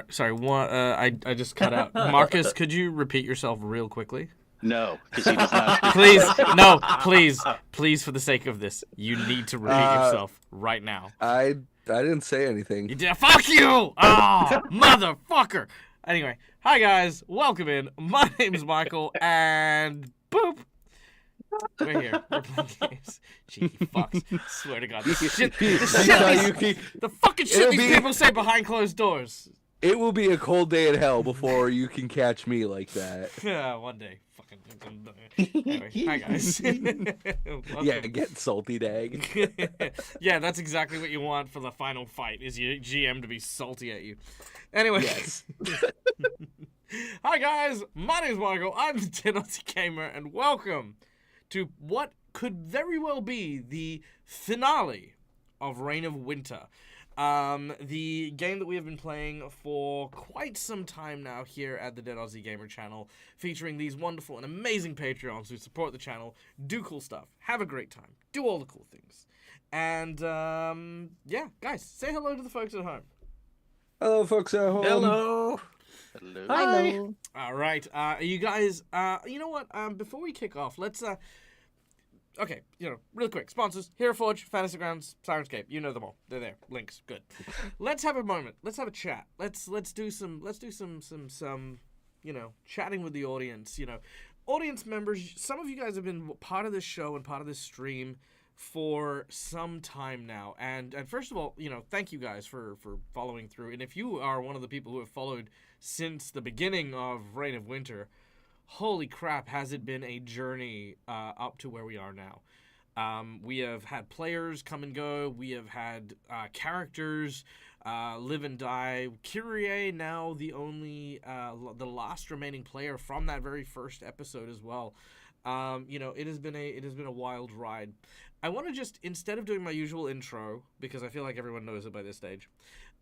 Sorry. One, I just cut out. Marcus, could you repeat yourself real quickly? No, because he does not speak. Please, no, please, for the sake of this, you need to repeat yourself right now. I didn't say anything. You did. Fuck you! Oh, motherfucker. Anyway, hi guys, welcome in. My name's Michael, and boop. We're here. We're playing games. Cheeky fucks. Swear to God. The fucking shit these people say behind closed doors. It will be a cold day in hell before you can catch me like that. Yeah, one day. Fucking. Anyway, hi guys. Yeah, get salty, dag. Yeah, that's exactly what you want for the final fight, is your GM to be salty at you. Anyway. Yes. Hi guys, my name's Michael. I'm the Tennessee Gamer, and welcome to what could very well be the finale of Reign of Winter. The game that we have been playing for quite some time now here at the Dead Aussie Gamer channel, featuring these wonderful and amazing Patreons who support the channel, do cool stuff, have a great time, do all the cool things. And, yeah, guys, say hello to the folks at home. Hello, folks at home. Hello. Hello. Hi. All right, you guys, you know what, before we kick off, let's, okay, real quick. Sponsors: Hero Forge, Fantasy Grounds, Sirenscape. You know them all. They're there. Links. Good. Let's have a moment. Let's have a chat. Let's do some chatting with the audience. Audience members. Some of you guys have been part of this show and part of this stream for some time now. And first of all, thank you guys for following through. And if you are one of the people who have followed since the beginning of Reign of Winter, holy crap, has it been a journey up to where we are now. We have had players come and go. We have had characters live and die. Kyrie, now the the last remaining player from that very first episode as well. It has been a wild ride. I want to just, instead of doing my usual intro, because I feel like everyone knows it by this stage,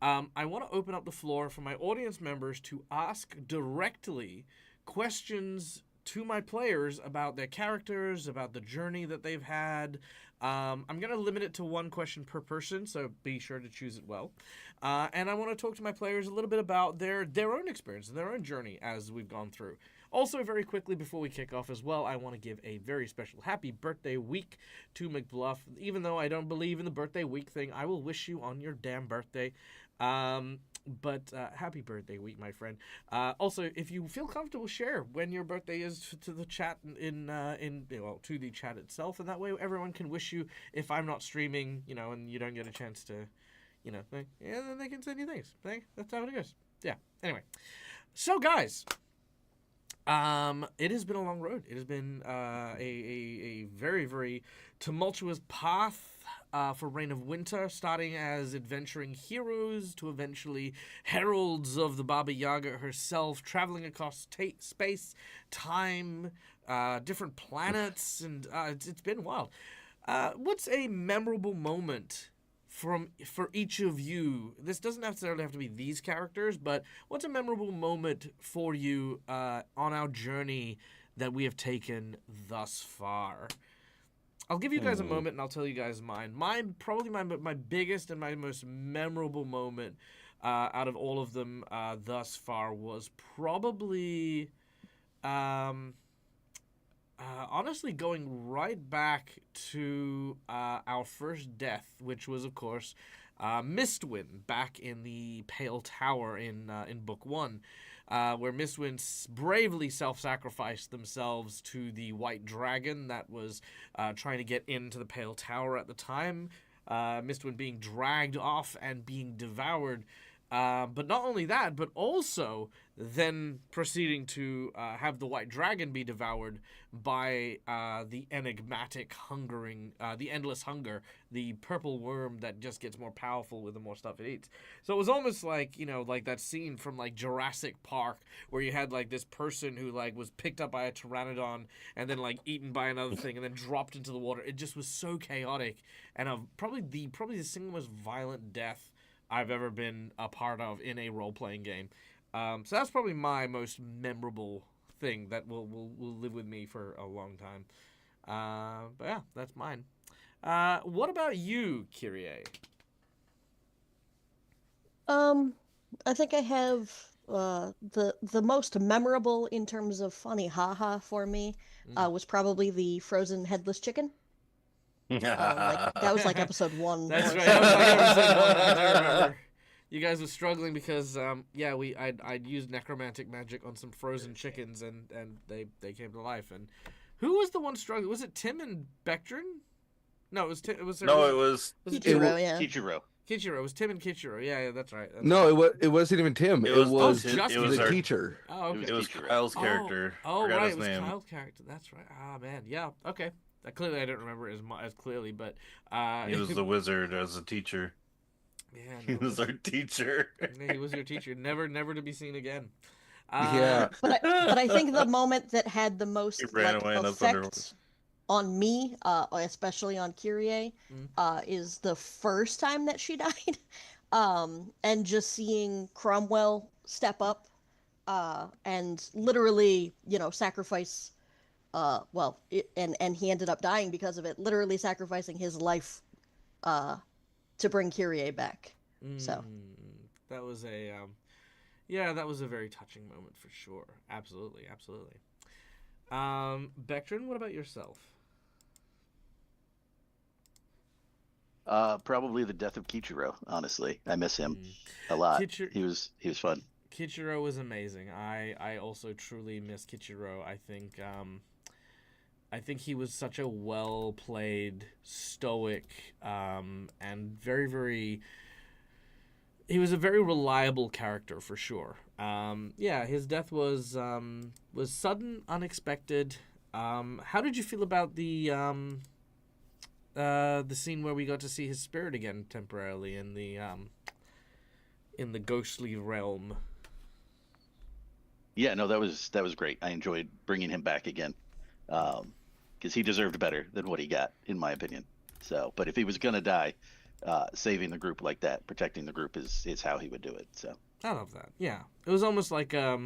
I want to open up the floor for my audience members to ask directly questions to my players about their characters, about the journey that they've had. I'm going to limit it to one question per person, so be sure to choose it well. And I want to talk to my players a little bit about their own experience and their own journey as we've gone through. Also, very quickly before we kick off as well, I want to give a very special happy birthday week to McBluff. Even though I don't believe in the birthday week thing, I will wish you on your damn birthday. But happy birthday week, my friend. Also, if you feel comfortable, share when your birthday is to the chat to the chat itself, and that way everyone can wish you. If I'm not streaming, and you don't get a chance to, then they can send you things. That's how it goes. Yeah. Anyway, so guys, it has been a long road. It has been a very, very tumultuous path. For Reign of Winter, starting as adventuring heroes to eventually heralds of the Baba Yaga herself, traveling across space, time, different planets, and it's been wild. What's a memorable moment for each of you? This doesn't necessarily have to be these characters, but what's a memorable moment for you on our journey that we have taken thus far? I'll give you guys a moment, and I'll tell you guys mine. Probably my biggest and my most memorable moment out of all of them thus far was probably, honestly, going right back to our first death, which was, of course, Mistwind back in the Pale Tower in Book 1. Where Mistwind bravely self-sacrificed themselves to the White Dragon that was trying to get into the Pale Tower at the time. Mistwind being dragged off and being devoured. But not only that, but also then proceeding to have the White Dragon be devoured by the enigmatic the endless hunger, the purple worm that just gets more powerful with the more stuff it eats. So it was almost like, like that scene from like Jurassic Park where you had like this person who like was picked up by a pteranodon and then like eaten by another thing and then dropped into the water. It just was so chaotic, and probably the single most violent death I've ever been a part of in a role-playing game. So that's probably my most memorable thing that will live with me for a long time. But yeah, that's mine. What about you, Kyrie? I think I have the most memorable in terms of funny haha for me Mm. was probably the frozen headless chicken. Like that was like That's episode one or right. That was like something. episode one. I do remember. You guys were struggling because, yeah, I'd used necromantic magic on some frozen chickens, and they came to life. And who was the one struggling? Was it Tim and Bectrin? No, it was Tim. It was No, it was it Ichiro, Tim? yeah. Kichiro. Kichiro. It was Tim and Kichiro. Yeah, yeah, that's right. That's No, right. it wasn't even Tim. It It was was just it was the our, teacher. Oh, okay. it was Kichiro. Kyle's character. Oh, Forgot right. his It was name. Kyle's character. That's right. Ah, man. Yeah. Okay. Clearly, I don't remember it as clearly, but He was the wizard as a teacher. man, He was our teacher. he was your teacher. Never to be seen again. Yeah. But I think the moment that had the most He ran like away and that's under- effect on me, especially on Kyrie, Mm. is the first time that she died. And just seeing Cromwell step up, and literally, sacrifice, and he ended up dying because of it, literally sacrificing his life, to bring Kyrie back. So. That was a yeah, that was a very touching moment for sure. Absolutely, absolutely. Bectrin, what about yourself? Probably the death of Kichiro. Honestly, I miss him a lot. He was fun. Kichiro was amazing. I also truly miss Kichiro. I think he was such a well played, stoic, and very very. He was a very reliable character for sure. Yeah, his death was sudden, unexpected. How did you feel about the scene where we got to see his spirit again temporarily in the ghostly realm? Yeah, no, that was great. I enjoyed bringing him back again, because he deserved better than what he got, in my opinion. So, but if he was gonna die, saving the group like that, protecting the group is how he would do it. So I love that. Yeah, it was almost like a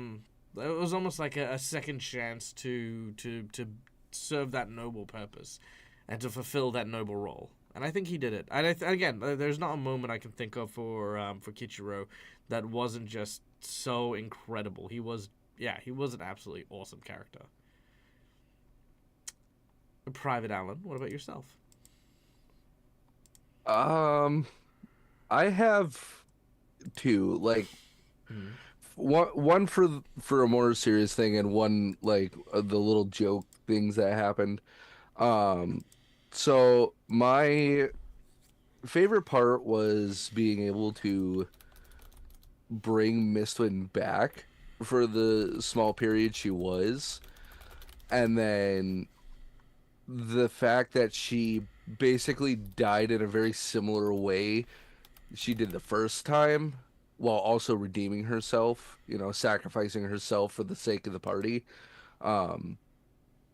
second chance to serve that noble purpose, and to fulfill that noble role. And I think he did it. And again, there's not a moment I can think of for Kichiro that wasn't just so incredible. He was an absolutely awesome character. Private Allen, what about yourself? I have two, like one for a more serious thing, and one like the little joke things that happened. So my favorite part was being able to bring Mistwin back for the small period she was, and then the fact that she basically died in a very similar way she did the first time, while also redeeming herself, sacrificing herself for the sake of the party,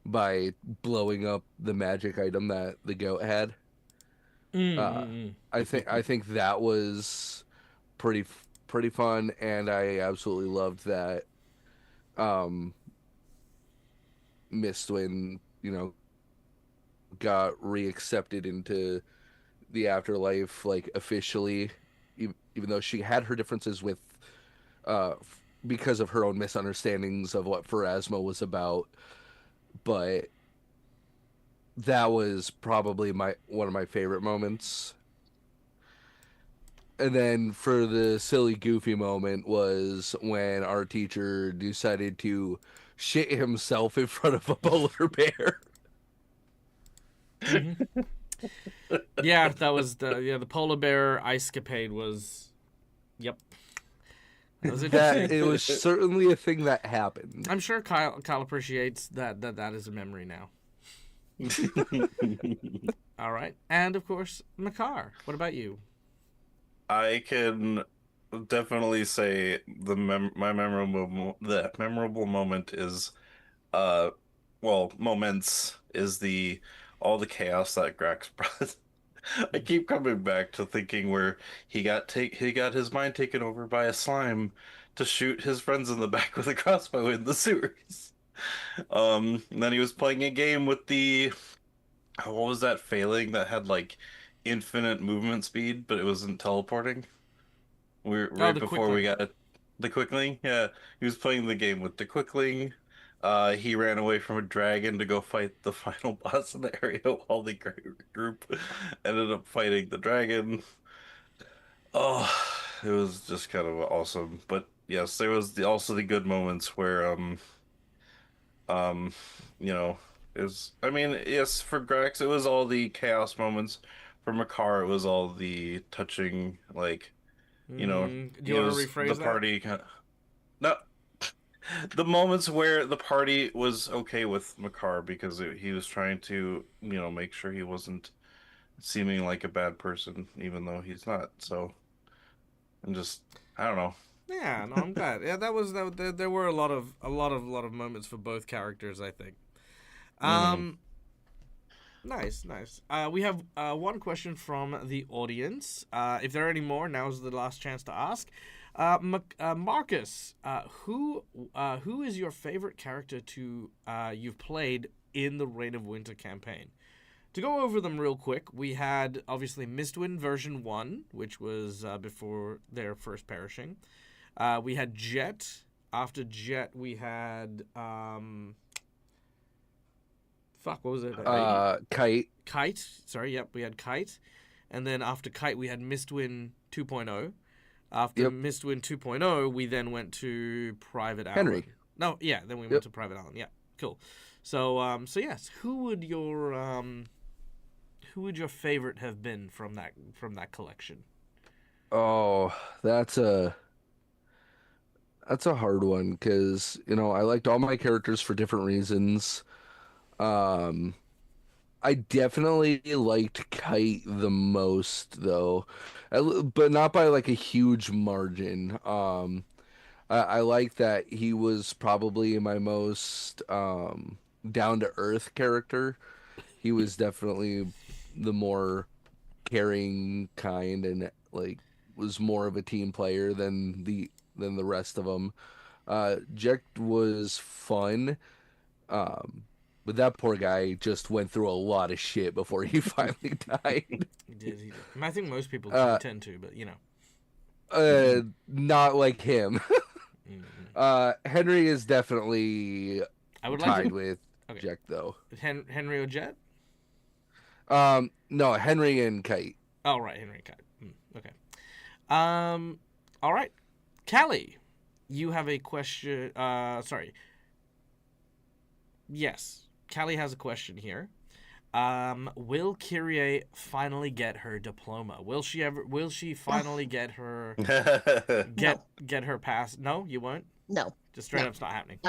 by blowing up the magic item that the goat had. I think that was pretty fun, and I absolutely loved that Mistwin, got reaccepted into the afterlife, like officially, even though she had her differences with, because of her own misunderstandings of what Pharasma was about. But that was probably one of my favorite moments. And then for the silly goofy moment was when our teacher decided to shit himself in front of a polar bear. Yeah, that was the polar bear ice capade was. Yep. That was interesting. It was certainly a thing that happened. I'm sure Kyle appreciates that is a memory now. All right, and of course, Makar. What about you? I can definitely say my memorable moment is moments is all the chaos that Grax brought. I keep coming back to thinking where he got his mind taken over by a slime to shoot his friends in the back with a crossbow in the sewers. And then he was playing a game with what was that failing that had like infinite movement speed, but it wasn't teleporting? Oh, right the before we Quickling. got the Quickling. Yeah, he was playing the game with the Quickling. He ran away from a dragon to go fight the final boss in the area while the group ended up fighting the dragon. Oh, it was just kind of awesome. But yes, there was also the good moments where um you know is I mean, yes, for Grax it was all the chaos moments. For Makar it was all the touching, like, Do you it want to was the rephrase that? party kind of, no, the moments where the party was okay with Makar because he was trying to, make sure he wasn't seeming like a bad person even though he's not. So I'm just, I don't know. Yeah, no, I'm glad. Yeah, that was that. There were a lot of moments for both characters, I think. Hmm. Um, nice, nice. We have one question from the audience. If there are any more, now's the last chance to ask. Marcus, who is your favorite character to you've played in the Reign of Winter campaign? To go over them real quick, we had obviously Mistwind version 1, which was before their first perishing. We had Jet. After Jet, we had fuck. What was it? Kite. Kite. Kite. Sorry. Yep. We had Kite, and then after Kite, we had Mistwind 2.0. After Yep. Mistwind 2.0, we then went to Private Alan. Henry. No, yeah. Then we went Yep. to Private Alan. Yeah. Cool. So yes, who would your favorite have been from that collection? Oh, that's a that's a hard one because, I liked all my characters for different reasons. Um, I definitely liked Kite the most though, but not by like a huge margin. I like that he was probably my most down to earth character. He was definitely the more caring kind and like was more of a team player than the rest of them. Jack was fun, um, but that poor guy just went through a lot of shit before he finally died. He did. He did. I think most people Uh, tend to, but you know. not like him. Mm. Henry is definitely I would like to. tied with Okay, Jack though. Henry or Jet? No, Henry and Kite. Oh right, Henry Cat. Okay. Um. All right, Callie, you have a question. Sorry. Yes, Callie has a question here. Will Kyrie finally get her diploma? Will she ever? Will she finally get her No, get her pass? No, you won't. no, Just straight no. up's not happening.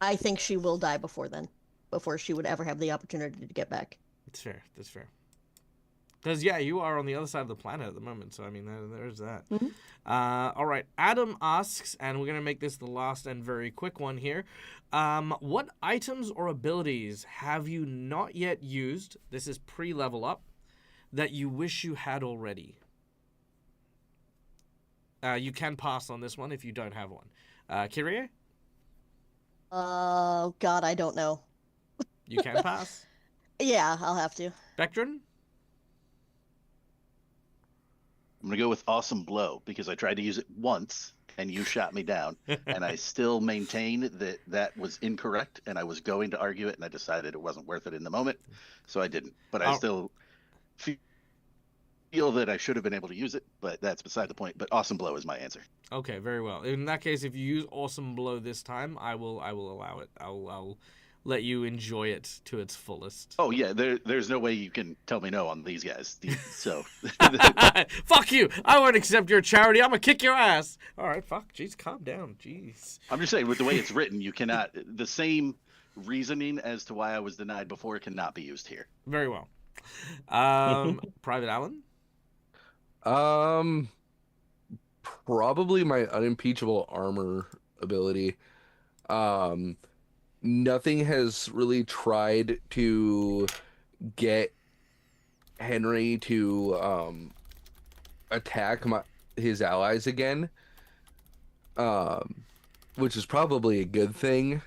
I think she will die before then, before she would ever have the opportunity to get back. It's fair. That's fair. Because yeah, you are on the other side of the planet at the moment, so I mean, there's that. Mhm. All right, Adam asks, and we're gonna make this the last and very quick one here. What items or abilities have you not yet used? This is pre-level up that you wish you had already. You can pass on this one if you don't have one. Kyrie, Oh God, I don't know. you can pass. Yeah, I'll have to. Vectron, I'm gonna go with Awesome Blow because I tried to use it once and you shot me down, and I still maintain that that was incorrect, and I was going to argue it, and I decided it wasn't worth it in the moment, so I didn't. But I Oh. still feel that I should have been able to use it, but that's beside the point. But Awesome Blow is my answer. Okay, very well. In that case, if you use Awesome Blow this time, I will allow it. I'll let you enjoy it to its fullest. Oh yeah, there's no way you can tell me no on these guys. So Fuck you! I won't accept your charity. I'm gonna kick your ass. All right, fuck. Jeez, calm down. Jeez. I'm just saying, with the way it's written, you cannot. The same reasoning as to why I was denied before cannot be used here. Very well. Private Allen. Um, Probably my unimpeachable armor ability. Um, Nothing has really tried to get Henry to attack his allies again. Which is probably a good thing.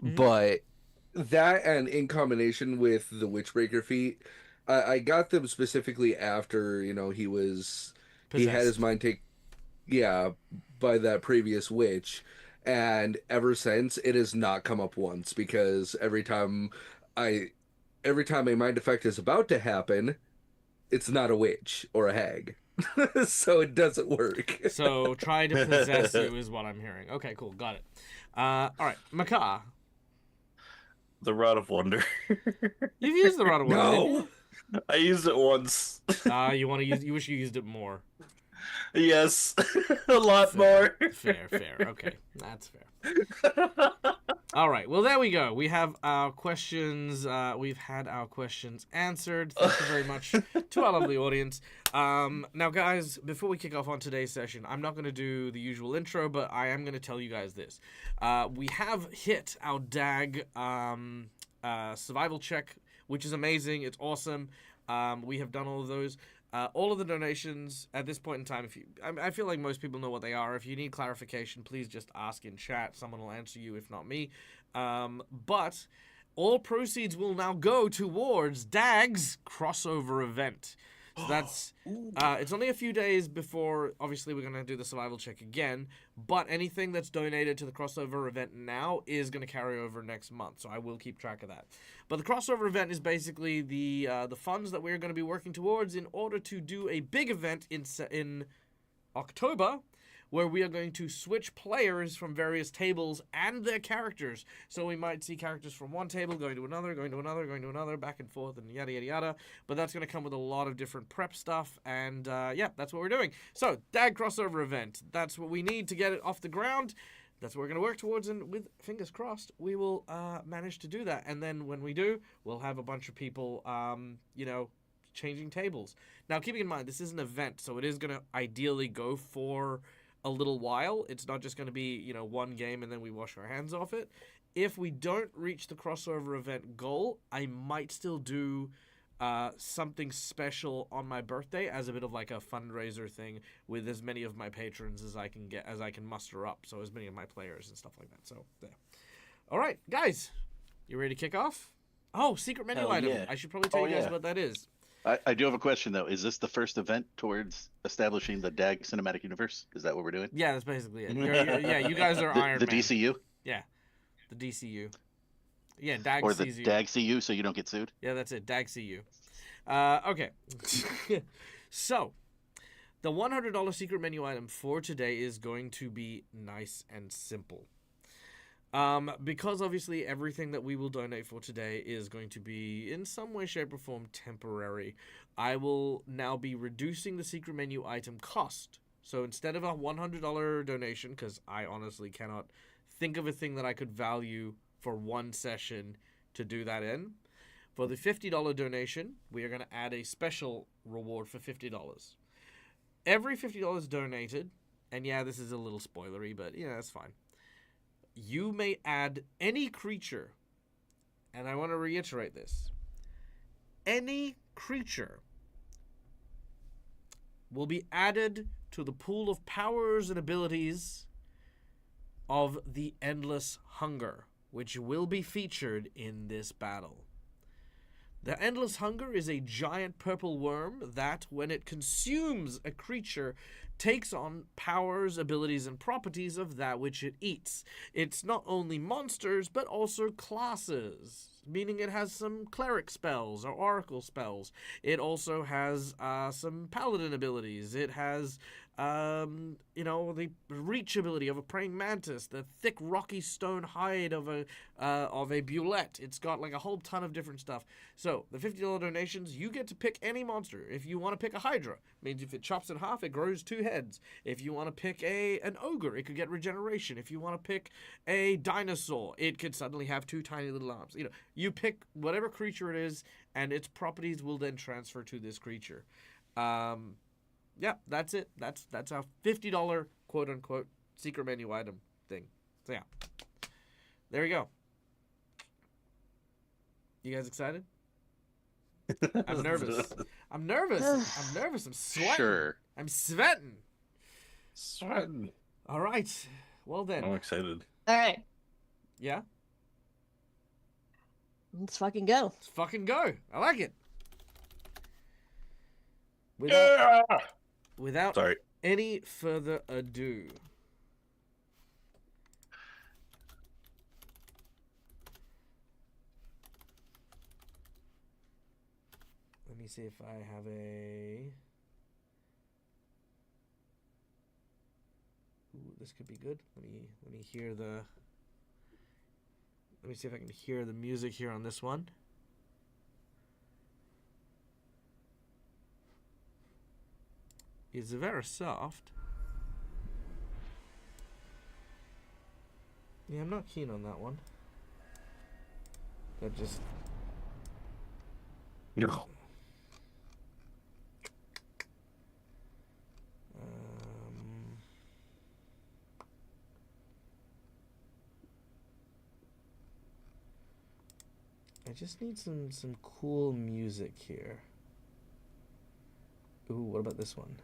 Mhm. But that, and in combination with the Witchbreaker feat, I got them specifically after, he was he had his Possessed. mind by that previous witch, and ever since it has not come up once, because I every time a mind effect is about to happen, it's not a witch or a hag. So it doesn't work. So try to possess you is what I'm hearing. Okay, cool, got it. All right, Macaw. The Rod of Wonder. You've used the Rod of Wonder, didn't you? I used it once. You want to use? You wish you used it more. Yes, a lot Fair. more. Fair. Okay, that's fair. All right. Well, there we go. We have our questions. We've had our questions answered. Thank you very much to our lovely audience. Now, guys, before we kick off on today's session, I'm not going to do the usual intro, but I am going to tell you guys this. We have hit our DAG survival check, which is amazing. It's awesome. We have done all of those. All of the donations at this point in time, I feel like most people know what they are. If you need clarification, please just ask in chat. Someone will answer you, if not me. But all proceeds will now go towards DAG's crossover event. So that's it's only a few days before, obviously, we're going to do the survival check again, but anything that's donated to the crossover event now is going to carry over next month, so I will keep track of that. But the crossover event is basically the funds that we're going to be working towards in order to do a big event in October, where we are going to switch players from various tables and their characters. So we might see characters from one table going to another, back and forth, and yada, yada, yada. But that's going to come with a lot of different prep stuff, and yeah, that's what we're doing. So, DAG crossover event. That's what we need to get it off the ground. That's what we're going to work towards, and with fingers crossed, we will manage to do that. And then when we do, we'll have a bunch of people, changing tables. Now, keeping in mind, this is an event, so it is going to ideally go for a little while. It's not just going to be, one game and then we wash our hands off it. If we don't reach the crossover event goal, I might still do something special on my birthday as a bit of like a fundraiser thing with as many of my patrons as I can muster up. So as many of my players and stuff like that. So there. All right, guys, you ready to kick off? Oh, secret menu item. Yeah. I should probably tell you guys what that is. I do have a question, though. Is this the first event towards establishing the DAG cinematic universe? Is that what we're doing? Yeah, that's basically it. Yeah, you guys are Iron The Man. DCU? Yeah, the DCU. Yeah, DAG Or the CU. DAG CU so you don't get sued? Yeah, that's it. DAG CU. Okay. So, the $100 secret menu item for today is going to be nice and simple. Because obviously everything that we will donate for today is going to be in some way, shape, or form temporary, I will now be reducing the secret menu item cost. So instead of a $100 donation, because I honestly cannot think of a thing that I could value for one session to do that in, for the $50 donation, we are going to add a special reward for $50. Every $50 donated, and yeah, this is a little spoilery, but yeah, that's fine. You may add any creature, and I want to reiterate this, any creature will be added to the pool of powers and abilities of the Endless Hunger, which will be featured in this battle. The Endless Hunger is a giant purple worm that, when it consumes a creature, takes on powers, abilities, and properties of that which it eats. It's not only monsters, but also classes, meaning it has some cleric spells or oracle spells. It also has some paladin abilities. It has the reach ability of a praying mantis, the thick rocky stone hide of a bulette. It's got like a whole ton of different stuff. So the $50 donations, you get to pick any monster. If you want to pick a hydra, means if it chops in half, it grows 2 heads. If you want to pick an ogre, it could get regeneration. If you want to pick a dinosaur, it could suddenly have 2 tiny little arms. You pick whatever creature it is, and its properties will then transfer to this creature. Yeah, that's it. That's our $50 quote unquote secret menu item thing. So yeah, there we go. You guys excited? I'm nervous. I'm sweating. Sure. I'm sweating. Sweating. All right. Well then. I'm excited. All right, Yeah. let's fucking go. Let's fucking go. I like it. without Sorry. any further ado, let me see if I have a... Ooh, this could be good. Let me hear the... Let me see if I can hear the music here on this one. It's very soft. Yeah, I'm not keen on that one. That just... No. I just need some cool music here. Ooh, what about this one?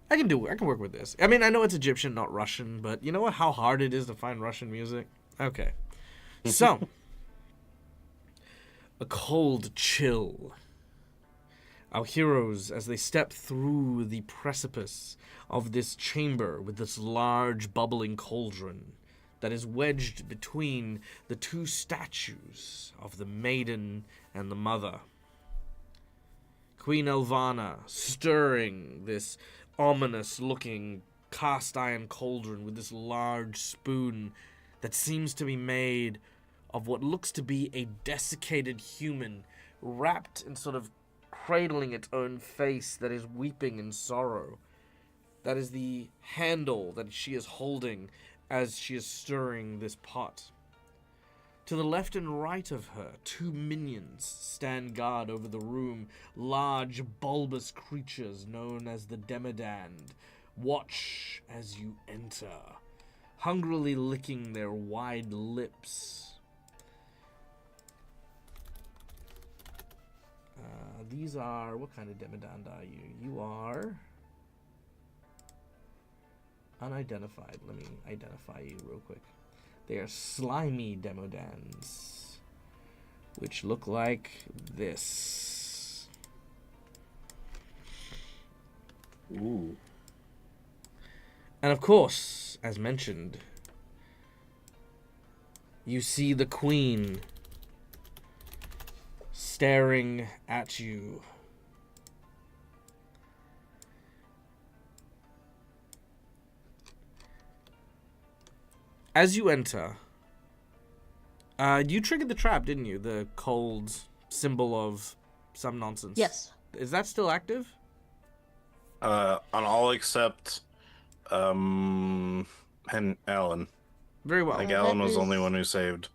I can work with this. I mean, I know it's Egyptian, not Russian, but you know what? How hard it is to find Russian music? Okay. So, a cold chill. Our heroes, as they step through the precipice of this chamber with this large bubbling cauldron that is wedged between the two statues of the maiden and the mother. Queen Elvana stirring this ominous-looking cast-iron cauldron with this large spoon that seems to be made of what looks to be a desiccated human wrapped in sort of cradling its own face that is weeping in sorrow. That is the handle that she is holding as she is stirring this pot. To the left and right of her, two minions stand guard over the room. Large, bulbous creatures known as the Demodand watch as you enter, hungrily licking their wide lips. These are... What kind of Demodand are you? You are... unidentified. Let me identify you real quick. They are slimy Demodans, which look like this. Ooh. And of course, as mentioned, you see the queen staring at you. As you enter, you triggered the trap, didn't you? The cold symbol of some nonsense. Yes. Is that still active? On all except and Alan. Very well. Like that Alan was the is- only one who saved.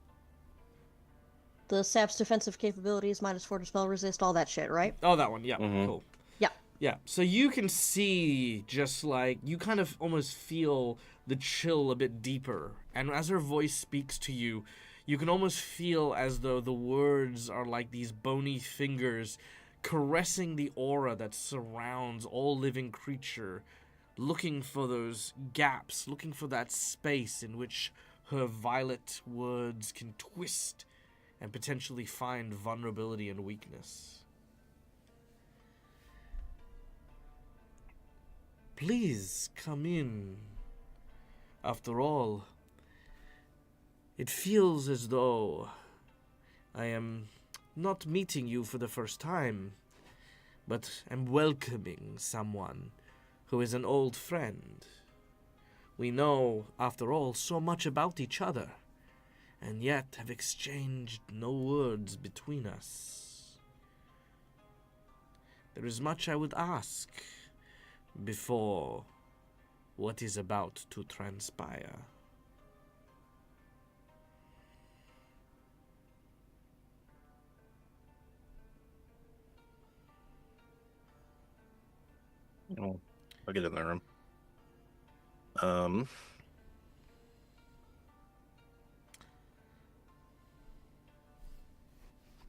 The sap's defensive capabilities, -4 to spell resist, all that shit, right? Oh, that one. Yeah, Mhm. cool. Yeah. Yeah, so you can see just like, you kind of almost feel the chill a bit deeper. And as her voice speaks to you, you can almost feel as though the words are like these bony fingers caressing the aura that surrounds all living creature, looking for those gaps, looking for that space in which her violet words can twist and potentially find vulnerability and weakness. Please come in. After all, it feels as though I am not meeting you for the first time, but am welcoming someone who is an old friend. We know, after all, so much about each other, and yet have exchanged no words between us. There is much I would ask before what is about to transpire. Oh, I'll get in the room.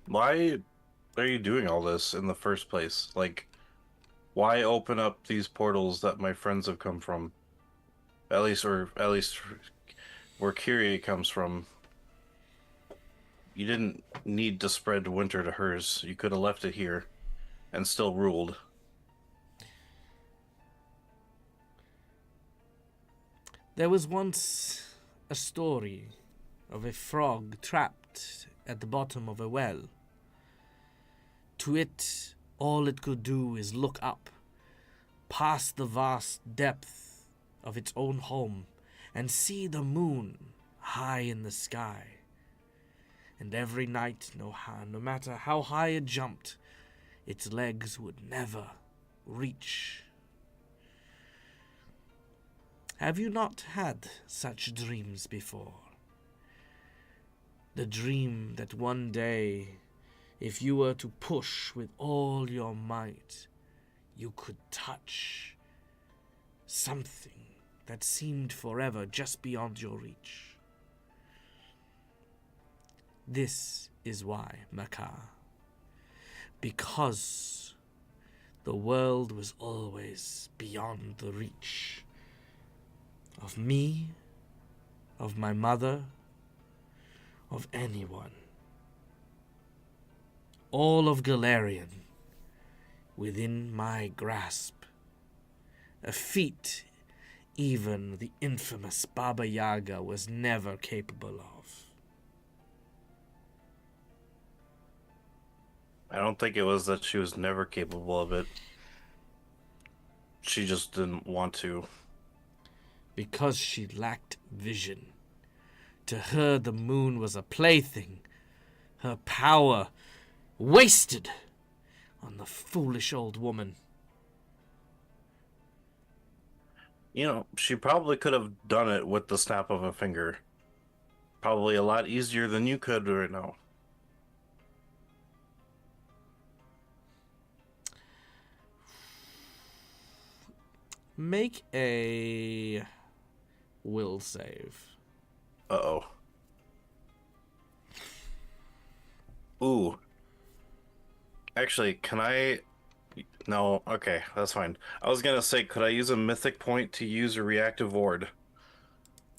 Why are you doing all this in the first place? Like, why open up these portals that my friends have come from? At least where Kyrie comes from. You didn't need to spread winter to hers. You could have left it here and still ruled. There was once a story of a frog trapped at the bottom of a well. To it, all it could do is look up, past the vast depth of its own home, and see the moon high in the sky. And every night, no matter how high it jumped, its legs would never reach. Have you not had such dreams before? The dream that one day, if you were to push with all your might, you could touch something that seemed forever just beyond your reach. This is why, Makar. Because the world was always beyond the reach of me, of my mother, of anyone. All of Galarian within my grasp. A feat even the infamous Baba Yaga was never capable of. I don't think it was that she was never capable of it. She just didn't want to. Because she lacked vision. To her, the moon was a plaything. Her power wasted on the foolish old woman. You know, she probably could have done it with the snap of a finger. Probably a lot easier than you could right now. Make a will save. Uh-oh. Ooh. Actually, can I... No, okay, that's fine. I was gonna say, could I use a mythic point to use a reactive ward?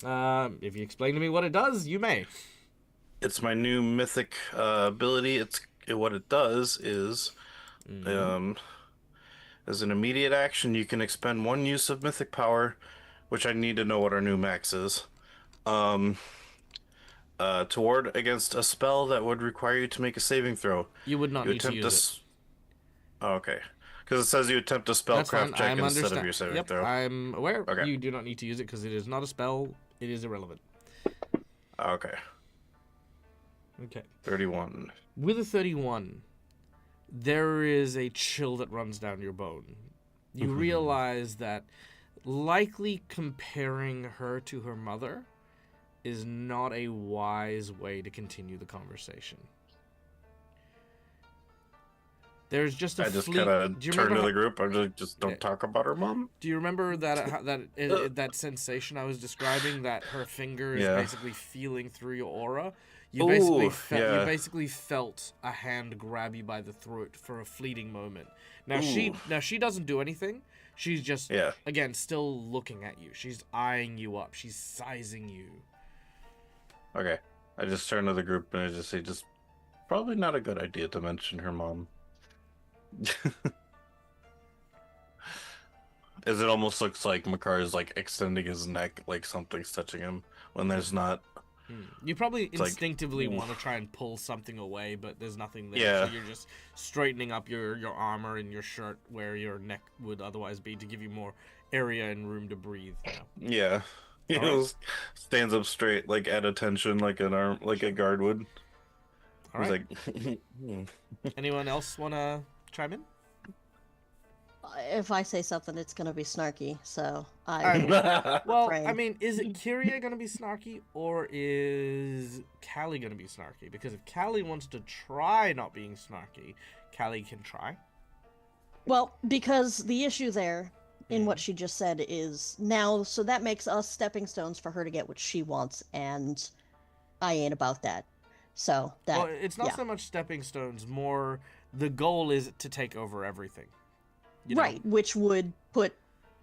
If you explain to me what it does, you may. It's my new mythic ability. What it does is... As an immediate action, you can expend one use of mythic power, which I need to know what our new max is. To ward against a spell that would require you to make a saving throw. You would not need to use it. Oh, okay. Because it says you attempt a spellcraft check instead of your saving throw. I'm aware. Okay. You do not need to use it because it is not a spell. It is irrelevant. Okay. Okay. 31. With a 31, there is a chill that runs down your bone. You realize that likely comparing her to her mother is not a wise way to continue the conversation. There's just a I just fleet... kind of turn to the group. I'm just don't talk about her mom. Do you remember that sensation I was describing? That her finger is basically feeling through your aura. You basically felt a hand grab you by the throat for a fleeting moment. Now she doesn't do anything. She's just again still looking at you. She's eyeing you up. She's sizing you. Okay. I just turn to the group and I just say, just probably not a good idea to mention her mom. As it almost looks like Makar is like extending his neck like something's touching him when there's not. You probably instinctively want to try and pull something away, but there's nothing there. Yeah. So you're just straightening up your armor and your shirt where your neck would otherwise be to give you more area and room to breathe. Yeah. He stands up straight, like at attention, like a guard would. All right. He's like, anyone else want to chime in? If I say something, it's gonna be snarky. So well, refrain. I mean, is it Kyria gonna be snarky or is Callie gonna be snarky? Because if Callie wants to try not being snarky, Callie can try. Well, because the issue there in what she just said is now, so that makes us stepping stones for her to get what she wants, and I ain't about that. So that well, it's not so much stepping stones, more the goal is to take over everything. You know? Right, which would put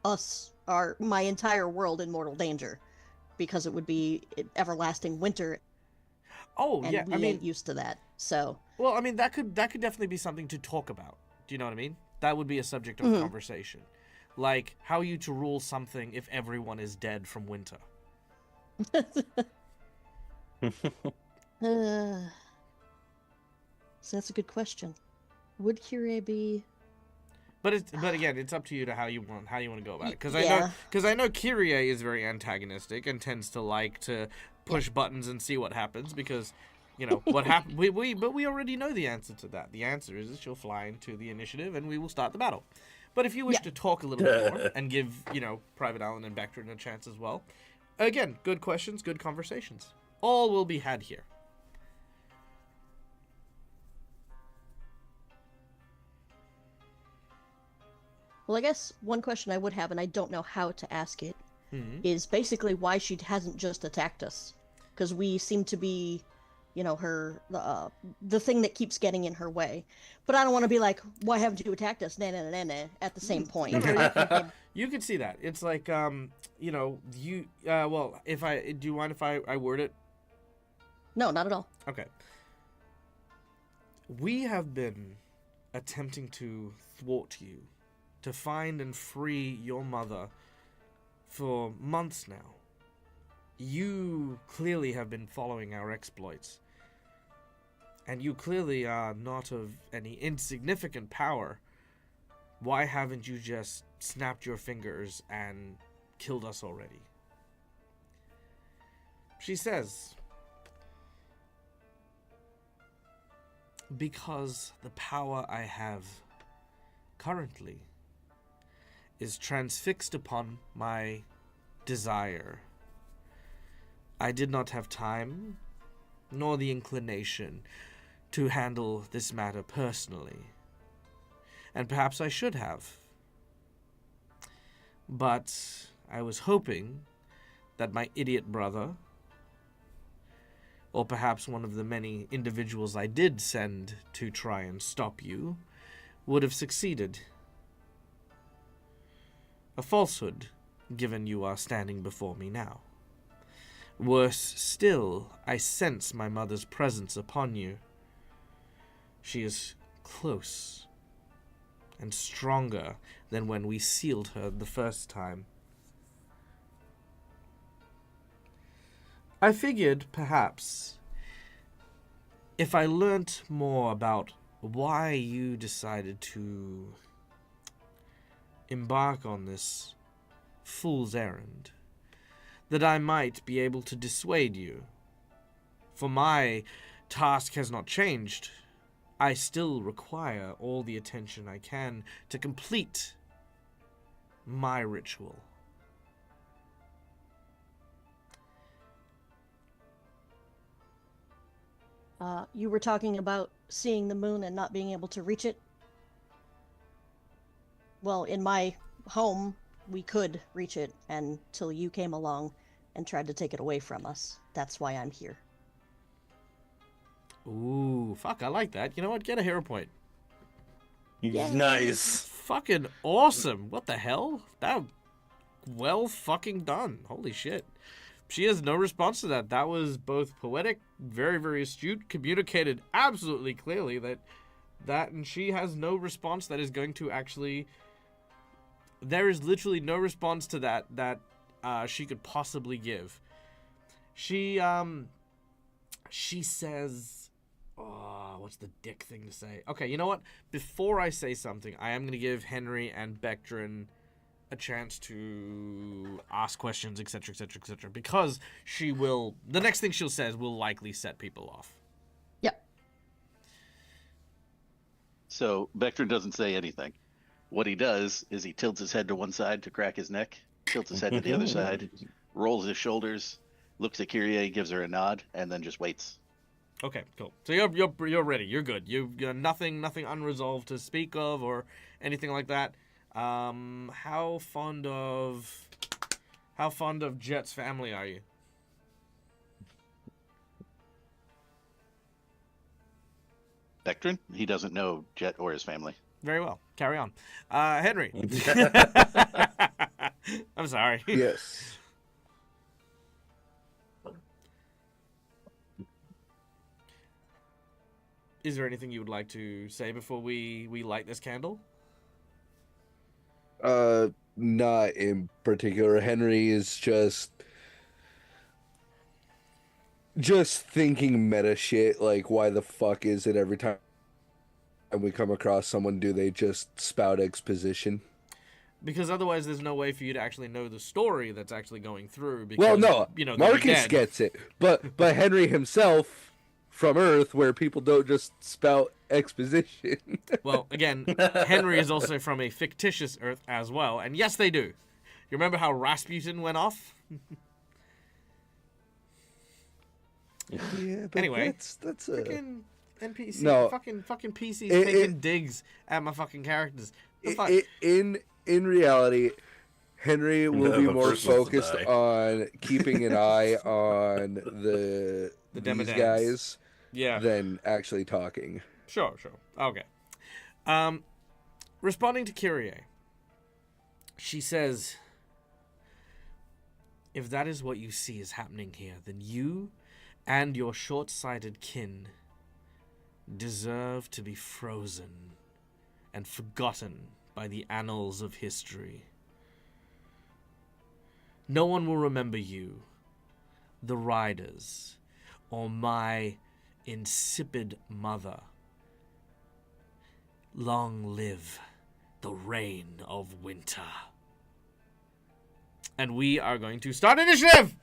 my entire world in mortal danger, because it would be everlasting winter. Oh and yeah, we I mean, ain't used to that. So well, I mean that could definitely be something to talk about. Do you know what I mean? That would be a subject of conversation, like how are you to rule something if everyone is dead from winter. so that's a good question. Would Kyrie be? But again, it's up to you to how you want to go about it. Because Yeah. I know Kyrie is very antagonistic and tends to like to push buttons and see what happens. Because, you know what happened. But we already know the answer to that. The answer is that she'll fly into the initiative and we will start the battle. But if you wish to talk a little bit more and give Private Allen and Bectrin a chance as well, again, good questions, good conversations. All will be had here. Well, I guess one question I would have, and I don't know how to ask it, Mm-hmm. is basically why she hasn't just attacked us, because we seem to be, her the thing that keeps getting in her way. But I don't want to be like, why haven't you attacked us? Nah, nah, nah, nah, at the same point. No, you could see that. It's like well, if I do you mind if I word it? No, not at all. Okay. We have been attempting to thwart you, to find and free your mother for months now. You clearly have been following our exploits. And you clearly are not of any insignificant power. Why haven't you just snapped your fingers and killed us already? She says, because the power I have currently is transfixed upon my desire. I did not have time, nor the inclination, to handle this matter personally. And perhaps I should have. But I was hoping that my idiot brother, or perhaps one of the many individuals I did send to try and stop you, would have succeeded. A falsehood, given you are standing before me now. Worse still, I sense my mother's presence upon you. She is close and stronger than when we sealed her the first time. I figured, perhaps, if I learnt more about why you decided to embark on this fool's errand, that I might be able to dissuade you. For my task has not changed. I still require all the attention I can to complete my ritual. You were talking about seeing the moon and not being able to reach it. Well, in my home, we could reach it until you came along and tried to take it away from us. That's why I'm here. Ooh, fuck, I like that. You know what? Get a hero point. Nice. Fucking awesome. What the hell? That well fucking done. Holy shit. She has no response to that. That was both poetic, very, very astute, communicated absolutely clearly that and she has no response that is going to actually... There is literally no response to that she could possibly give. She says, oh, what's the dick thing to say? Okay, you know what? Before I say something, I am going to give Henry and Bectrin a chance to ask questions, etc., etc., etc., because she will... The next thing she'll say will likely set people off. Yep. So Vector doesn't say anything. What he does is he tilts his head to one side to crack his neck, tilts his head to the other side, rolls his shoulders, looks at Kyrie, gives her a nod, and then just waits. Okay, cool. So you're ready. You're good. You've got nothing unresolved to speak of or anything like that. How fond of Jet's family are you? Vectrin? He doesn't know Jet or his family. Very well. Carry on. Henry. I'm sorry. Yes. is there anything you would like to say before we light this candle? Not in particular. Henry is just thinking meta shit, like why the fuck is it every time we come across someone do they just spout exposition? Because otherwise, there's no way for you to actually know the story that's actually going through. Because, Well, no, they'd be Marcus dead. gets it, but Henry himself from Earth, where people don't just spout exposition. Well, again, Henry is also from a fictitious Earth as well, and yes, they do. You remember how Rasputin went off? Yeah, but Anyway, that's a Freaking NPC, No. fucking PCs taking digs at my fucking characters. The fuck? in reality, Henry will be The more first ones to focused die. on keeping an eye on these Demodans. guys Yeah. than actually talking. Sure. Okay. Responding to Kyrie, she says, if that is what you see is happening here, then you and your short-sighted kin deserve to be frozen and forgotten by the annals of history. No one will remember you, the riders, or my insipid mother. Long live the reign of winter. And we are going to start initiative!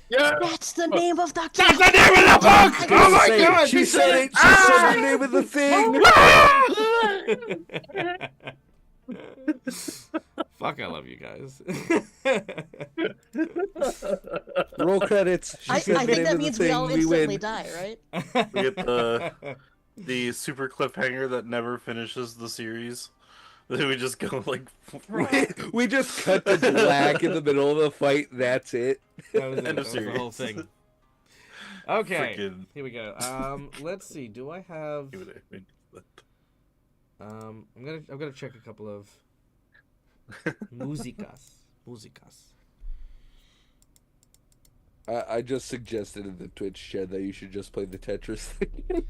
Yeah. That's the name of the That's the name of the book! Oh my Say- god! She said it! She said the name of the thing! Fuck, I love you guys. Roll credits. She I said the think name that of the means we thing. all We instantly win. die, right? We get the super cliffhanger that never finishes the series. Then we just go like We just cut to black in the middle of the fight. That's it. That was it. End That of was the whole series. thing. Okay, Freaking- here we go. Let's see. Do I have? I'm gonna check a couple of musicas. I just suggested in the Twitch chat that you should just play the Tetris thing.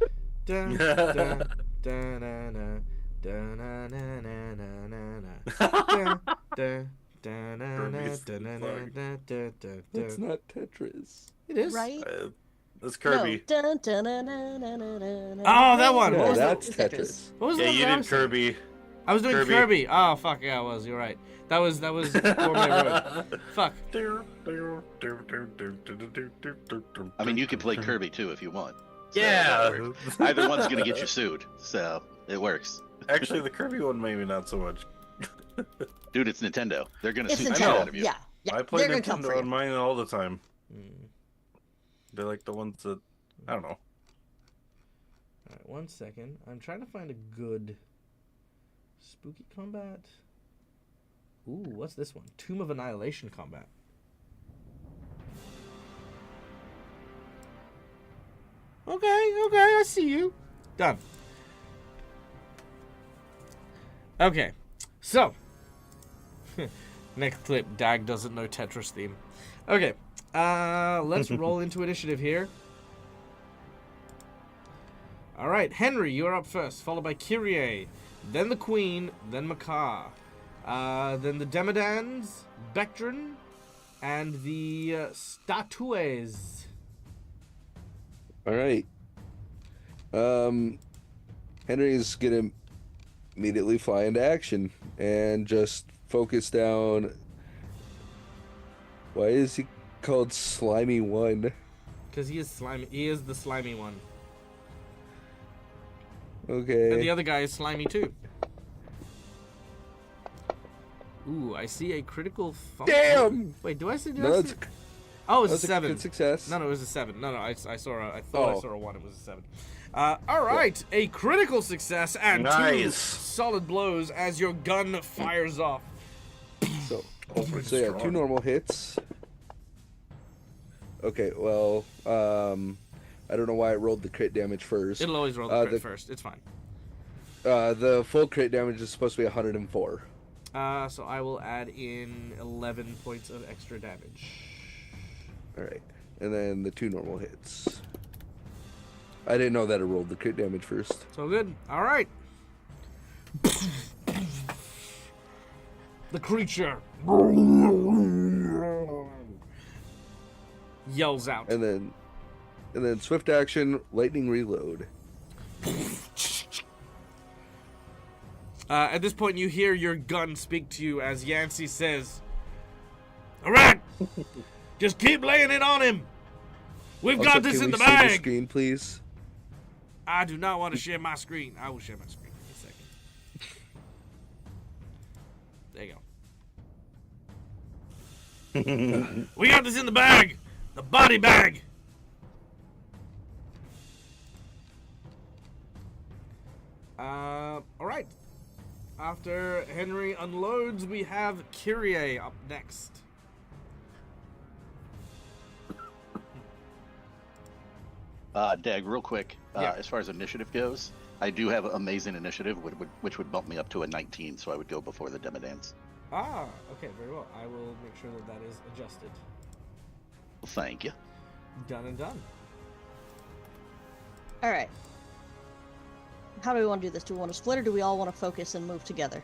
Da, da, da, na, na, da, na, na, na, na, na, na. Da, da, da, na, na, Kirby's da, na, na, song. da, da, da, That's da. not Tetris. It is. Right? That's Kirby. No. Dun, dun, dun, dun, dun, dun, dun, Oh, that one. Yeah, What was that's that? Tetris. What was the Yeah, one you that I did was doing? Kirby. I was doing Kirby. Kirby. Oh fuck yeah, I was. You're right. That was Gourmet Road. Fuck. I mean, you can play Kirby too if you want. So Yeah. that works. Either one's gonna get you sued, so it works. Actually, the Kirby one maybe not so much. Dude, it's Nintendo. They're gonna It's sue the shit Nintendo. out of you. Yeah. I play They're gonna come for Nintendo you. on mine all the time. Mm. They're like the ones that I don't know. Alright, 1 second. I'm trying to find a good spooky combat. Ooh, what's this one? Tomb of Annihilation combat. Okay, I see you. Done. Okay, so next clip. Dag doesn't know Tetris theme. Okay, let's roll into initiative here. All right, Henry, you're up first, followed by Kyrie, then the Queen, then Makar, then the Demodans, Bectrin, and the Statues. All right. Henry's gonna immediately fly into action and just focus down. Why is he called Slimy One? Because he is slimy. He is the slimy one. Okay. And the other guy is slimy too. Ooh, I see a critical. Damn! Wait, do I see? No, it's Oh, it's a that's a 7. good success. No, it was a 7. No, I saw a. I thought I Oh. saw a 1. It was a 7. All right, a critical success and 2 Nice. solid blows as your gun fires off. So, Hopefully so yeah, strong. 2 normal hits. Okay, well, I don't know why I rolled the crit damage first. It'll always roll the crit the- first. It's fine. The full crit damage is supposed to be 104. So I will add in 11 points of extra damage. All right, and then the 2 normal hits. I didn't know that it rolled the crit damage first. So good. All right. The creature yells out. And then swift action, lightning reload. At this point, you hear your gun speak to you as Yancey says, "All right, just keep laying it on him. We've Also, got this can in we the see bag." screen, please. I do not want to share my screen. I will share my screen in a second. There you go. We got this in the bag. The body bag. All right. After Henry unloads, we have Kyrie up next. Dag, real quick, Yeah. as far as initiative goes, I do have amazing initiative, which would bump me up to a 19, so I would go before the Demodans. Ah, okay, very well. I will make sure that that is adjusted. Thank you. Done and done. All right. How do we want to do this? Do we want to split, or do we all want to focus and move together?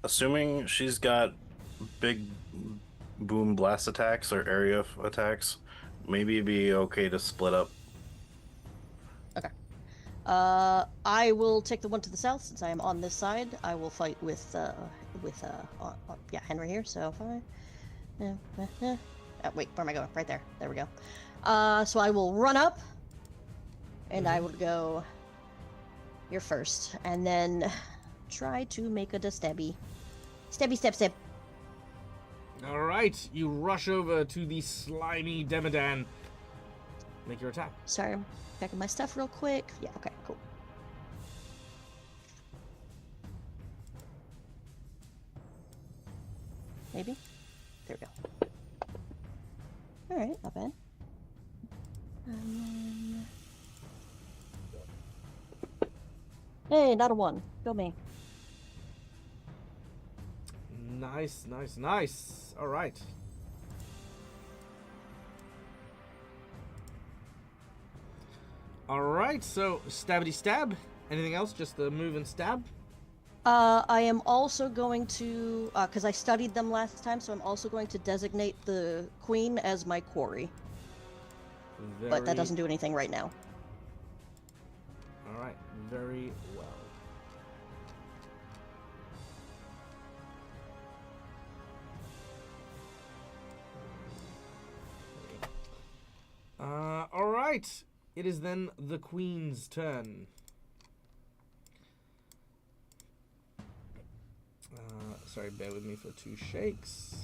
Assuming she's got big boom blast attacks or area attacks, maybe it'd be okay to split up. Okay. I will take the one to the south since I am on this side. I will fight with Henry here. So fine. Oh, wait, where am I going? Right there. There we go. So I will run up, and I will go. You're first, and then try to make a stabby. Stabby, step, step. All right, you rush over to the slimy Demodan. Make your attack. Sorry, I'm checking my stuff real quick. Yeah, okay, cool. Maybe? There we go. Alright, not bad. Hey, not a 1. Go me. Nice, nice, nice. All right. All right, so stabbity stab. Anything else? Just the move and stab? I am also going to, because I studied them last time, so I'm also going to designate the queen as my quarry. But that doesn't do anything right now. All right, very well. All right. It is then the queen's turn. Sorry, bear with me for 2 shakes.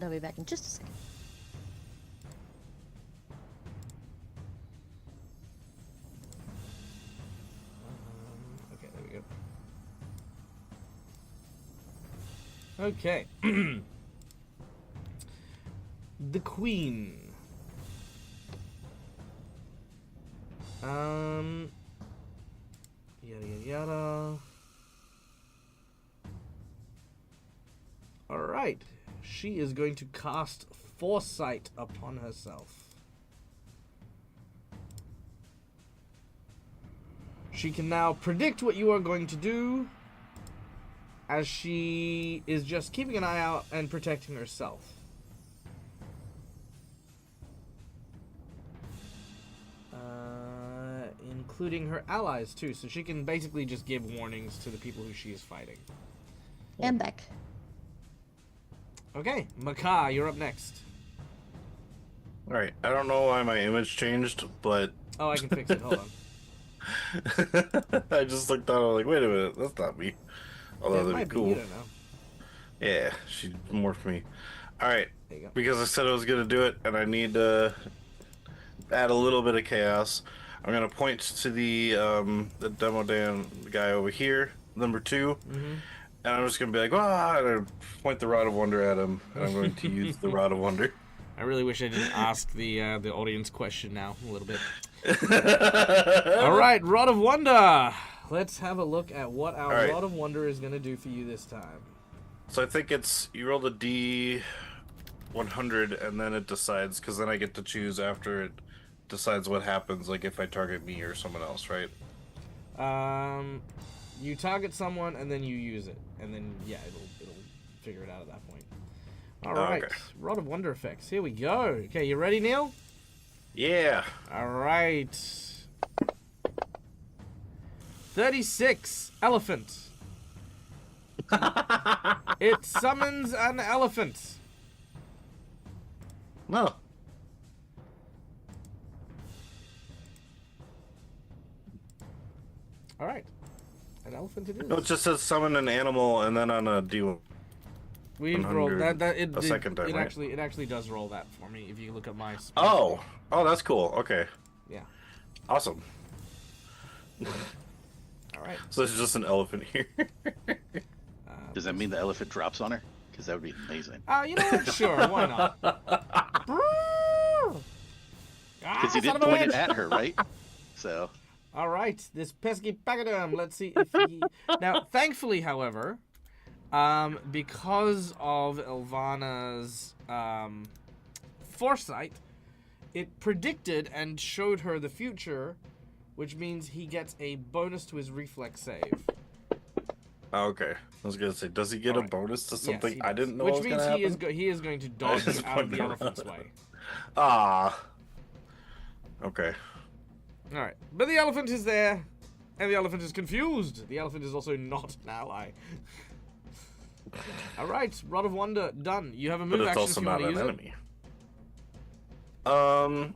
I'll be back in just a second. Okay, there we go. Okay. The queen. Yada yada yada. Alright. She is going to cast Foresight upon herself. She can now predict what you are going to do, as she is just keeping an eye out and protecting herself. Including her allies, too. So she can basically just give warnings to the people who she is fighting. And back. Okay, Maka, you're up next. Alright, I don't know why my image changed, but Oh, I can fix it. Hold on. I just looked down and I was like, wait a minute, that's not me. Although It that'd might be cool. You don't know. Yeah, she morphed me. Alright, There you go. because I said I was gonna do it and I need to add a little bit of chaos, I'm gonna point to the Demodan guy over here, number 2, Mm-hmm. and I'm just gonna be like, ah, and I point the Rod of Wonder at him, and I'm going to use the Rod of Wonder. I really wish I didn't ask the audience question now a little bit. All right, Rod of Wonder. Let's have a look at what our right. Rod of Wonder is going to do for you this time. So I think it's you roll the D100 and then it decides, because then I get to choose after it decides what happens, like if I target me or someone else, right? You target someone and then you use it, and then yeah, it'll figure it out at that point. All right, okay. Rod of Wonder effects. Here we go. Okay, you ready, Neil? Yeah. All right. 36 elephant. It summons an elephant. No. All right, an elephant it is. No, it just says summon an animal, and then on a D100 We've rolled that. a second time, it right? actually does roll that for me if you look at my. Oh, that's cool. Okay. Yeah. Awesome. All right. So there's just an elephant here. Does that mean the elephant drops on her? Because that would be amazing. You know what? Sure, why not? Because he did point it at her, right? So. All right, this pesky pachyderm. Let's see if he. Now, thankfully, however, because of Elvana's foresight, it predicted and showed her the future, which means he gets a bonus to his reflex save. Oh, okay. I was gonna say, does he get a bonus to something I didn't know which was means gonna he happen? he is going to dodge just out of the wonder elephant's about way. Ah. Okay. All right, but the elephant is there, and the elephant is confused. The elephant is also not an ally. All right, Rod of Wonder done. You have a move But it's action also if you want not to an use enemy.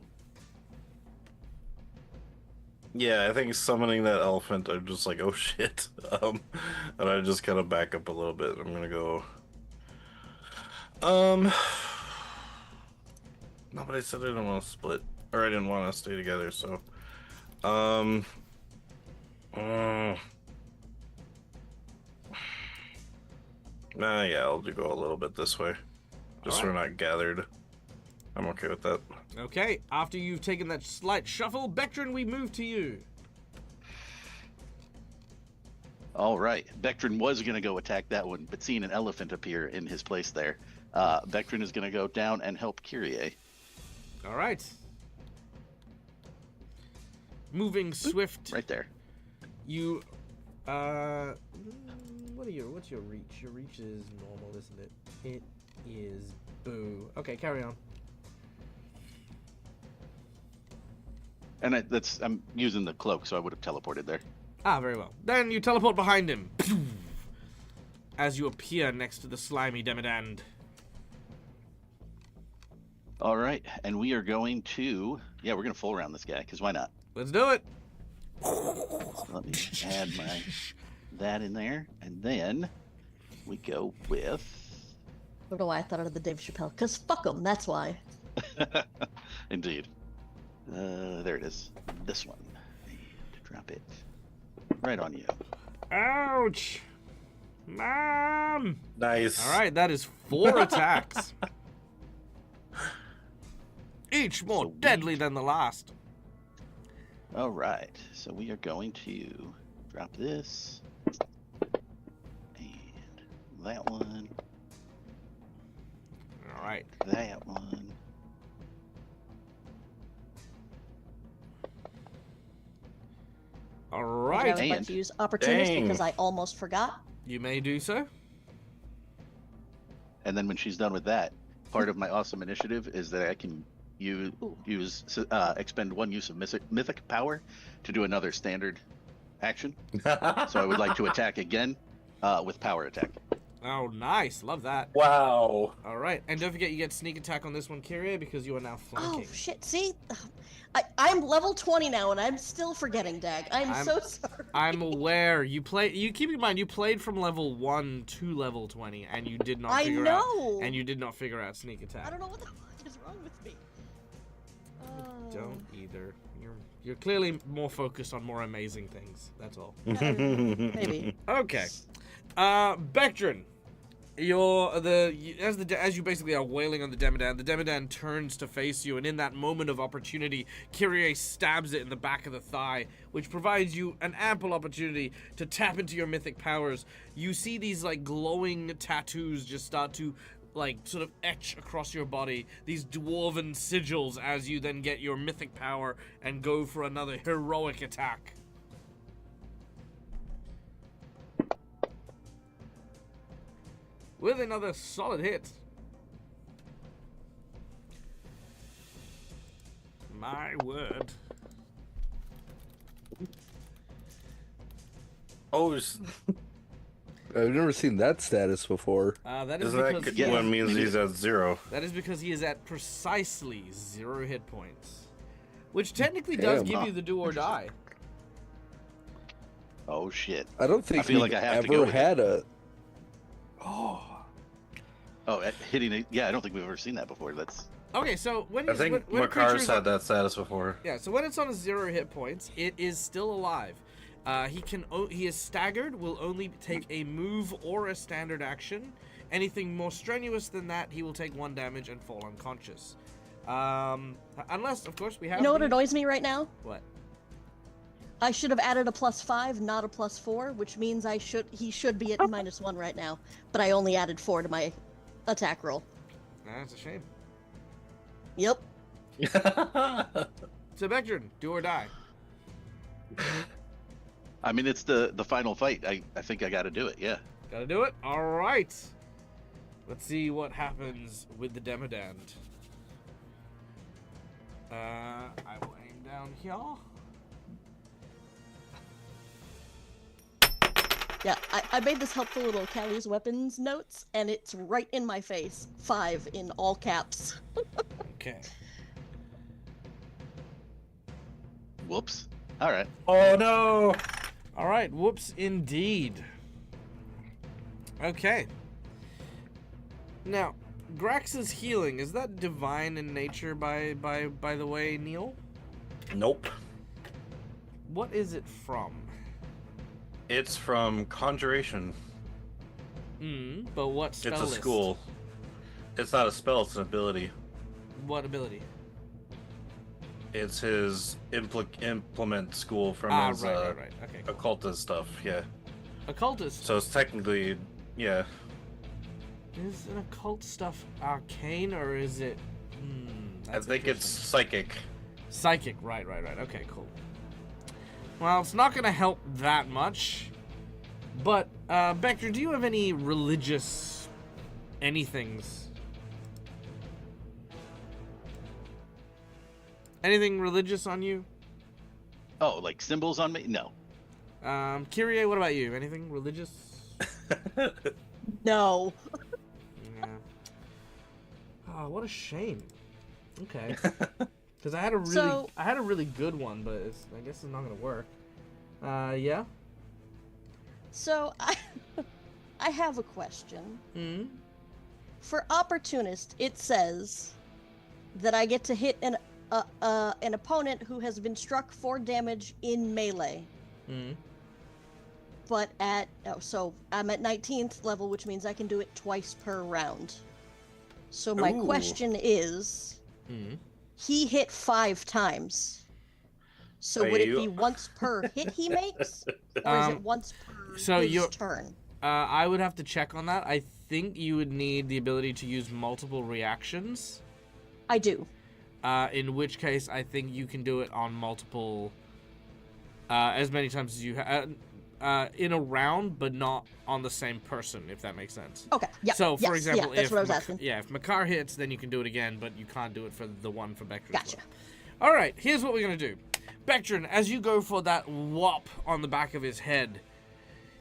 Yeah, I think summoning that elephant, I'm just like, oh shit. And I just kind of back up a little bit. I'm gonna go. No, but I said I didn't want to split, or I didn't want to stay together. So, yeah, I'll go a little bit this way, just so we're not gathered. I'm okay with that. it. Okay, after you've taken that slight shuffle, Bectrin, we move to you. All right. Bectrin was going to go attack that one, but seeing an elephant appear in his place there, Bectrin is going to go down and help Kyrie. All right. Moving swift. Right there. You, what's your reach? Your reach is normal, isn't it? It is. Boo. Okay, carry on. And I'm using the cloak, so I would have teleported there. Ah, very well. Then you teleport behind him. As you appear next to the slimy Demidand. All right. And we are going to... Yeah, we're going to full round this guy, because why not? Let's do it. So let me add that in there. And then we go with... I don't know why I thought of the Dave Chappelle. Because fuck them, that's why. Indeed. There it is. This one. And drop it right on you. Ouch. Mom. Nice. All right, that is 4 attacks. Each more Sweet. deadly than the last. All right. So we are going to drop this. And that one. All right. That one. All I right. would like to use opportunist Dang. because I almost forgot. You may do so. And then when she's done with that, part of my awesome initiative is that I can expend one use of mythic power to do another standard action. So I would like to attack again with power attack. Oh, nice. Love that. Wow. All right. And don't forget you get sneak attack on this one, Kyrie, because you are now Oh flanking. shit! See, I'm level 20 now, and I'm still forgetting, Dag. I'm so sorry. I'm aware. You keep in mind you played from level 1 to level 20 and you did not I figure know. out and you did not figure out sneak attack. I don't know what the fuck is wrong with me. Don't either. You're clearly more focused on more amazing things. That's all. Maybe. Okay. Bectrin, As you basically are wailing on the Demodan turns to face you, and in that moment of opportunity, Kyrie stabs it in the back of the thigh, which provides you an ample opportunity to tap into your mythic powers. You see these like glowing tattoos just start to like sort of etch across your body, these dwarven sigils, as you then get your mythic power and go for another heroic attack. With another solid hit. My word. Oh, I've never seen that status before. That is isn't because that one means he's at 0? that is because he is at precisely 0 hit points, which technically does Damn. give you the do or die. Oh shit. I don't think I feel we've like I have to go ever with had a. Oh, hitting it. Yeah, I don't think we've ever seen that before. That's Okay, so when I think when a creature Makar's is had on, that status before. yeah, so when it's on a 0 hit points, it is still alive. He is staggered, will only take a move or a standard action. Anything more strenuous than that, he will take 1 damage and fall unconscious. Unless, of course, we have. You know what the- annoys me right now? What? I should have added a +5, not a +4, which means he should be at -1 right now. But I only added 4 to my attack roll. That's a shame. Yep. So Vectron, do or die. I mean, it's the final fight. I think I got to do it. Yeah. Gotta do it? Alright. Let's see what happens with the Demodand. I will aim down here. Yeah, I made this helpful little Callie's weapons notes, and it's right in my face. 5 in all caps. Okay. Whoops. All right. Oh no! Alright, whoops indeed. Okay. Now, Grax's healing, is that divine in nature by the way, Neil? Nope. What is it from? It's from Conjuration. But what spell It's a list? school. It's not a spell, it's an ability. What ability? It's his implement school from his right. Okay, cool. occultist stuff, yeah. Occultist. So it's technically, yeah. Is an occult stuff arcane, or is it... I that's think it's interesting. psychic. Psychic, right. Okay, cool. Well, it's not gonna help that much. But, Vector, do you have any religious anythings? Anything religious on you? Oh, like symbols on me? No. Kyrie, what about you? Anything religious? No. Yeah. Oh, what a shame. Okay. Because I had a really good one, but I guess it's not gonna work. Yeah. So, I have a question. Hmm. For Opportunist, it says that I get to hit an opponent who has been struck 4 damage in melee. Hmm. But so I'm at 19th level, which means I can do it twice per round. So my Ooh. question is, Hmm. he hit 5 times. So would it be once per hit he makes, or is it once per so his you're- turn? I would have to check on that. I think you would need the ability to use multiple reactions. I do. In which case, I think you can do it on multiple, as many times as you have, in a round, but not on the same person, if that makes sense. Okay. Yeah. So, for yes, example, yeah, that's if what I was asking. if Makar hits, then you can do it again, but you can't do it for the one for Bectron. Gotcha. All right, here's what we're gonna do. Bectron, as you go for that whop on the back of his head,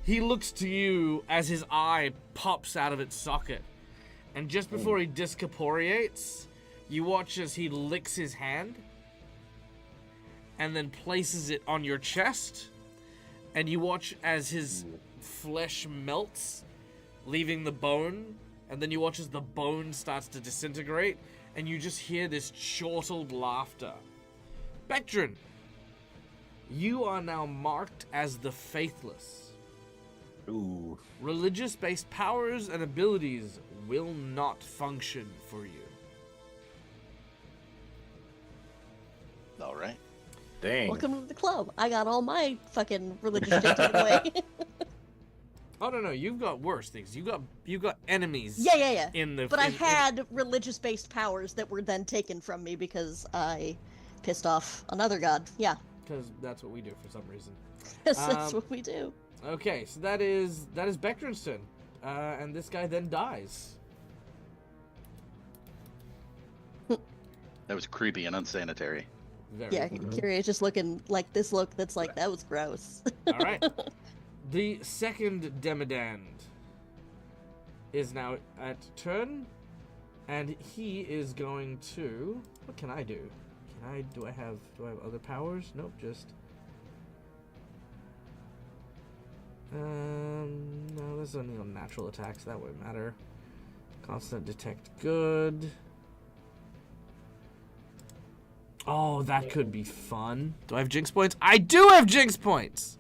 he looks to you as his eye pops out of its socket, and just before he discorporeates, you watch as he licks his hand, and then places it on your chest, and you watch as his flesh melts, leaving the bone, and then you watch as the bone starts to disintegrate, and you just hear this chortled laughter. Bectron, you are now marked as the Faithless. Ooh. Religious-based powers and abilities will not function for you. All right. Dang. Welcome to the club. I got all my fucking religious shit taken away. Oh no, you've got worse things. You got enemies. Yeah. In the But I had religious-based powers that were then taken from me because I pissed off another god. Yeah, because that's what we do for some reason. that's what we do. Okay, so that is Beckton's turn, and this guy then dies. That was creepy and unsanitary. Very Yeah, cool. Kiri is just looking like this look that's like, that was gross. All right. The second Demodand is now at turn, and he is going to. What can I do? Do I have other powers? Nope, just. No, that's only on natural attacks. That won't matter. Constant detect good. Oh, that could be fun. Do I have Jinx points? I do have Jinx points!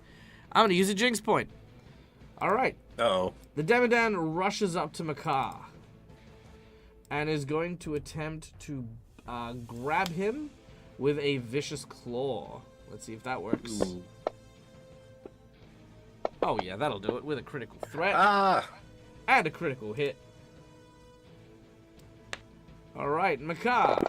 I'm gonna use a Jinx point. Alright. Uh-oh. The Demodand rushes up to Macaw and is going to attempt to grab him with a Vicious Claw. Let's see if that works. Ooh. Oh yeah, that'll do it with a critical threat Ah! and a critical hit. Alright, Macaw.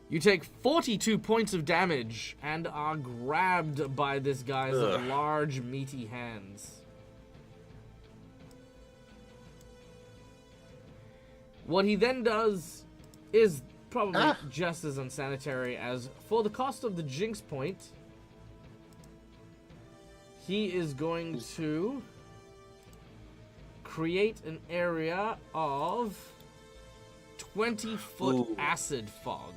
You take 42 points of damage and are grabbed by this guy's large, meaty hands. What he then does is probably just as unsanitary as, for the cost of the Jinx point, he is going to create an area of 20-foot acid fog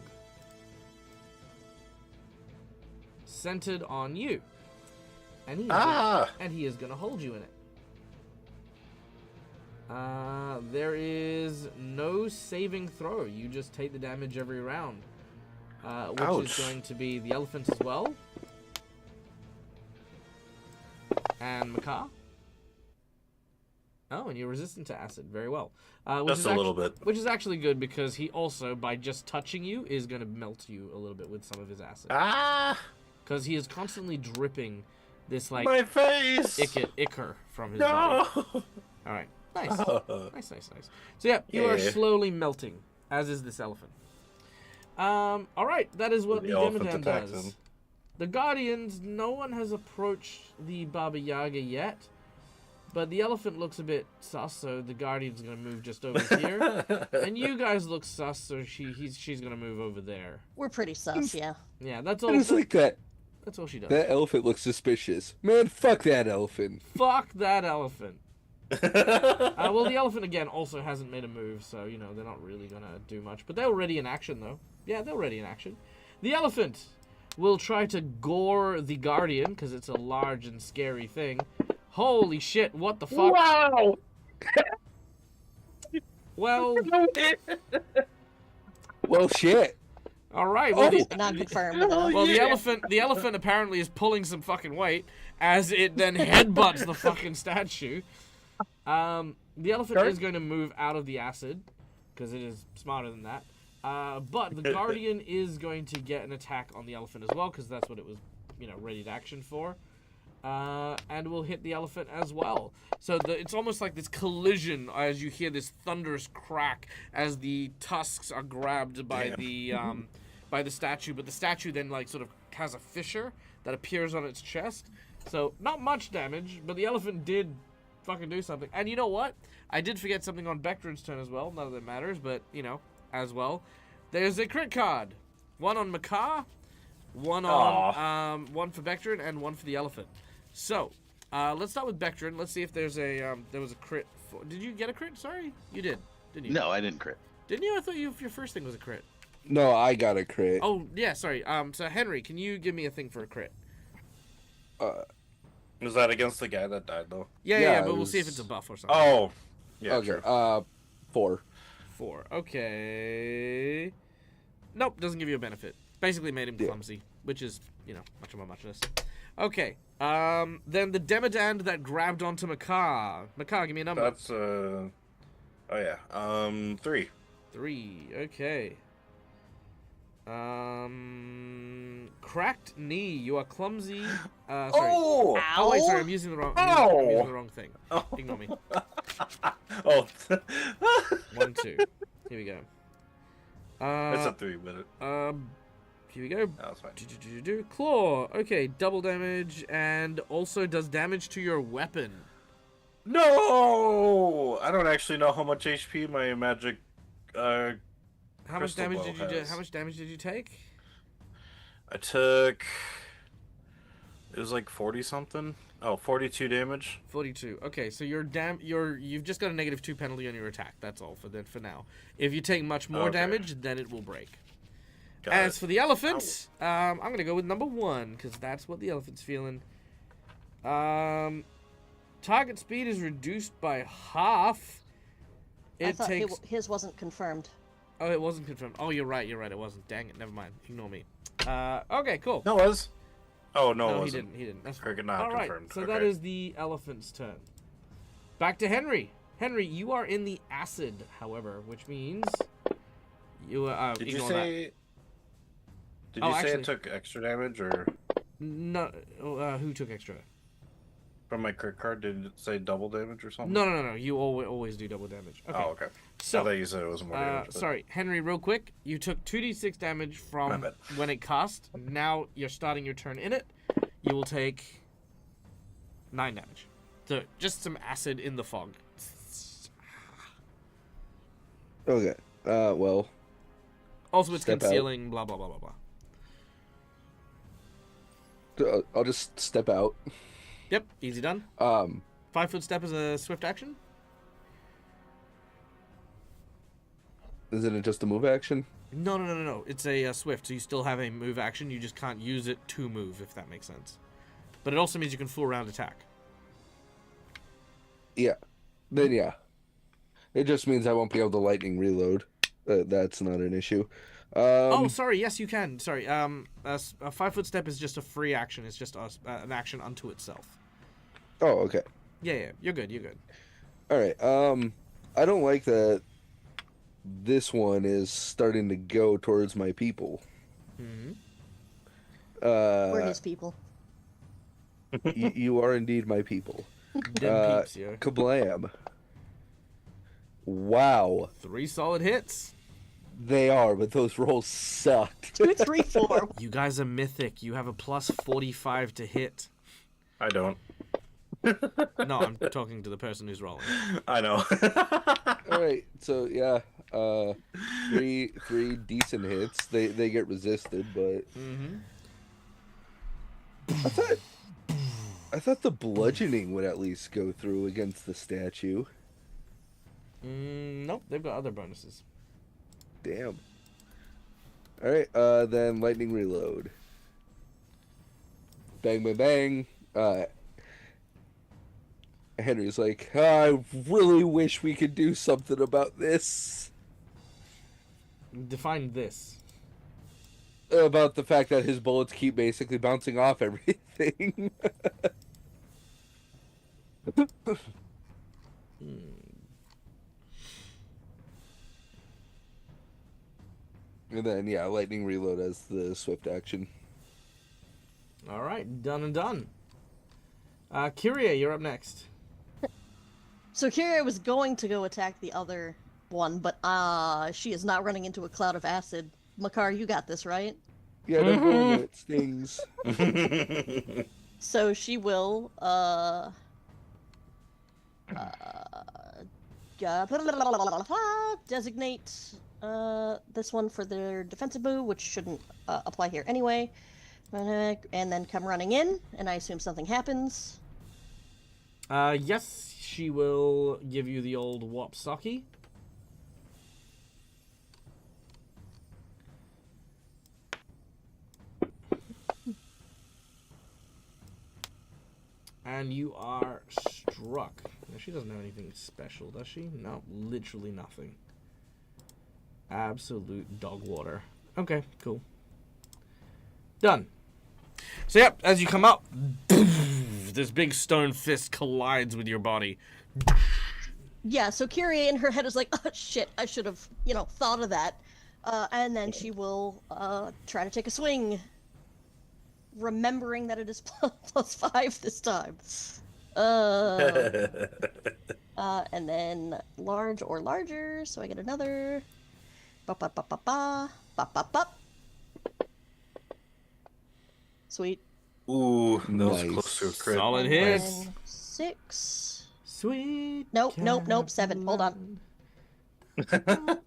centered on you, and he is going to hold you in it. There is no saving throw. You just take the damage every round, which is going to be the elephant as well, and Macaw. Oh, and you're resistant to acid. Very well. Just a little bit. Which is actually good because he also, by just touching you, is going to melt you a little bit with some of his acid. Because he is constantly dripping this, like, my face! ichor from his body. Alright. Nice. Nice. So, yeah, you are slowly melting, as is this elephant. Alright, that is what the Demodand does. Him. The Guardians, no one has approached the Baba Yaga yet. But the elephant looks a bit sus, so the Guardian's gonna move just over here. And you guys look sus, so she's gonna move over there. We're pretty sus, yeah. Yeah, that's all. It's like that. That's all she does. That elephant looks suspicious. Man, fuck that elephant. Fuck that elephant. Well, the elephant again also hasn't made a move, so you know they're not really gonna do much. But they're already in action, though. Yeah, they're already in action. The elephant will try to gore the Guardian because it's a large and scary thing. Holy shit, what the fuck? Wow! Well... Well, shit. Alright, well, Not confirmed, though. well the elephant apparently is pulling some fucking weight as it then headbutts the fucking statue. The elephant is going to move out of the acid because it is smarter than that. But the Guardian is going to get an attack on the elephant as well because that's what it was, you know, ready to action for. And will hit the elephant as well. So it's almost like this collision as you hear this thunderous crack as the tusks are grabbed by the statue, but the statue then like sort of has a fissure that appears on its chest. So not much damage, but the elephant did fucking do something. And you know what? I did forget something on Beckton's turn as well. None of that matters, but you know, as well. There's a crit card. One on Macaw, one for Beckton, and one for the elephant. So, let's start with Beckton. Let's see if there's a there was a crit. Did you get a crit? Sorry, you did, didn't you? No, I didn't crit. Didn't you? I thought your first thing was a crit. No, I got a crit. Oh yeah, sorry. So Henry, can you give me a thing for a crit? Was that against the guy that died though? Yeah, it but we'll see if was- it's a buff or something. Oh, yeah. Okay. True. 4. 4. Okay. Nope, doesn't give you a benefit. Basically made him clumsy, which is, you know, much of a muchness. Okay. Then the Demodand that grabbed onto Makar. Makar, give me a number. That's oh yeah, 3. 3. Okay. Cracked knee. You are clumsy. Sorry. Oh! Oh wait, sorry. I'm using the wrong. I'm using the wrong thing. Oh. Ignore me. Oh. 1, 2. Here we go. It's a 3 minute. Here we go. That's fine. Claw. Okay, double damage and also does damage to your weapon. No! I don't actually know how much HP my magic How much crystal damage bow did you do? has. How much damage did you take? I took... It was like 40 something. Oh, 42 damage. 42. Okay, so you've just got a -2 penalty on your attack. That's all for now. If you take much more Okay. damage, then it will break. Got As it. for the elephant, I'm gonna go with number 1 because that's what the elephant's feeling. Target speed is reduced by half. I It thought takes. his wasn't confirmed. Oh, it wasn't confirmed. Oh, you're right. It wasn't. Dang it. Never mind. Ignore me. Okay, cool. No, it was. Oh, no, it he wasn't. didn't. He didn't. That's Cricket fine. not All right. confirmed. So Okay. that is the elephant's turn. Back to Henry. Henry, you are in the acid, however, which means you Did you ignore say... Did Oh, you say actually- it took extra damage, or... that. No. Who took extra? From my crit card, did it say double damage or something? No. You always do double damage. Okay. Oh, okay. So I thought you said it was more damage. but- sorry, Henry, real quick. You took 2d6 damage My from bad. when it cast. Now you're starting your turn in it. You will take 9 damage. So just some acid in the fog. Okay. Well, Also, it's Step out. concealing. Blah blah blah blah blah. I'll just step out. Yep, easy done. 5-foot step is a swift action. Isn't it just a move action? No. It's a swift, so you still have a move action. You just can't use it to move, if that makes sense. But it also means you can full round attack. Yeah. Then yeah. It just means I won't be able to lightning reload. That's not an issue. Oh, sorry. Yes, you can. Sorry. A 5-foot step is just a free action. It's just an action unto itself. Oh, okay. Yeah. You're good. All right. I don't like that this one is starting to go towards my people. Mm-hmm. We're his people. You are indeed my people. Them peeps, yo. Kablam. Wow. 3 solid hits. They are, but those rolls sucked. 2, 3, 4. You guys are mythic. You have a plus 45 to hit. I don't. No, I'm talking to the person who's rolling. I know. All right, so yeah, three decent hits. They get resisted, but Mm-hmm. I thought the bludgeoning would at least go through against the statue. Nope, they've got other bonuses. Damn. All right, then lightning reload. Bang, bang, bang. Henry's like, I really wish we could do something about this. Define this. About the fact that his bullets keep basically bouncing off everything. And then, yeah, lightning reload as the swift action. All right, done and done. Kyria, you're up next. So Kira was going to go attack the other one, but she is not running into a cloud of acid. Makar, you got this, right? Yeah, don't go in there, it stings. So she will designate this one for their defensive move, which shouldn't apply here anyway. And then come running in, and I assume something happens. Yes, she will give you the old Wapsaki. And you are struck. Now, she doesn't have anything special, does she? No, literally nothing. Absolute dog water. Okay, cool. Done. So yep, as you come up, this big stone fist collides with your body. Yeah, so Kyrie in her head is like, oh shit, I should have, thought of that. And then she will try to take a swing, remembering that it is +5 this time. And then large or larger, so I get another. Ba ba ba ba ba ba ba ba. Sweet. Ooh, that was Nice. close to a crit. Solid And hits. then 6. Sweet. Nope, 7. Hold on. Not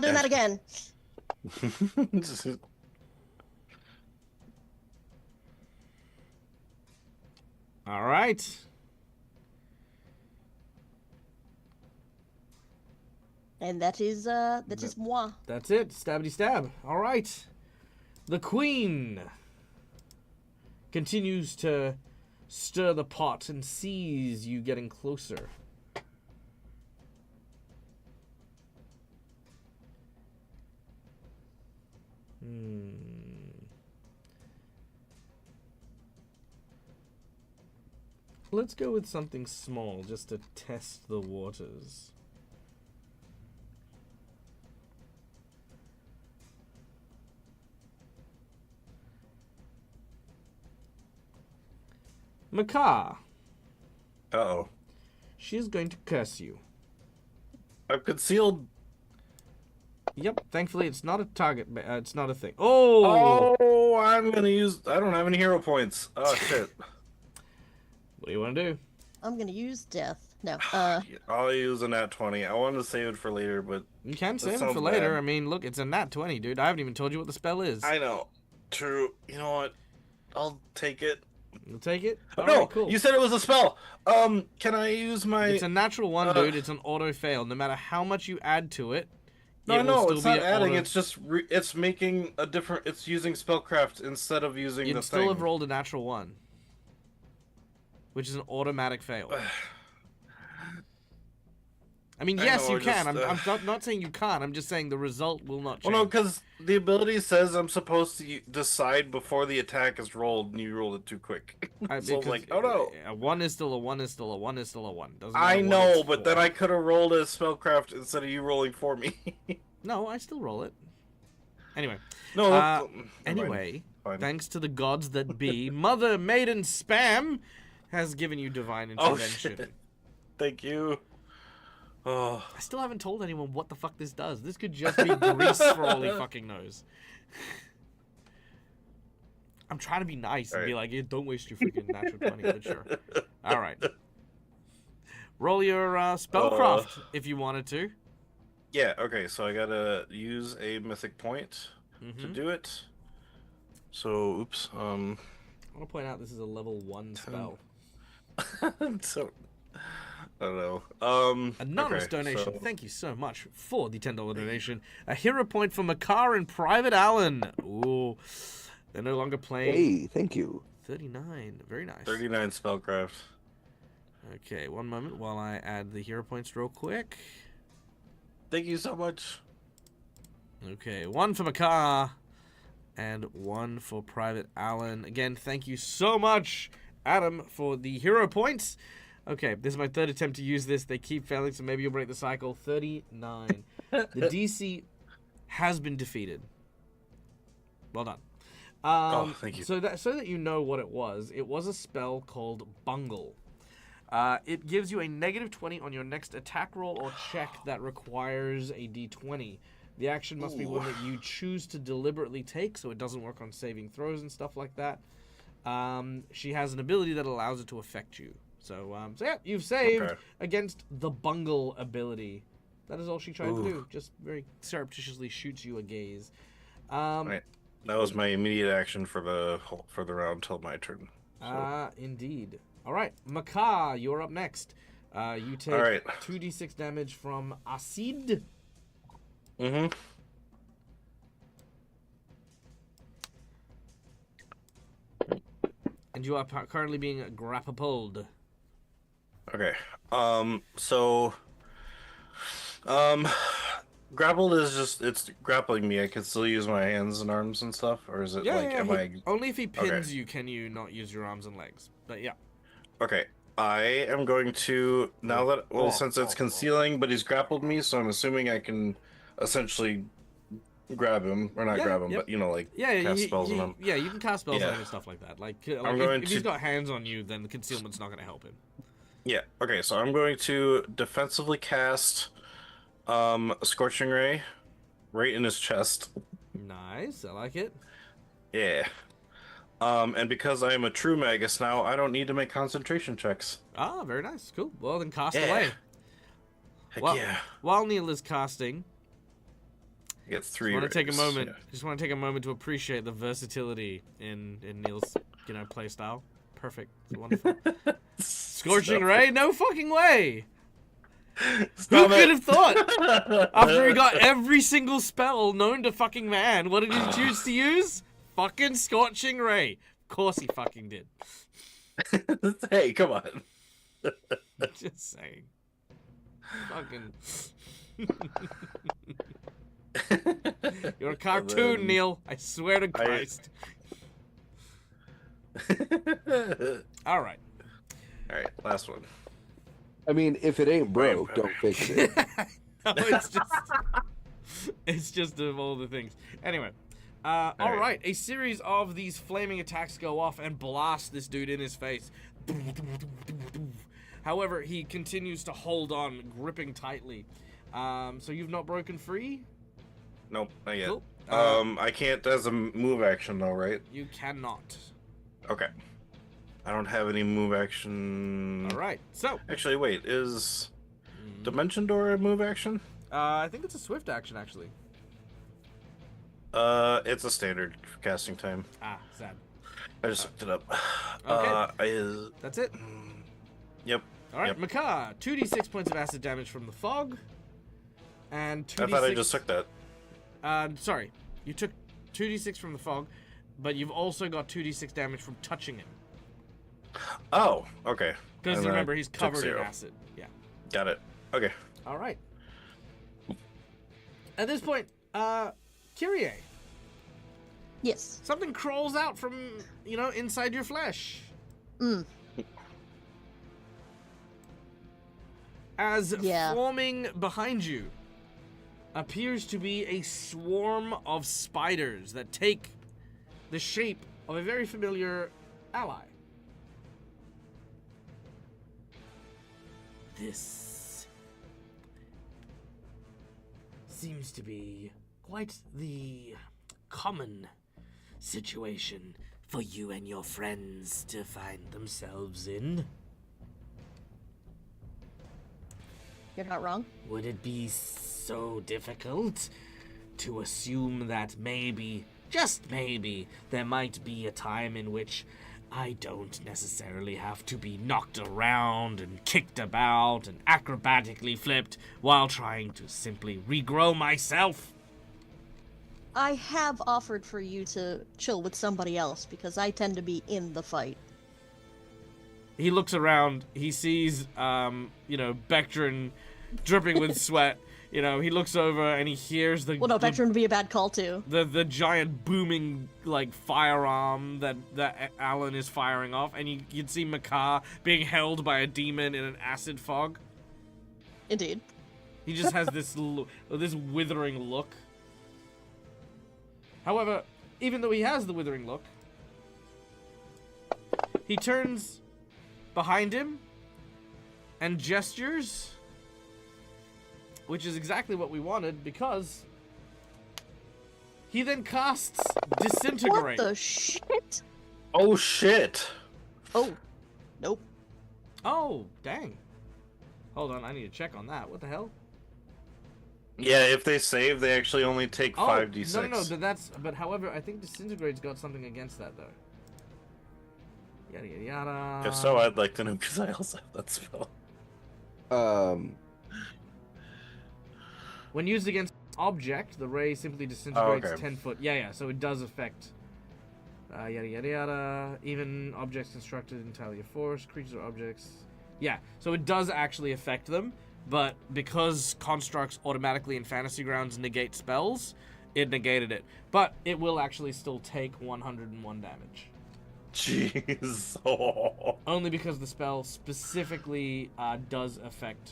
doing that again. All right. And that is moi. That's it. Stabby stab. All right. The queen continues to stir the pot and sees you getting closer. Let's go with something small just to test the waters. Makar, Uh-oh. she is going to curse you. I've concealed. Yep, thankfully it's not a target, it's not a thing. Oh! Oh, I'm gonna use. I don't have any hero points. Oh shit. What do you want to do? I'm gonna use death. No. I'll use a nat 20. I wanted to save it for later, but You can save it sounds for later. bad. I mean, look, it's a nat 20, dude. I haven't even told you what the spell is. I know. True. You know what? I'll take it. You'll take it? Oh, All no, right, cool. you said it was a spell. Can I use my? It's a natural one, dude. It's an auto fail. No matter how much you add to it, No, it will no, still it's be not an adding. auto- It's just it's making a different. It's using spellcraft instead of using You'd the still thing. have rolled a natural one, which is an automatic fail. I mean, I yes, know, you can. just, I'm not saying you can't. I'm just saying the result will not change. Well, no, because the ability says I'm supposed to decide before the attack is rolled, and you rolled it too quick. So I'm because like, oh no. A 1 is still a 1 is still a 1 is still a 1. Doesn't I matter what know, it's but for. then I could have rolled a spellcraft instead of you rolling for me. No, I still roll it. Anyway. No. Never mind. Anyway, Fine. thanks to the gods that be, Mother Maiden Spam has given you divine Oh intervention. shit! Thank you. Oh. I still haven't told anyone what the fuck this does. This could just be grease for all he fucking knows. I'm trying to be nice and be like, "Yeah, don't waste your freaking natural 20, but sure. All right. Roll your spellcraft if you wanted to. Yeah. Okay. So I gotta use a mythic point to do it. So, oops. I want to point out this is a level 1 spell. So, I don't know. Anonymous okay, donation. so- Thank you so much for the $10 donation. A hero point for Makar and Private Allen. Ooh. They're no longer playing. Hey, thank you. 39. Very nice. 39 spellcraft. Okay, one moment while I add the hero points real quick. Thank you so much. Okay, 1 for Makar and 1 for Private Allen. Again, thank you so much, Adam, for the hero points. Okay, this is my 3rd attempt to use this. They keep failing, so maybe you'll break the cycle. 39. The DC has been defeated. Well done. Thank you. So that you know what it was a spell called Bungle. It gives you a -20 on your next attack roll or check that requires a d20. The action must be one that you choose to deliberately take, so it doesn't work on saving throws and stuff like that. She has an ability that allows it to affect you. So yeah, you've saved against the Bungle ability. That is all she tried to do. Just very surreptitiously shoots you a gaze. Right. That was my immediate action for the round till my turn. So. Indeed. All right, Makar, you're up next. You take All right. 2d6 damage from Acid. Mm-hmm. And you are currently being grappled. Okay. So, grappled is just it's grappling me. I can still use my hands and arms and stuff, or is it am I only if he pins you can you not use your arms and legs. But yeah. okay? I am going to now that since it's concealing, but he's grappled me, so I'm assuming I can essentially grab him or not grab him, but cast spells on him. Yeah, you can cast spells on him and stuff like that. Like if he's got hands on you, then the concealment's not going to help him. Yeah. Okay. So I'm going to defensively cast a Scorching Ray right in his chest. Nice. I like it. Yeah. And because I am a true magus now, I don't need to make concentration checks. Ah, very nice. Cool. Well, then cast away. Heck yeah. While Neil is casting, I get 3. I want to take a moment. Just want to take a moment to appreciate the versality in Neil's play style. Perfect. It's wonderful. Scorching Ray? No fucking way. Who could have thought? After he got every single spell known to fucking man, what did he choose to use? Fucking Scorching Ray. Of course he fucking did. Hey, come on. Just saying. Fucking. You're a cartoon, Neil. I swear to Christ. All right. All right, last one. I mean, if it ain't broke, don't fix it. No, it's just of all the things. Anyway, all right. A series of these flaming attacks go off and blast this dude in his face. However, he continues to hold on, gripping tightly. So you've not broken free? Nope, not yet. Cool. I can't as a move action though, right? You cannot. Okay. I don't have any move action. All right. So actually, wait, is Dimension Door a move action? I think it's a swift action actually. It's a standard casting time. Ah, sad. I just looked it up. Okay. That's it. Yep. All right, Makar, 2d6 points of acid damage from the fog, and 2d6. I thought I just took that. Sorry, you took 2d6 from the fog, but you've also got 2d6 damage from touching him. Oh, okay. Because remember, he's covered in acid. Yeah. Got it. Okay. All right. At this point, Kyrie. Yes. Something crawls out from, inside your flesh. As forming behind you appears to be a swarm of spiders that take the shape of a very familiar ally. This seems to be quite the common situation for you and your friends to find themselves in. You're not wrong. Would it be so difficult to assume that maybe, just maybe, there might be a time in which I don't necessarily have to be knocked around and kicked about and acrobatically flipped while trying to simply regrow myself? I have offered for you to chill with somebody else because I tend to be in the fight. He looks around, he sees, Bectrin dripping with sweat. He looks over and he hears the... Well, no, Bectrin would be a bad call, too. The giant booming, firearm that Alan is firing off. And you can see Makar being held by a demon in an acid fog. Indeed. He just has this withering look. However, even though he has the withering look, he turns behind him and gestures, which is exactly what we wanted, because he then casts Disintegrate. What the shit? Oh shit! Oh, nope. Oh, dang. Hold on, I need to check on that. What the hell? Yeah, if they save, they actually only take 5d6. No, but however, I think Disintegrate's got something against that, though. Yada, yada, yada. If so, I'd like to know, because I also have that spell. When used against object, the ray simply disintegrates 10 foot. Yeah, so it does affect... yada, yada, yada. Even objects constructed entirely of force, creatures or objects... Yeah, so it does actually affect them. but because constructs automatically in Fantasy Grounds negate spells, it negated it. But it will actually still take 101 damage. Jeez. Oh. Only because the spell specifically does affect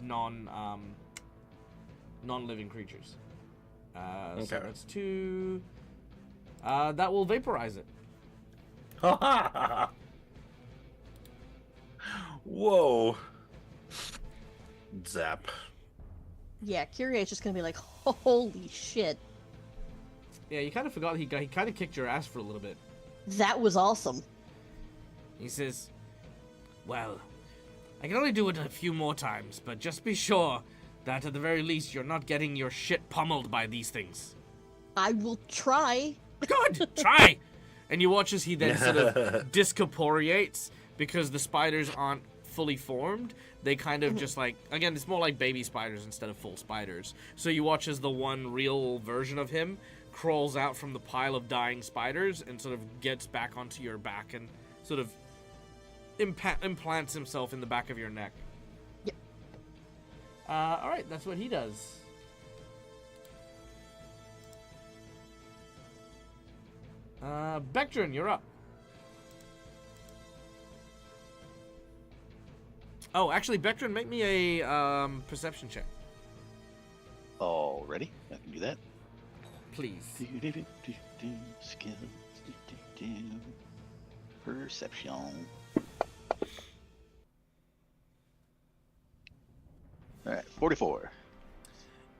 non-living creatures. So Okay. that's 2. That will vaporize it. Whoa. Zap. Yeah, Kyrie's just gonna be like, holy shit. Yeah, you kind of forgot he kind of kicked your ass for a little bit. That was awesome. He says, well, I can only do it a few more times, but just be sure that at the very least you're not getting your shit pummeled by these things. I will try. Good, try! And you watch as he then sort of discorporeates because the spiders aren't fully formed. They kind of just like, again, it's more like baby spiders instead of full spiders. So you watch as the one real version of him crawls out from the pile of dying spiders and sort of gets back onto your back and sort of implants himself in the back of your neck. Yep. Alright, that's what he does. Bectrin, you're up. Oh, actually, Bectrin, make me a perception check, Already? I can do that. please. Skills. Perception. Alright, 44.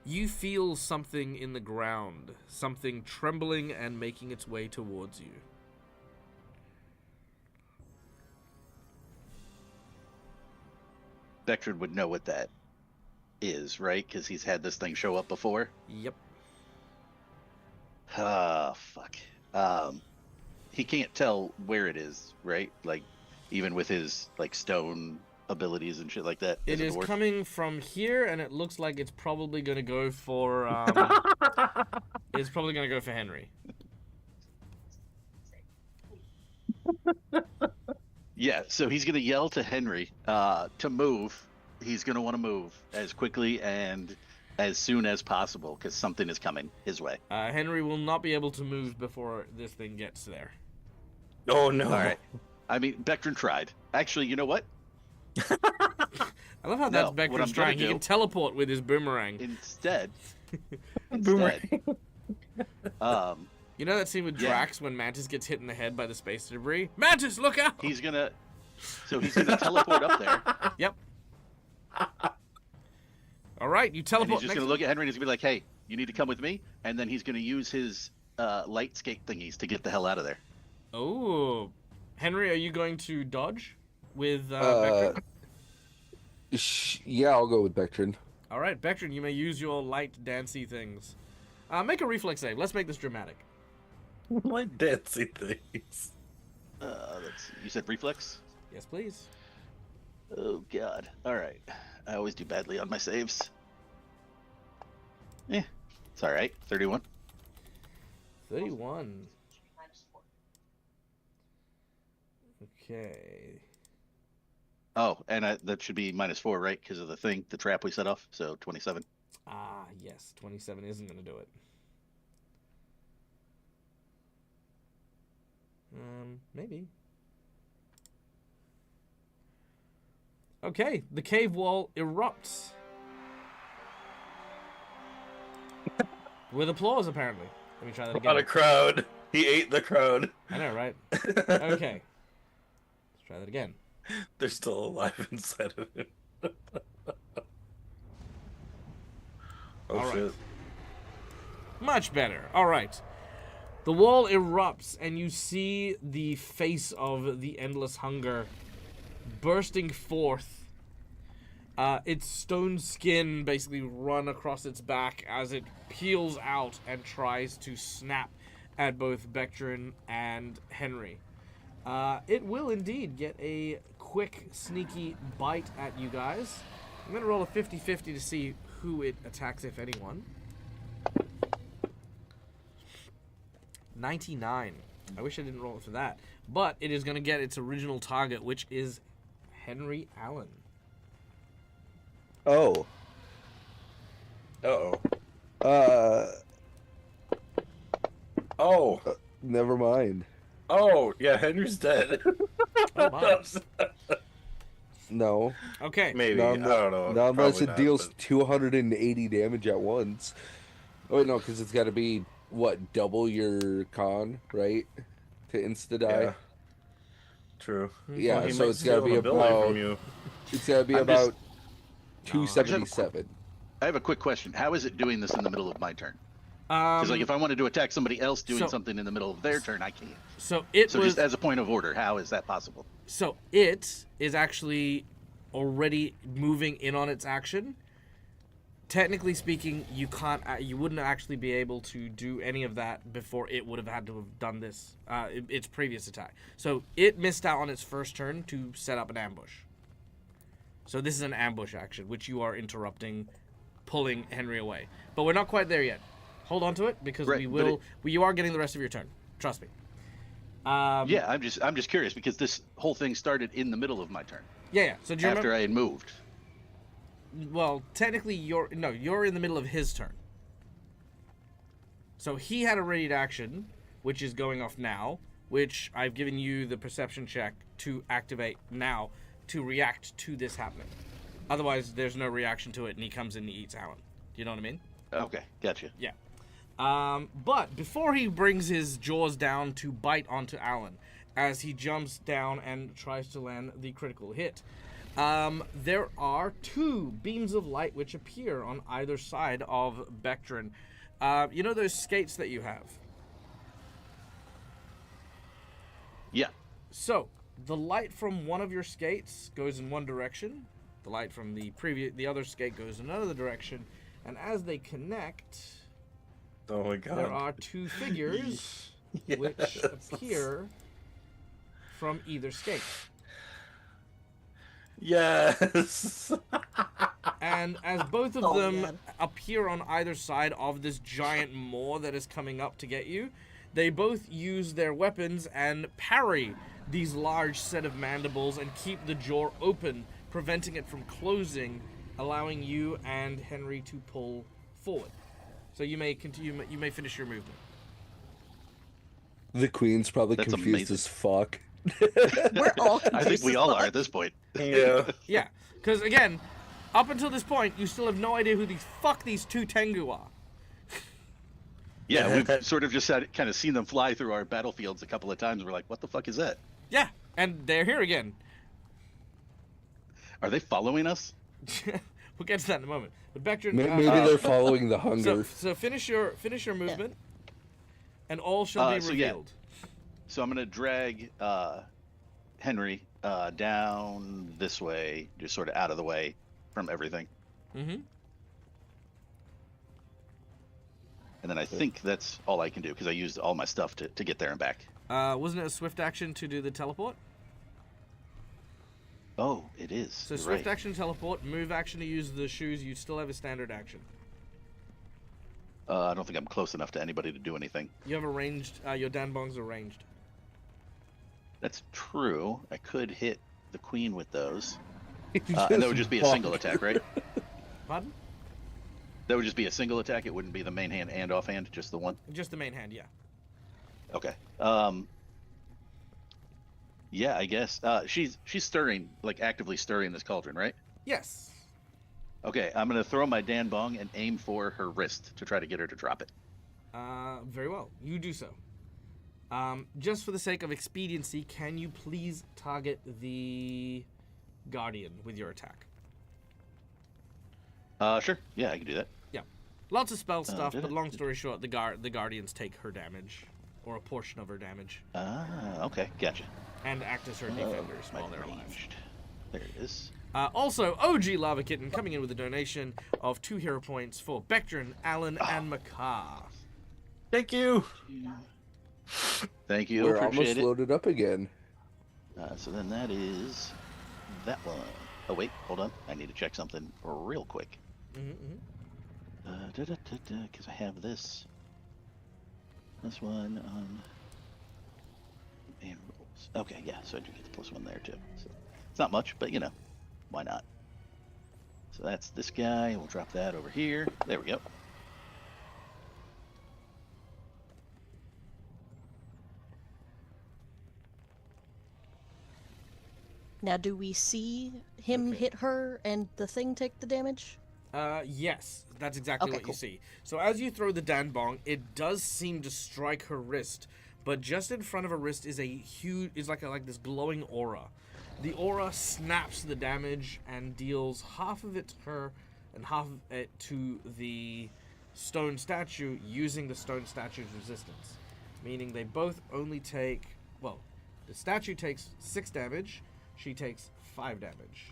You feel something in the ground, something trembling and making its way towards you. Vectrin would know what that is, right? Because he's had this thing show up before. Yep. Ah, fuck. He can't tell where it is, right? Like, even with his, like, stone abilities and shit like that. It as a is dwarf. coming from here, and it looks like it's probably going to go for, it's probably going to go for Henry. Yeah, so he's going to yell to Henry to move. He's going to want to move as quickly and as soon as possible because something is coming his way. Henry will not be able to move before this thing gets there. Oh no. All right. I mean, Bectrin tried. Actually, you know what? I love how that's No, what I'm Beckman's gonna trying. He do- can teleport with his boomerang. Instead, Boomerang. You know that scene with Yeah. Drax when Mantis gets hit in the head by the space debris? Mantis, look out! he's gonna teleport up there. Yep. All right, you And teleport. he's just gonna look at Henry and he's gonna be like, "Hey, you need to come with me." And then he's gonna use his light skate thingies to get the hell out of there. Oh, Henry, are you going to dodge with Uh, Bectrin? Yeah, I'll go with Bectrin. All right, Bectrin, you may use your light dancey things. Make a reflex save. Let's make this dramatic. My dancing things. Let's see. You said reflex? Yes, please. Oh god. All right. I always do badly on my saves. Yeah, it's all right. 31. 31. Okay. Oh, and that should be -4, right? Because of the trap we set off. So 27. Ah, yes. 27 isn't going to do it. Maybe. Okay, the cave wall erupts. With applause, apparently. Let me try that What a again. crowd. He ate the crowd. I know, right? Okay. Let's try that again. They're still alive inside of him. Oh All right. shit. Much better. All right. The wall erupts, and you see the face of the Endless Hunger bursting forth. Its stone skin basically run across its back as it peels out and tries to snap at both Bectrin and Henry. It will indeed get a quick, sneaky bite at you guys. I'm going to roll a 50-50 to see who it attacks, if anyone. 99. I wish I didn't roll it for that. But it is going to get its original target, which is Henry Allen. Oh. Uh-oh. Uh. Oh. Never mind. Oh, yeah, Henry's dead. Oh my. No. Okay. Maybe. Not, I don't know. not unless Probably it not, deals but- 280 damage at once. Oh, wait, no, because it's got to be, what, double your con, right? To insta-die? Yeah. True. Yeah, Well, he so might it's got to steal be an ability about, from you. it's got to be I'm just- about 277. I have a quick question. How is it doing this in the middle of my turn? Um, Because like if I wanted to attack somebody else doing so- something in the middle of their turn, I can't. so it So was. just as a point of order, how is that possible? So it is actually already moving in on its action. Technically speaking, you wouldn't actually be able to do any of that before it would have had to have done this, its previous attack. So it missed out on its first turn to set up an ambush. So this is an ambush action, which you are interrupting, pulling Henry away. But we're not quite there yet. Hold on to it because Right, we but will. You are getting the rest of your turn. Trust me. Yeah, I'm just curious because this whole thing started in the middle of my turn Yeah. So do you after remember? I had moved. Well, technically, you're in the middle of his turn. So he had a ready action, which is going off now, which I've given you the perception check to activate now to react to this happening. Otherwise, there's no reaction to it, and he comes in and eats Alan. Do you know what I mean? Okay, gotcha. Yeah. But before he brings his jaws down to bite onto Alan, as he jumps down and tries to land the critical hit, there are two beams of light which appear on either side of Bectrin. You know those skates that you have? Yeah. So, the light from one of your skates goes in one direction. The light from the other skate goes in another direction. And as they connect, Oh my god. there are two figures which Yes. appear from either skate. Yes. And as both of Oh, them man. appear on either side of this giant maw that is coming up to get you, they both use their weapons and parry these large set of mandibles and keep the jaw open, preventing it from closing, allowing you and Henry to pull forward. So you may continue. You may finish your movement. The queen's probably That's confused amazing. as fuck. We're all I think we confused all as are fuck. at this point. Yeah. Yeah, because again, up until this point, you still have no idea who these two Tengu are. Yeah, we've sort of just kind of seen them fly through our battlefields a couple of times. We're like, what the fuck is that? Yeah, and they're here again. Are they following us? We'll get to that in a moment. But Bectrin, Maybe they're following the so, hunger. so finish your movement, and all shall be So yeah. revealed. So I'm gonna drag Henry down this way, just sort of out of the way from everything, Mm-hmm. and then I think that's all I can do because I used all my stuff to get there and back. Wasn't it a swift action to do the teleport? Oh, it is. So You're swift right. action teleport, move action to use the shoes. You still have a standard action. I don't think I'm close enough to anybody to do anything. You have a ranged. Your danbongs are ranged. That's true. I could hit the queen with those, Just and that would just be a single walk. attack, right? Pardon? That would just be a single attack. It wouldn't be the main hand and offhand, just the one. Just the main hand, yeah. Okay. Yeah, I guess. She's stirring, like actively stirring this cauldron, right? Yes. Okay, I'm gonna throw my Dan Bong and aim for her wrist to try to get her to drop it. Very well. You do so. Just for the sake of expediency, can you please target the Guardian with your attack? Sure. Yeah, I can do that. Yeah. Lots of spell stuff, did but it? long story short, the Guardians take her damage, or a portion of her damage, Okay, gotcha. and act as her defenders My while they're alive. ranged. There it is. Also, OG Lava Kitten coming in with a donation of 2 hero points for Bectrin, Alan, and Makar. Thank you. Thank you. We're Appreciate almost it. loaded up again. So then that is that one. Oh wait, hold on. I need to check something real quick. Because I have this one on and rules. Okay, yeah. So I do get the +1 there too. So it's not much, but you know, why not? So that's this guy. We'll drop that over here. There we go. Now, do we see him hit her and the thing take the damage? Yes, that's exactly Okay, what you cool. see. So as you throw the danbong, it does seem to strike her wrist, but just in front of her wrist is like this glowing aura. The aura snaps the damage and deals half of it to her and half of it to the stone statue using the stone statue's resistance. Meaning they both only take, well, the statue takes 6 damage, she takes 5 damage.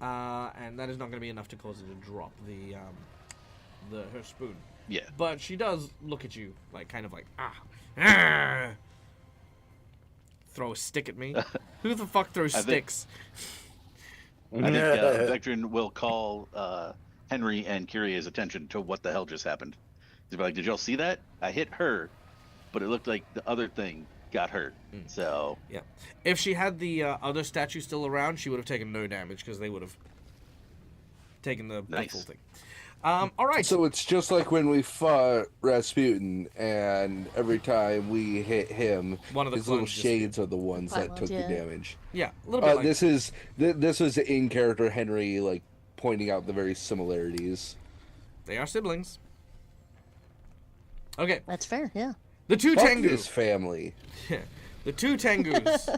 And that is not going to be enough to cause her to drop her spoon. Yeah. But she does look at you, like, kind of like, throw a stick at me. Who the fuck throws sticks? I think Vectrin will call Henry and Kyrie's attention to what the hell just happened. He's like, did y'all see that? I hit her, but it looked like the other thing got hurt. So Yeah. If she had the other statue still around, she would have taken no damage because they would have taken the full thing. All right. So it's just like when we fought Rasputin, and every time we hit him, One of the his little clones just shades are the ones that took yeah. the damage. Yeah, a little bit like This was in character Henry, like, pointing out the very similarities. they are siblings. Okay, That's fair, yeah. the two Fuck Tengu. this family. The two Tengus.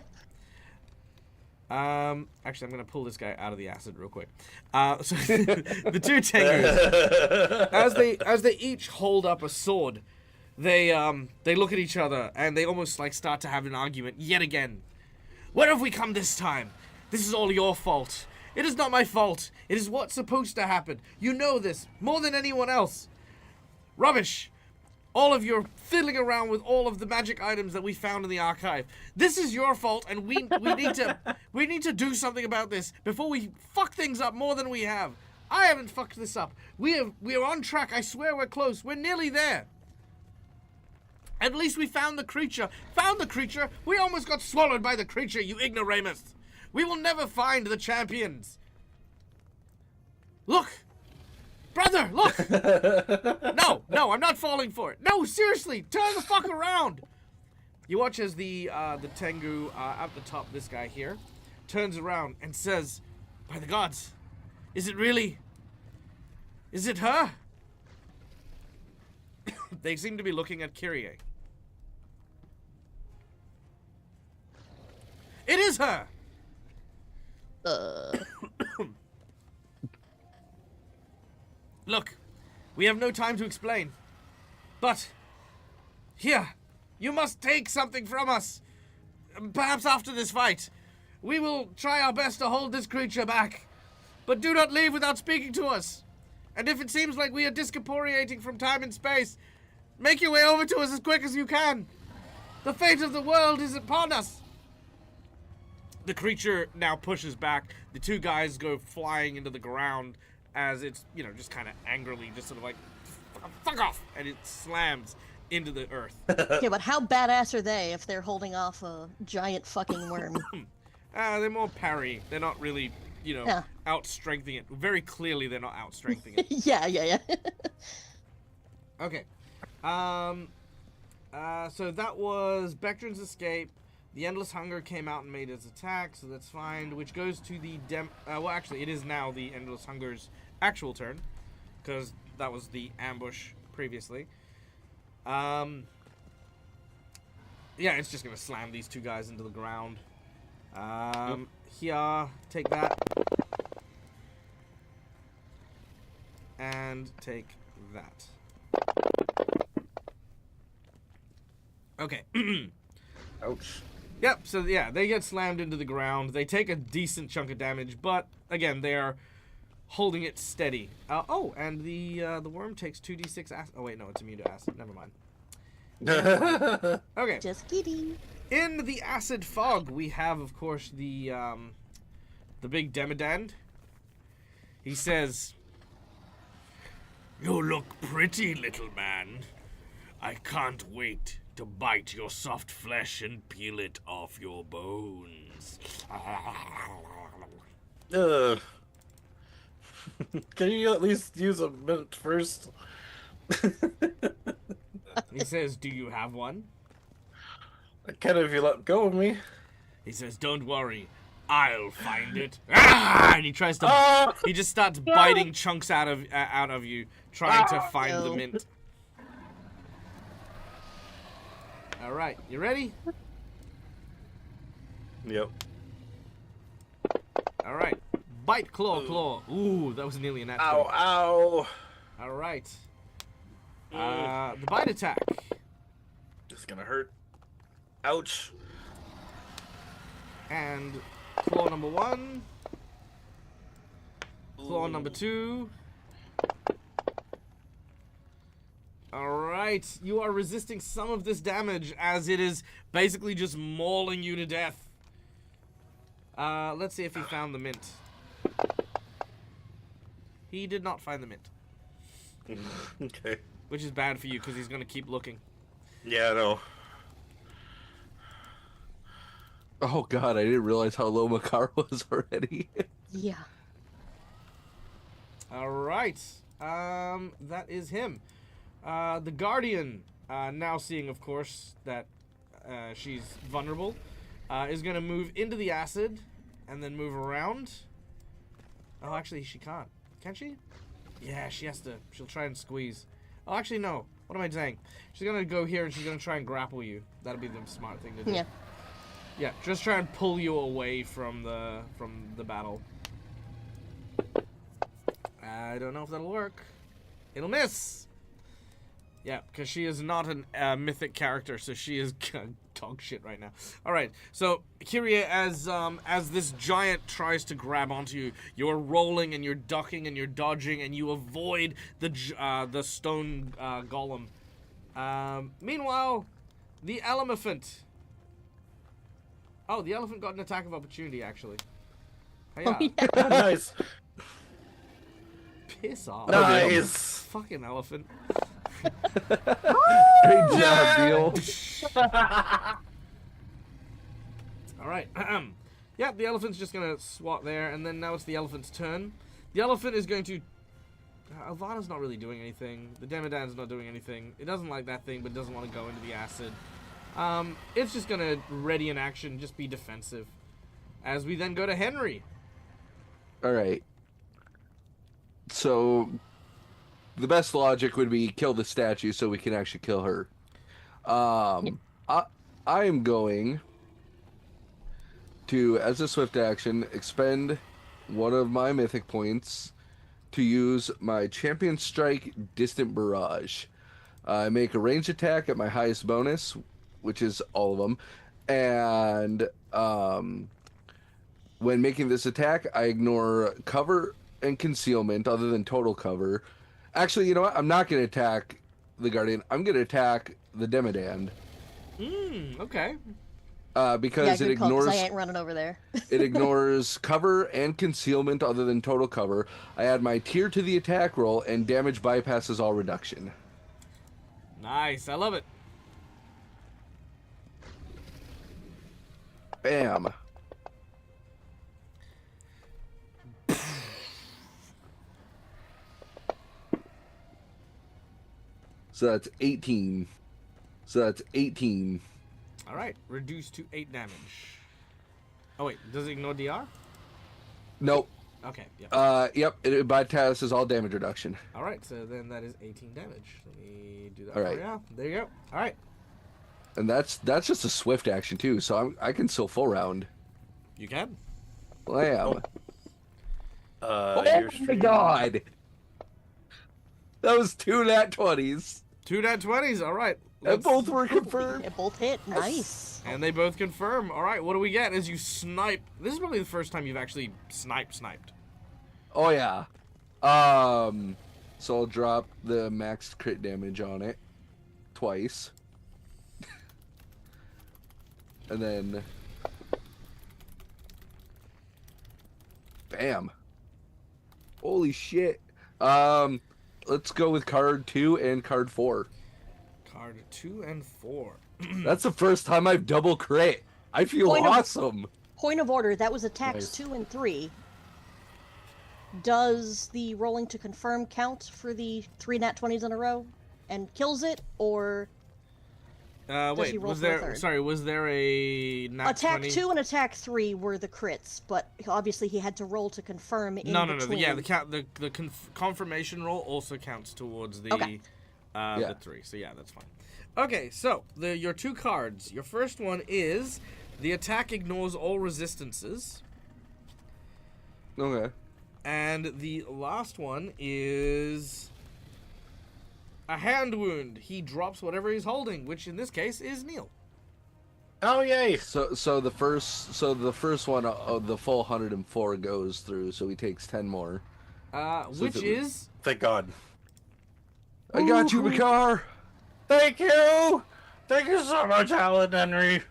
Actually, I'm gonna pull this guy out of the acid real quick. So the two Tengus, as they each hold up a sword, they look at each other and they almost like start to have an argument yet again. Where have we come this time? This is all your fault. It is not my fault. It is what's supposed to happen. You know this more than anyone else. Rubbish. All of your fiddling around with all of the magic items that we found in the archive. This is your fault, and we need to do something about this before we fuck things up more than we have. I haven't fucked this up. We are on track. I swear we're close. We're nearly there. At least we found the creature. Found the creature. We almost got swallowed by the creature, you ignoramus. We will never find the champions. Look. Brother, look! No, I'm not falling for it. No, seriously, turn the fuck around. You watch as the Tengu at the top, this guy here, turns around and says, "By the gods, is it really? Is it her?" They seem to be looking at Kyrie. It is her. Look, we have no time to explain. But, here, you must take something from us. Perhaps after this fight. We will try our best to hold this creature back. But do not leave without speaking to us. And if it seems like we are discorporeating from time and space, make your way over to us as quick as you can. The fate of the world is upon us. The creature now pushes back. The two guys go flying into the ground as it's, just kind of angrily just sort of like, fuck off, and it slams into the earth. Okay, but how badass are they if they're holding off a giant fucking worm? They're more parry. They're not really, out-strengthening it. Very clearly they're not out-strengthening it. Yeah. Okay. So that was Bectrin's escape. The Endless Hunger came out and made its attack, so that's fine. Which goes to the well, actually, it is now the Endless Hunger's actual turn, because that was the ambush previously. Yeah, it's just gonna slam these two guys into the ground. Here, take that, and take that. Okay. Ouch. Yep, so yeah, they get slammed into the ground. They take a decent chunk of damage, but again, they are holding it steady. And the worm takes 2d6 acid. Oh wait, no, it's immune to acid. Never mind. Okay. Just kidding. In the acid fog, we have, of course, the big Demodand. He says, "You look pretty, little man. I can't wait to bite your soft flesh and peel it off your bones. Ugh. Can you at least use a mint first? He says, do you have one? I can if you let go of me. He says, don't worry, I'll find it. Ah! And he tries to. Ah! He just starts biting chunks out of you, trying to find the No. mint. All right, you ready? Yep. All right, bite, claw, claw. Ooh, that was nearly an natural. Ow, ow. All right. The bite attack. This is gonna hurt. Ouch. And claw number 1. Claw number 2. Alright, you are resisting some of this damage as it is basically just mauling you to death. Let's see if he found the mint. He did not find the mint. Okay. Which is bad for you because he's going to keep looking. Yeah, I know. Oh god, I didn't realize how low Makar was already. Yeah. Alright, that is him. The Guardian, now seeing, of course, that she's vulnerable, is going to move into the acid and then move around. Oh, actually, she can't. Can she? Yeah, she has to. She'll try and squeeze. Oh, actually, no. What am I saying? She's going to go here and she's going to try and grapple you. That'll be the smart thing to do. Yeah. Yeah, just try and pull you away from the battle. I don't know if that'll work. It'll miss! Yeah, because she is not a mythic character, so she is dog shit right now. Alright, so Kyrie, as this giant tries to grab onto you, you're rolling and you're ducking and you're dodging and you avoid the stone golem. Meanwhile, the elephant. Oh, the elephant got an attack of opportunity, actually. Hey, Oh, yeah. Oh, nice. piss off. Nice. Fucking elephant. Great job, Neil. Alright. Yeah, the elephant's just gonna swat there, and then now it's the elephant's turn. The elephant is going to... Alvana's not really doing anything. The Demodan's not doing anything. It doesn't like that thing, but doesn't want to go into the acid. It's just gonna ready in action, just be defensive. As we then go to Henry. Alright. So, the best logic would be kill the statue so we can actually kill her. I am going to, as a swift action, expend one of my mythic points to use my Champion Strike Distant Barrage. I make a range attack at my highest bonus, which is all of them, and when making this attack, I ignore cover and concealment other than total cover. Actually, you know what? I'm not going to attack the Guardian. I'm going to attack the Demodan. Okay. Because yeah, it good call, 'cause ignores I ain't running over there. it ignores cover and concealment other than total cover. I add my tier to the attack roll, and damage bypasses all reduction. Nice. I love it. Bam. So that's 18. So that's 18. Alright. Reduced to 8 damage. Oh, wait. Does it ignore DR? Nope. Okay. Yep. Yep. It bypasses all damage reduction. Alright. So then that is 18 damage. Let me do that All right. for you. There you go. Alright. And that's just a swift action too. So I can still full round. You can. Blam. Oh Oh my god. That was 2 nat 20s. 2 nat 20s. Alright. And both were confirmed. It both hit. Nice. And they both confirm. Alright, what do we get as you snipe? This is probably the first time you've actually sniped. Oh yeah. So I'll drop the max crit damage on it twice. And then bam. Holy shit. Let's go with card 2 and card 4. Card 2 and 4. That's the first time I've double crit. I feel Point of- awesome. Point of order, that was attacks Nice. 2 and 3. Does the rolling to confirm count for the 3 nat 20s in a row and kills it, or Wait, he roll was for a there? third? Sorry, was there a nat attack 20? 2 and attack 3 were the crits, but obviously he had to roll to confirm in No. between. Yeah, the confirmation roll also counts towards the Okay. Yeah. the 3. So yeah, that's fine. Okay, so your 2 cards. Your first one is the attack ignores all resistances, Okay. and the last one is a hand wound. He drops whatever he's holding, which in this case is Neil. Oh yay! So the first one, the full 104 goes through, so he takes 10 more. Which if it is Thank God. I got you, Makar. Thank you! Thank you so much, Alan Henry.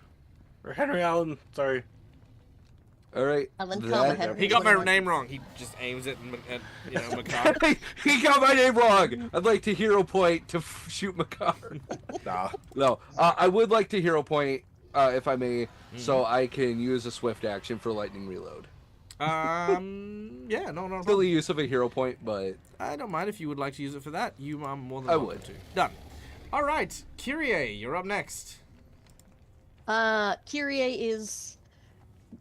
Or Henry Allen, sorry. All right. Alan, that- comma, Henry. he got my Whatever. name wrong. He just aims it at Makar. He got my name wrong. I'd like to hero point to shoot Makar. Nah. No, I would like to hero point, if I may, so I can use a swift action for lightning reload. Yeah, no Silly problem. use of a hero point, but I don't mind if you would like to use it for that. You are more than I welcome would. to. Done. All right, Kyrie, you're up next. Kyrie is.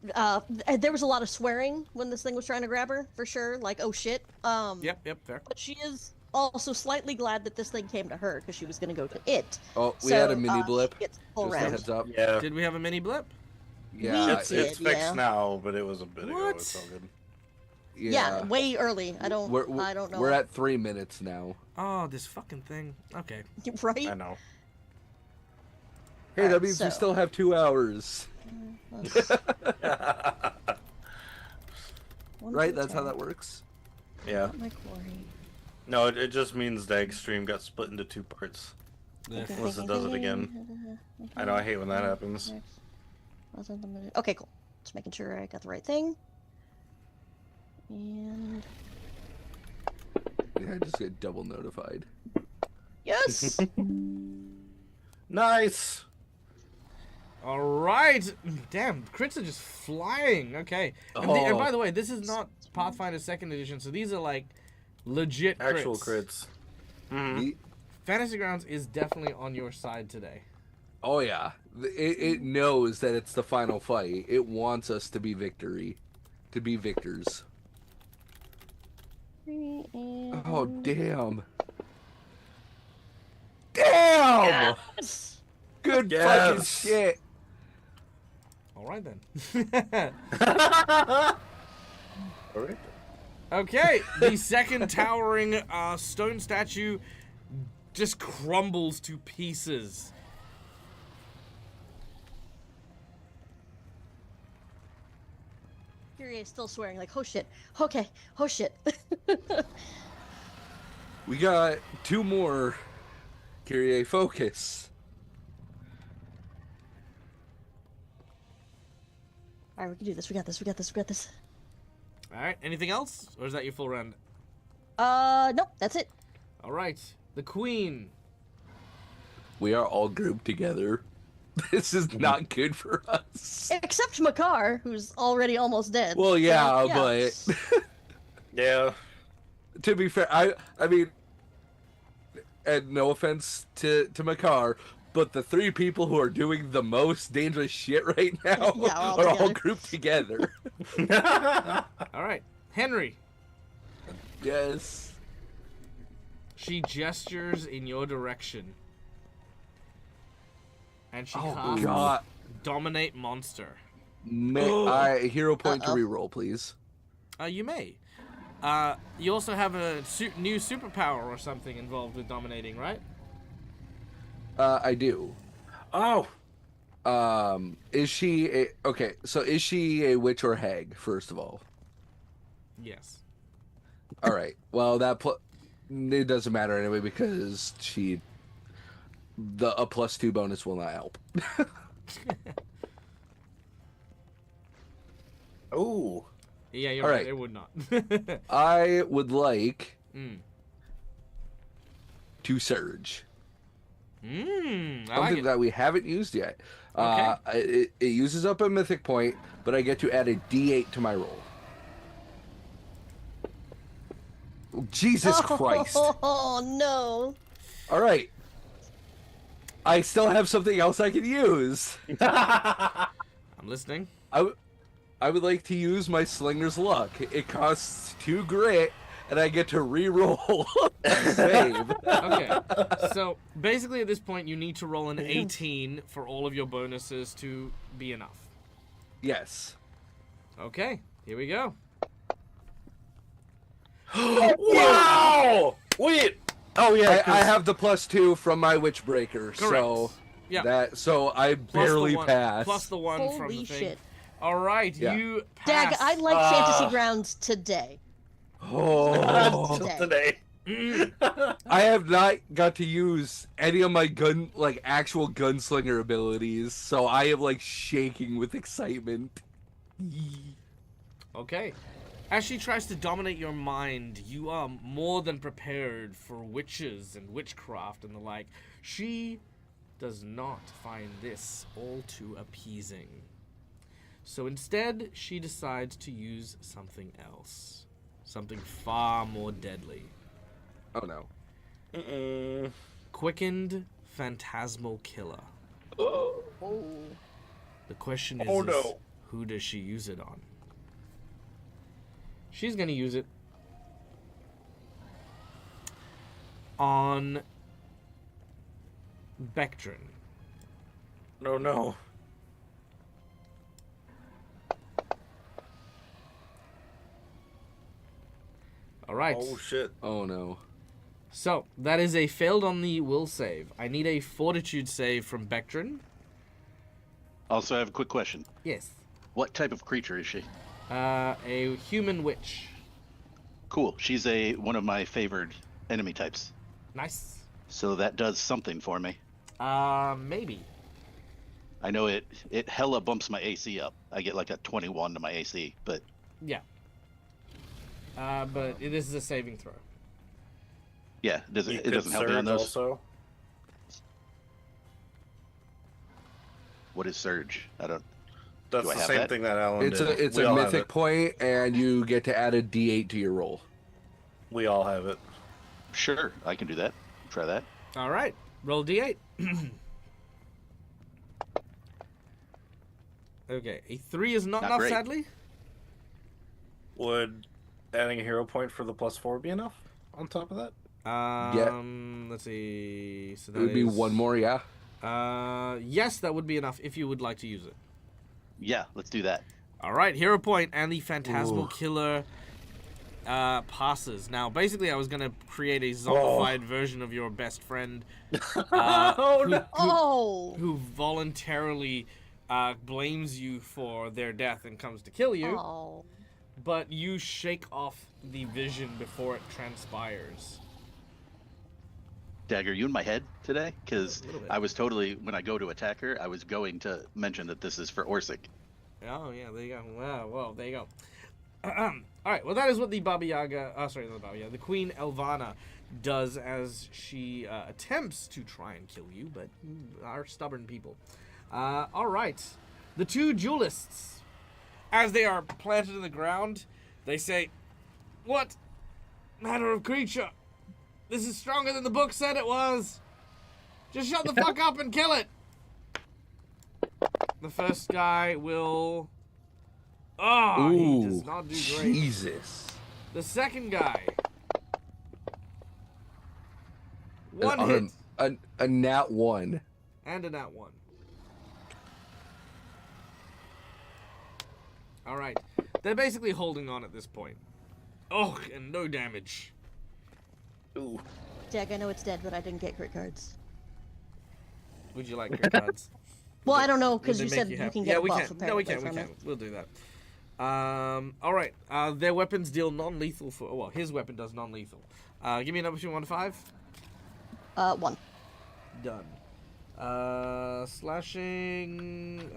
There was a lot of swearing when this thing was trying to grab her, for sure. Like, oh shit. Yep, fair. But she is also slightly glad that this thing came to her because she was going to go to it. oh, we had a So, mini blip. She gets full Just a round. heads up. Yeah. Did we have a mini blip? Yeah, It's did, it's fixed yeah. now, but it was a bit ago. What? It's all good. Yeah, way early. I don't know. We're at 3 minutes now. Oh, this fucking thing. Okay. right. I know. Hey, Alright, that means we so- still have 2 hours. Right? That's how that works. Yeah. My quarry. No, it just means the extreme got split into 2 parts. Yeah. Unless it does it again. I know, I hate when that happens. Okay, cool. Just making sure I got the right thing. And Yeah, I just get double notified. yes. Nice! All right. Damn, crits are just flying. Okay. And by the way, this is not Pathfinder 2nd Edition, so these are like legit crits. Actual crits. Mhm. The- Fantasy Grounds is definitely on your side today. Oh yeah, it knows that it's the final fight. It wants us to be victors. Oh damn! Damn! Yes. Good Yes. fucking shit. All right then. Alright. Okay, the second towering stone statue just crumbles to pieces. Kyrie is still swearing like, oh shit. Okay. Oh shit. We got 2 more. Kyrie, focus. All right, we can do this. We got this. We got this. We got this. All right, anything else? Or is that your full round? Nope. That's it. All right, the queen. We are all grouped together. This is not good for us. Except Makar, who's already almost dead. Well, So, yeah, yes. but Yeah. to be fair, I mean, and no offense to Makar, but the 3 people who are doing the most dangerous shit right now Yeah, all are all together. grouped together. All right, Henry. Yes. She gestures in your direction. And she Oh casts god. Dominate Monster. I hero point Uh-oh. to reroll, please. You may. You also have a new superpower or something involved with dominating, right? I do. Oh! Is she okay? So is she a witch or hag? First of all. Yes. All right. Well, it doesn't matter anyway because a +2 bonus will not help. Ooh. Yeah, you're All right. right. It would not. I would like Mm. to surge. I like Something it. that we haven't used yet. Okay. It uses up a mythic point, but I get to add a D8 to my roll. Jesus Christ. Oh no. All right. I still have something else I can use. I'm listening. I would like to use my Slinger's Luck. It costs 2 grit, and I get to re-roll save. Okay. So basically, at this point, you need to roll an 18 for all of your bonuses to be enough. Yes. Okay. Here we go. Wow! Wait. Oh yeah. I have the +2 from my Witchbreaker, so Yeah. so I barely passed. Plus the one from Holy the thing. shit. All right, Yeah. you Dag, pass. I like Fantasy Grounds today. Oh, Today. I have not got to use any of my actual gunslinger abilities, so I am like shaking with excitement. Okay. As she tries to dominate your mind, you are more than prepared for witches and witchcraft and the like. She does not find this all too appeasing. So instead, she decides to use something else. Something far more deadly. Oh no. Quickened Phantasmal Killer. Oh. The question is, Oh, no. who does she use it on? She's going to use it on Bectrin. No. All right. Oh shit. Oh no. So, that is a failed on the will save. I need a fortitude save from Bectrin. Also, I have a quick question. Yes. What type of creature is she? A human witch. Cool. She's one of my favored enemy types. Nice. So that does something for me. Maybe. I know it hella bumps my AC up. I get like a 21 to my AC, but Yeah. But this is a saving throw. yeah, it doesn't You it could doesn't help me on surge those. also. What is surge? I don't. That's Do I the have same that? thing that Alan It's did. a We all have mythic it. point, and you get to add a D8 to your roll. We all have it. Sure, I can do that. Try that. All right. Roll d8. Okay. A 3 is not Not enough, great. sadly. Would adding a hero point for the +4 be enough on top of that? Let's see. So It that would be is- one more, yeah. Yes, that would be enough if you would like to use it. Yeah, let's do that. All right, hero point, and the Phantasmal Ooh. Killer passes. Now, basically, I was gonna create a zombified version of your best friend, who voluntarily blames you for their death and comes to kill you. Oh. But you shake off the vision before it transpires. Dagger, you in my head today? Because A little bit. I was totally, when I go to attack her, I was going to mention that this is for Orsic. Oh, yeah, there you go. Wow, well, there you go. All right, well, that is what the Baba Yaga, the Queen Elvana does as she attempts to try and kill you, but are stubborn people. All right, the two duelists, as they are planted in the ground, they say, "What manner of creature? This is stronger than the book said it was. Just shut the fuck up and kill it." The first guy will... Oh, he does not do great. Jesus. The second guy. One hit A nat 1. and a nat 1. Alright. They're basically holding on at this point. Oh, and no damage. Ooh. Dag, I know it's dead, but I didn't get crit cards. Would you like crit cards? Well, I don't know, Would because they you make said you happy? can get Yeah, a we buff, can. No, we apparently, can, we from can. it. We'll do that. Alright. Their weapons deal non-lethal for... Well, his weapon does non-lethal. Give me a number between 1 to 5. 1. Done. Slashing.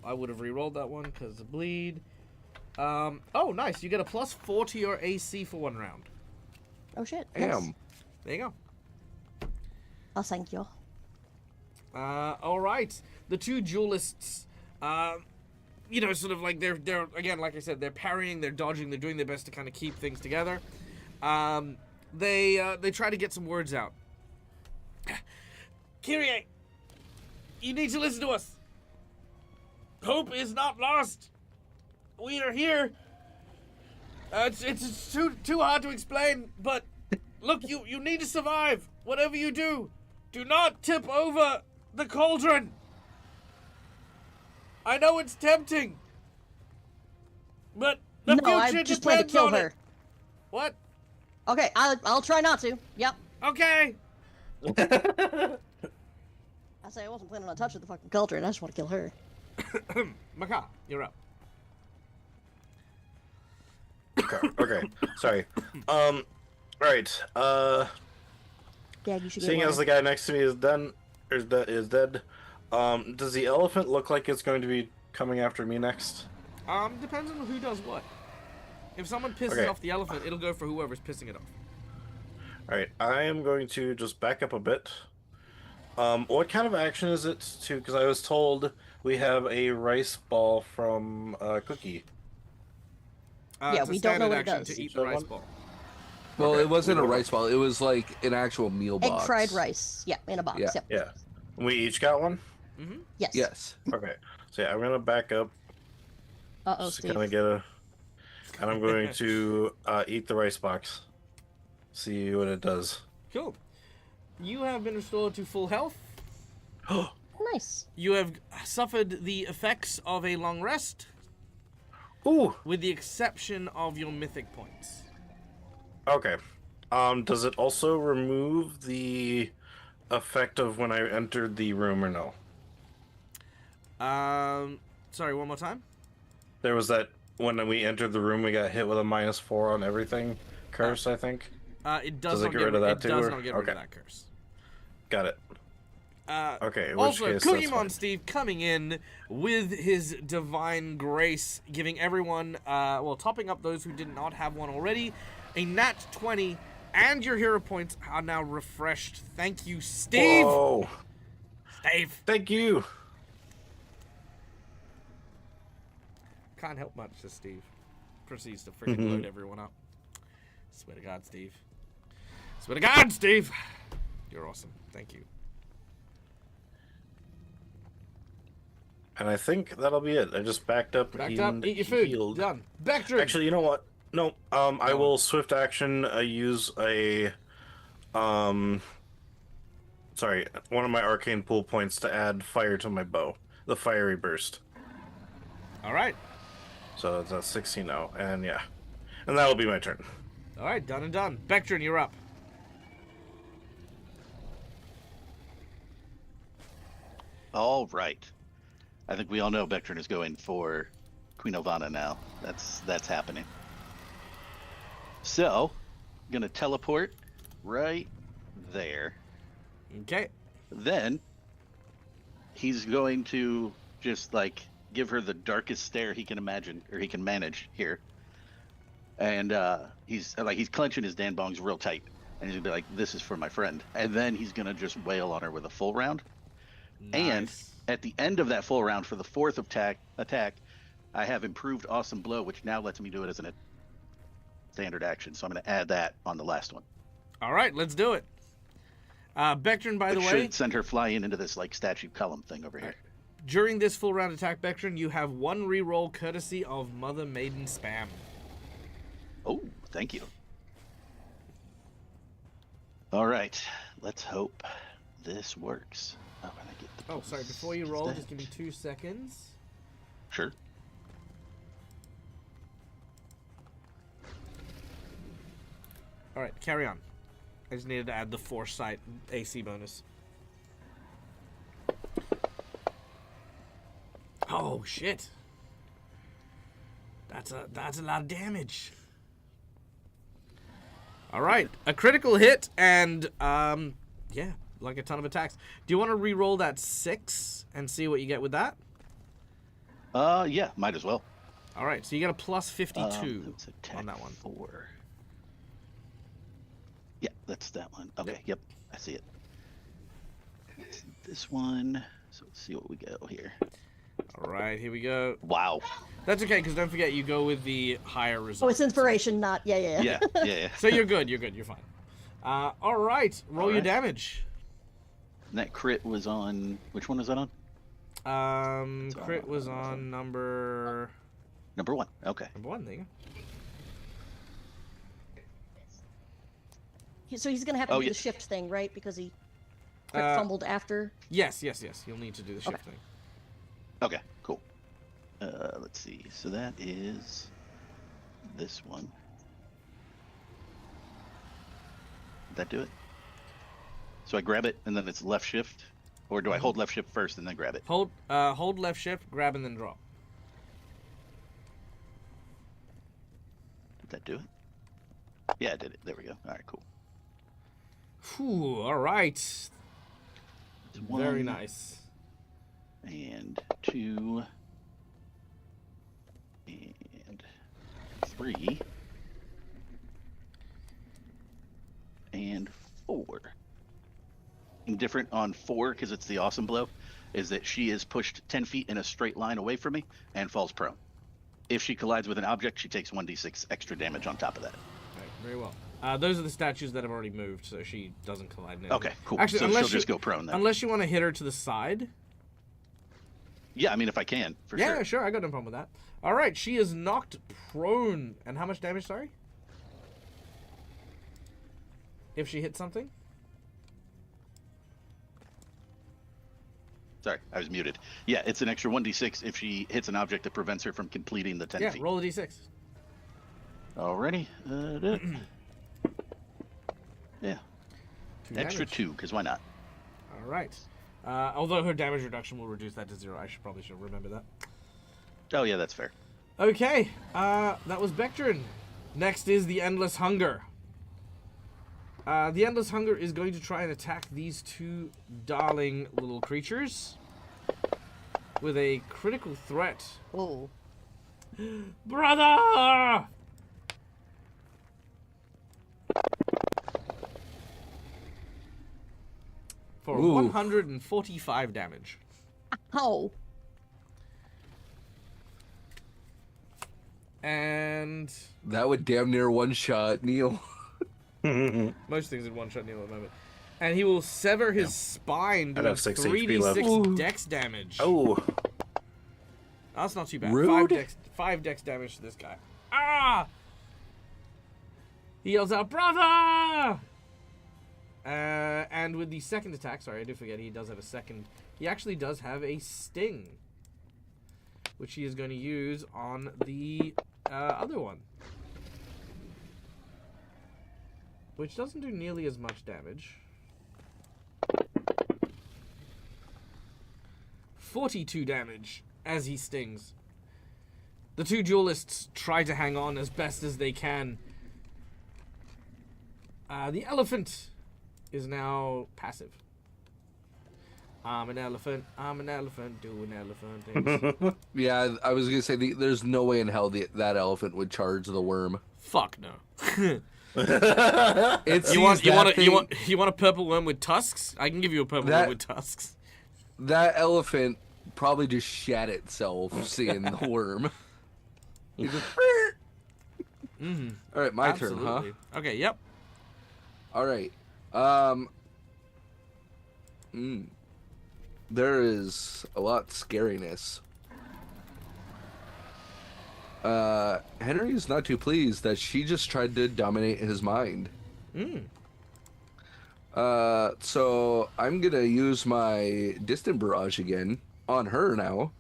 I would have re-rolled that one because of bleed. Oh, nice. You get a +4 to your AC for 1 round. Oh, shit. Damn. Nice. There you go. Oh, thank you. All right. The two duelists, sort of like they're again, like I said, they're parrying, they're dodging, they're doing their best to kind of keep things together. They try to get some words out. Kyrie, you need to listen to us. Hope is not lost. We are here. It's too hard to explain, but look, you need to survive. Whatever you do, do not tip over the cauldron. I know it's tempting, but the No, I future just plan to depends kill on her. it. What? Okay, I'll try not to. Yep. Okay. I say I wasn't planning on touching the fucking cauldron. I just want to kill her. Maka, you're up. Okay. Sorry. Right. Dad, you should get Seeing water. as the guy next to me is dead, does the elephant look like it's going to be coming after me next? Depends on who does what. If someone pisses off the elephant, it'll go for whoever's pissing it off. Alright, I am going to just back up a bit. What kind of action is it to, because I was told we have a rice ball from Cookie. Yeah, it's a we don't know standard what it action does. to eat So the rice one- ball. Well, Okay, it wasn't a we will. rice ball. It was like an actual meal Egg box. fried rice. Yeah, in a box. Yeah. Yep. Yeah. We each got one? Mm-hmm. Yes. Yes. Okay. So yeah, I'm going to back up Uh-oh, just to Steve. kind of get a... And I'm going to eat the rice box. See what it does. Cool. You have been restored to full health. Nice. You have suffered the effects of a long rest, Ooh! with the exception of your mythic points. Okay. Does it also remove the effect of when I entered the room or no? Sorry, one more time. There was that when we entered the room, we got hit with a -4 on everything curse, I think. It does, Does it not get get rid of that it too, does or- not get rid of okay. that curse. Got it. Okay, in which Also, case, Cookie that's fine. Mon Steve coming in with his divine grace, giving everyone, topping up those who did not have one already, a nat 20, and your hero points are now refreshed. Thank you, Steve. Whoa! Steve. Thank you. Can't help much as Steve proceeds to freaking load everyone up. Swear to God, Steve. Swear to God, Steve. You're awesome. Thank you. And I think that'll be it. I just backed up. Backed up. Eat your food. healed. Done. Vector. Actually, you know what? No. I will swift action use a sorry, one of my arcane pool points to add fire to my bow. The fiery burst. All right. So it's at 16 now, and yeah. And that'll be my turn. All right. Done and done. Vector, you're up. All right. I think we all know Vectrin is going for Queen Ovana now. That's happening. So, gonna teleport right there. Okay. Then he's going to just like give her the darkest stare he can imagine or he can manage here. And he's clenching his Dan bongs real tight. And he's gonna be like, "This is for my friend." And then he's gonna just wail on her with a full round. And Nice. at the end of that full round, for the fourth attack, I have improved Awesome Blow, which now lets me do it as a standard action. So I'm going to add that on the last one. All right. Let's do it. Vectrin, by It the way, should send her flying into this like statue column thing over here. during this full round attack, Vectrin, you have one reroll courtesy of Mother Maiden Spam. Oh, thank you. All right, let's hope this works. I'm gonna get the Oh, sorry. Before you roll, just give me 2 seconds. Sure. All right, carry on. I just needed to add the Foresight AC bonus. Oh shit! That's a lot of damage. All right, a critical hit and yeah, like a ton of attacks. Do you want to re-roll that 6 and see what you get with that? Yeah, might as well. All right, so you get a plus 52 Let's attack on that one. 4. Yeah, that's that one. Okay, yep, I see it. This one. So let's see what we go here. All right, here we go. Wow. That's okay, because don't forget, you go with the higher result. Oh, it's inspiration, not yeah. Yeah. So you're good, you're fine. All right, roll your right. damage. And that crit was on. Which one was that on? Crit was on number Number 1. Okay. 1, there you So he's gonna have to Oh, do yeah. the shift thing, right? Because he go. fumbled after. Yes, you'll need to do the shift Okay. thing. Okay. Cool. Let's see. So that is this one. Did that do it? So I grab it and then it's left shift, or do I hold left shift first and then grab it? Hold left shift, grab, and then drop. Did that do it? Yeah, I did it. There we go. All right, cool. Whew, all right. It's Very 1 nice. and 2 and 3 and 4. And different on 4, because it's the awesome blow, is that she is pushed 10 feet in a straight line away from me and falls prone. If she collides with an object, she takes 1d6 extra damage on top of that. Right, very well. Those are the statues that have already moved, so she doesn't collide now. Okay, cool. Actually, so unless she'll just go prone then. Unless you want to hit her to the side. Yeah, I mean, if I can, for Yeah, sure. sure, I got no problem with that. All right, she is knocked prone. And how much damage, sorry? If she hits something? Sorry, I was muted. Yeah, it's an extra 1d6 if she hits an object that prevents her from completing the 10 Yeah, feet. roll a d6. Alrighty. Yeah. Two Extra damage. 2, because why not? All right. Although her damage reduction will reduce that to 0. I probably should remember that. Oh, yeah, that's fair. Okay, that was Bectrin. Next is the Endless Hunger. The Endless Hunger is going to try and attack these two darling little creatures with a critical threat. Oh. Brother! For Ooh. 145 damage. Oh. And That would damn near one shot Neil. most things in one shot Neil at the moment. And he will sever his spine I'd doing have 6 HP left. 3d6 Ooh. dex damage. Oh, That's not too bad. Rude. 5 dex damage to this guy. Ah! He yells out, "Brother!" And with the second attack, sorry, I did forget he does have a second. He actually does have a sting, which he is going to use on the other one, which doesn't do nearly as much damage. 42 damage as he stings. The two duelists try to hang on as best as they can. The elephant is now passive. I'm an elephant, doing elephant things. Yeah, I was gonna say there's no way in hell that elephant would charge the worm. Fuck no. It's You want a purple worm with tusks? I can give you a purple worm with tusks. that elephant probably just shat itself seeing the worm. He just, Mm-hmm. all right, my turn, huh? Okay, yep. All right. There is a lot scariness. Henry's not too pleased that she just tried to dominate his mind. So I'm gonna use my distant barrage again on her now.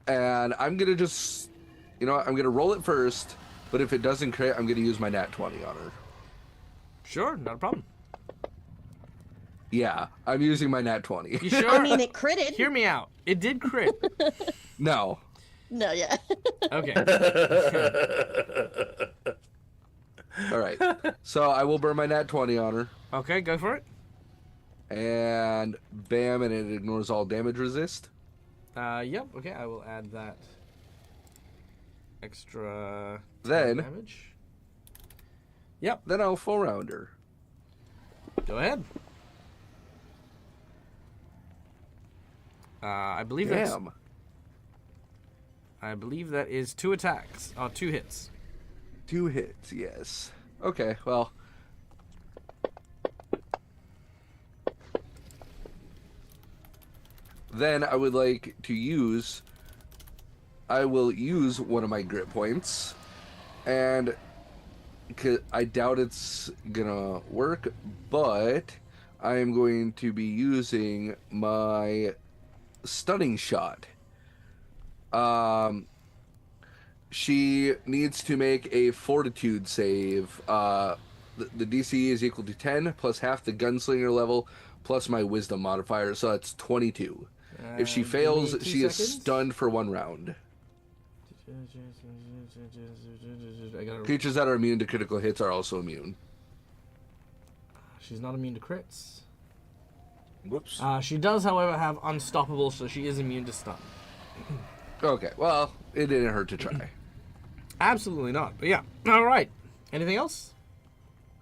And I'm gonna just, I'm gonna roll it first, but if it doesn't crit, I'm gonna use my nat 20 on her. Sure, not a problem. Yeah, I'm using my nat 20. You sure? I mean, it critted. Hear me out. It did crit. No. No, yeah. Okay. All right. So I will burn my nat 20 on her. Okay, go for it. And bam, and it ignores all damage resist. Yep. Okay, I will add that extra Then- damage. Yep. Then I'll full round her. Go ahead. I believe Damn. I believe that is 2 attacks. 2 hits. 2 hits, yes. Okay, well. Then I would like to use... I will use one of my grit points. And... I doubt it's gonna work, but I am going to be using my stunning shot. She needs to make a fortitude save. The DC is equal to 10 plus half the gunslinger level plus my wisdom modifier, so that's 22. If she Give fails, me 2 she is seconds. stunned for 1 round. I gotta... Creatures that are immune to critical hits are also immune. She's not immune to crits. Whoops. She does, however, have unstoppable, so she is immune to stun. Okay, well, it didn't hurt to try. Absolutely not. But yeah. All right. Anything else?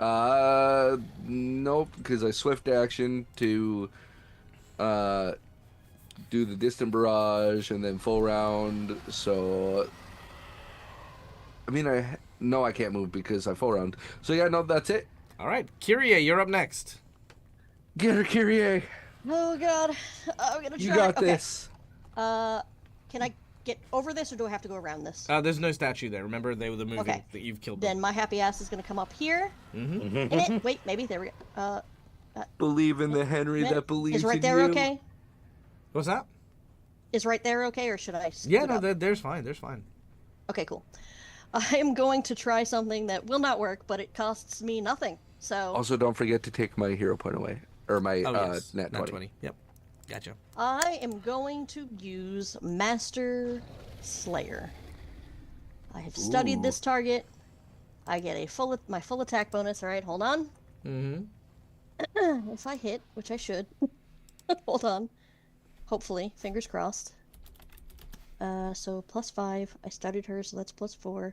Nope, because I swift action to do the distant barrage and then full round. So, I mean, I can't move because I full round. So yeah, no, that's it. All right. Kyrie, you're up next. Get her, Kyrie. Oh god, I'm gonna try. You got Okay. this. Can I get over this, or do I have to go around this? There's no statue there. Remember, they were the movie Okay. that you've killed Then them. my happy ass is gonna come up here. Mm-hmm. In it. Wait, maybe there we go. Believe in the Henry that believes Is right in there you. okay? What's that? Is right there okay, or should I? scoot Yeah, no, up? there's fine. There's fine. Okay, cool. I am going to try something that will not work, but it costs me nothing. So Also, don't forget to take my hero point away. Or my Oh, yes. nat 20. Yep. Gotcha. I am going to use Master Slayer. I have studied Ooh. this target. I get my full attack bonus. All right, hold on. Mm-hmm. If I hit, which I should. Hold on. Hopefully, fingers crossed. So +5. I studied her, so that's +4.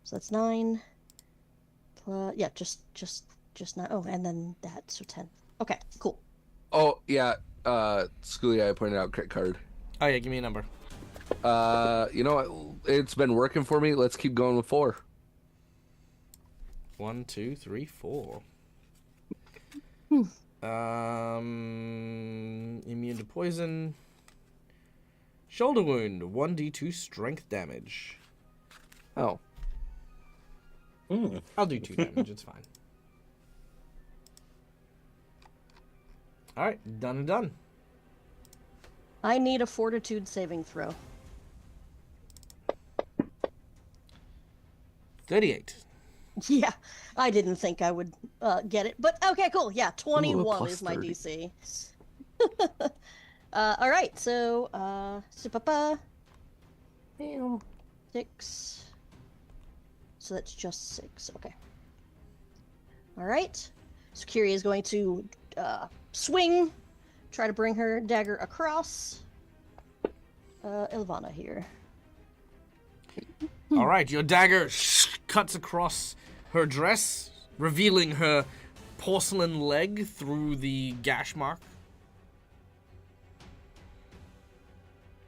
So that's 9. Yeah, just 9. Oh, and then that, so 10. Okay, cool. Oh, yeah. Schoolie, I pointed out crit card. Oh, yeah, give me a number. You know what? It's been working for me. Let's keep going with 4. 1, 2, 3, 4. Immune to poison. Shoulder wound, 1d2 strength damage. Oh. I'll do 2 damage, it's fine. Alright, done and done. I need a fortitude saving throw. 38. Yeah, I didn't think I would get it, but okay, cool. Yeah, 21 plus is my 30. DC. All right, so 6. So that's just 6. Okay. All right. So Kiri is going to swing, try to bring her dagger across. Ilvana here. Alright, your dagger cuts across her dress, revealing her porcelain leg through the gash mark.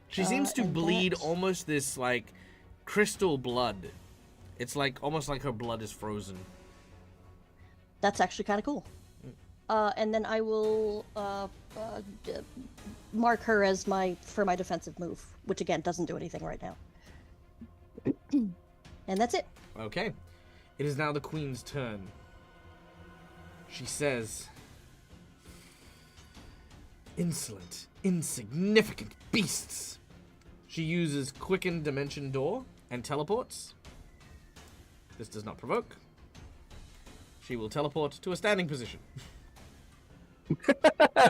She seems to and bleed that- almost this, like, crystal blood. It's like, almost like her blood is frozen. That's actually kind of cool. And then I will mark her as for my defensive move, which again doesn't do anything right now. And that's it. Okay. It is now the queen's turn. She says, "Insolent, insignificant beasts." She uses Quicken Dimension Door and teleports. This does not provoke. She will teleport to a standing position.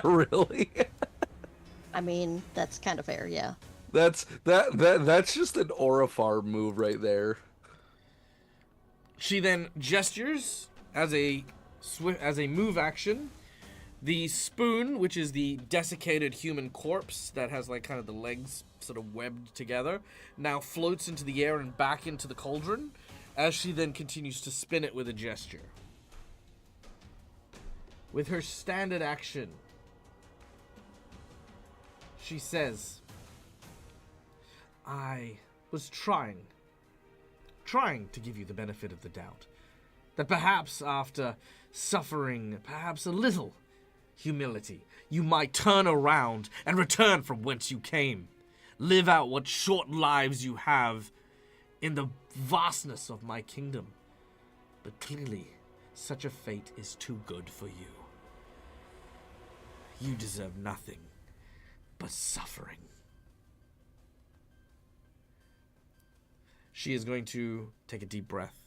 Really? I mean, that's kind of fair, yeah. That's just an aura farm move right there. She then gestures as a move action. The spoon, which is the desiccated human corpse that has like kind of the legs sort of webbed together, now floats into the air and back into the cauldron as she then continues to spin it with a gesture. With her standard action, She says, I was trying to give you the benefit of the doubt. That perhaps after suffering perhaps a little humility, you might turn around and return from whence you came. Live out what short lives you have in the vastness of my kingdom. But clearly, such a fate is too good for you. You deserve nothing but suffering. She is going to take a deep breath.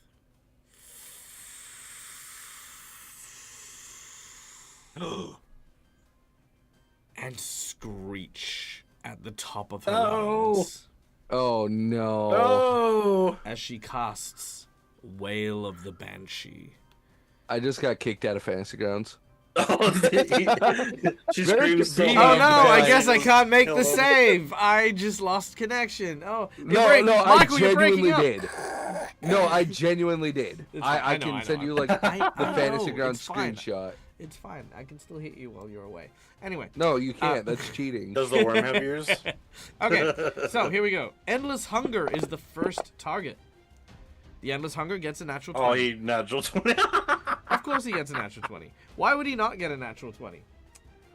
And screech at the top of her lungs. Oh no. Oh! As she casts Wail of the Banshee. I just got kicked out of Fantasy Grounds. She Very screams. convenient. Oh no, I Right. guess I can't make the Kill him. save. I just lost connection. Oh, I Michael, you're breaking genuinely up. did. No, I genuinely did. It's fine. I know, can know. send you like the I Fantasy know, Grounds it's fine. screenshot. It's fine. I can still hit you while you're away. Anyway. No, you can't. That's cheating. Does the worm have ears? Okay, so here we go. Endless Hunger is the first target. The Endless Hunger gets a natural 20. Oh, he natural 20. Of course he gets a natural 20. Why would he not get a natural 20?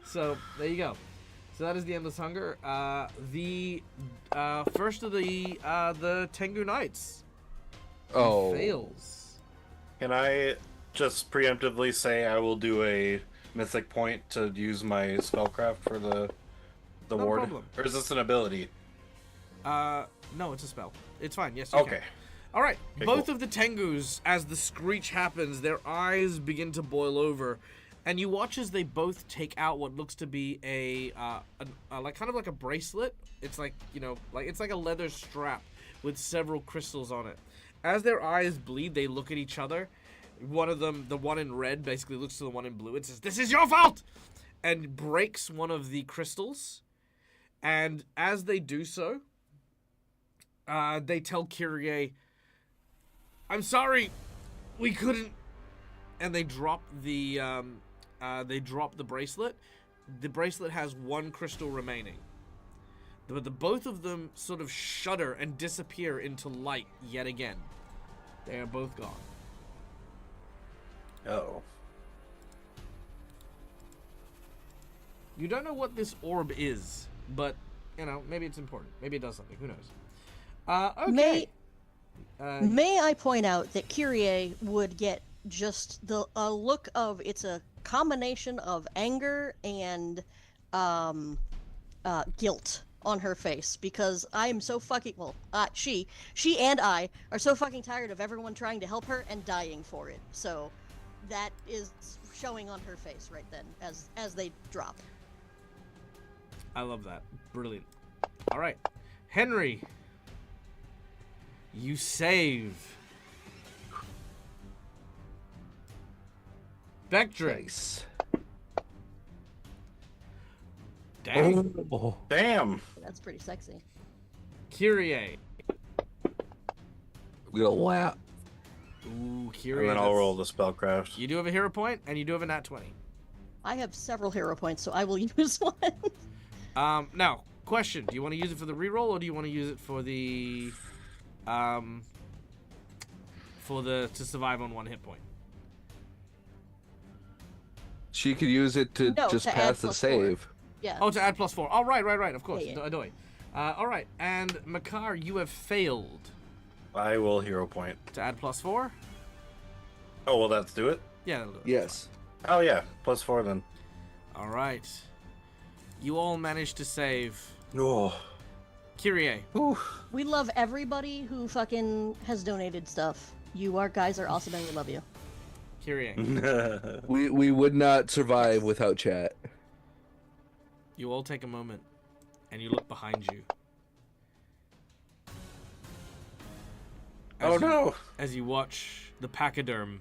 So, there you go. So that is the Endless Hunger. The first of the Tengu Knights Oh. fails. Can I just preemptively say I will do a mythic point to use my spellcraft for the No ward? problem. Or is this an ability? No, it's a spell. It's fine. Yes, you Okay. can. All right. Okay, Both cool. of the Tengus, as the screech happens, their eyes begin to boil over, and you watch as they both take out what looks to be a like kind of like a bracelet. It's like, you know, like it's like a leather strap with several crystals on it. As their eyes bleed, they look at each other. One of them, the one in red, basically looks to the one in blue and says, "This is your fault!" and breaks one of the crystals. And as they do so, they tell Kyrie, "I'm sorry, we couldn't." And they drop the bracelet. The bracelet has one crystal remaining. But the both of them sort of shudder and disappear into light yet again. They are both gone. Oh. You don't know what this orb is, but, you know, maybe it's important. Maybe it does something. Who knows? Okay. May I point out that Kyrie would get just a look of, it's a combination of anger and guilt on her face, because I am so fucking, she and I are so fucking tired of everyone trying to help her and dying for it. So that is showing on her face right then as they drop. I love that. Brilliant. All right. Henry, you save. Vectrix. Nice. Damn. Oh. Damn. That's pretty sexy. Kyrie. We got a lap. Ooh, Kyrie. And then I'll that's- roll the spellcraft. You do have a hero point, and you do have a nat 20. I have several hero points, so I will use one. Now, question. Do you want to use it for the reroll, or do you want to use it for the, to survive on one hit point? She could use it to No, just to add pass the +4. save. Yeah. Oh, to add +4. Oh, right, of course. Yeah, yeah. Adoy. All right, and Makar, you have failed I will hero point. to add +4. Oh, well, that's do it? Yeah, that'll do it. Yes. Oh, yeah. +4 then. All right. You all managed to save Oh. Kyrie. We love everybody who fucking has donated stuff. You guys are awesome and we love you. Kyrie. We would not survive without chat. You all take a moment, and you look behind you. Oh, no. As you watch the pachyderm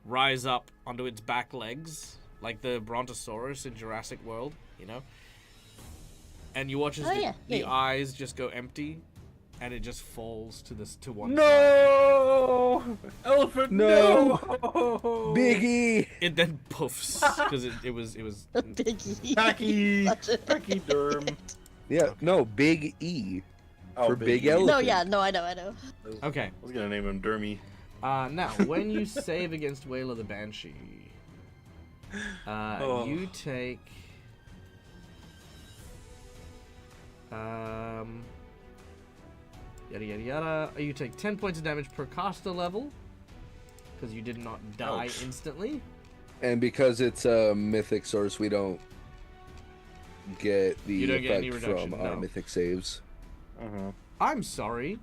rise up onto its back legs, like the Brontosaurus in Jurassic World, you know? And you watch as Oh, yeah. the Yeah. eyes just go empty, and it just falls to one side. No! Elephant, No! no! Biggie. It then poofs because it was Biggie. Packy! Such a- Packy Durham. Yeah, no, Big E. Oh, For big E. elephant. No, yeah, no, I know. okay. I was gonna name him Dermy. Now, when you save against Wailer the Banshee, Oh. you take yada yada yada. You take 10 points of damage per caster level because you did not die Ouch. instantly. And because it's a mythic source, we don't get the You don't get any effect reduction, from no. mythic saves. Uh-huh. I'm sorry.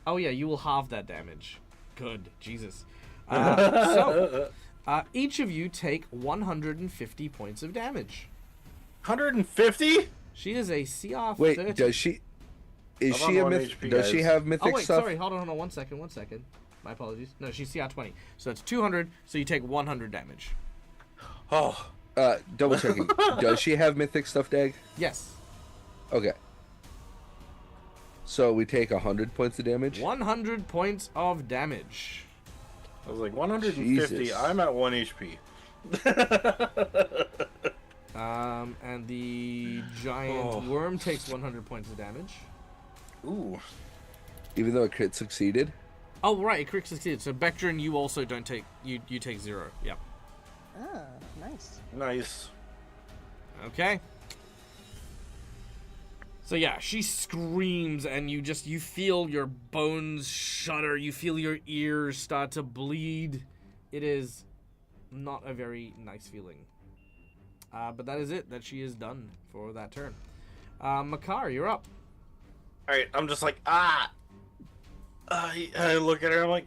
Oh yeah, you will halve that damage. Good, Jesus. So, each of you take 150 points of damage. 150? She is a CR 30. Wait, does she? Is I'm she on a 1 myth? HP, Does she guys. have Oh mythic wait, stuff? sorry. Hold on. 1 second. 1 second. My apologies. No, she's CR 20. So that's 200. So you take 100 damage. Oh. Double checking. Does she have mythic stuff, Dag? Yes. Okay. So we take 100 points of damage. 100 points of damage. I was like, 150. Jesus. I'm at 1 HP. And the giant worm takes 100 points of damage. Ooh. Even though a crit succeeded. Oh right, it crit succeeded. So Bectrin, you also don't take. You take 0. Yep. Ah, nice. Nice. Okay. So yeah, she screams and you feel your bones shudder, you feel your ears start to bleed. It is not a very nice feeling. But that is it, that she is done for that turn. Makar, you're up. Alright, I'm just like, ah! I look at her, I'm like,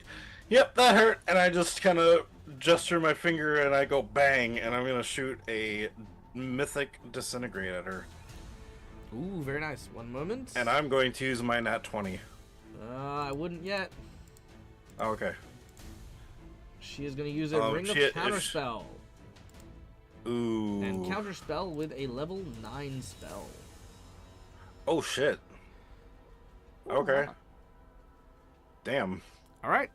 yep, that hurt. And I just kind of gesture my finger and I go bang, and I'm going to shoot a mythic disintegrate at her. Ooh, very nice. One moment. And I'm going to use my nat 20. I wouldn't yet. Oh, okay. She is going to use a Ring of Counterspell. Ooh. And Counterspell with a level 9 spell. Oh, shit. Okay. Damn. Alright.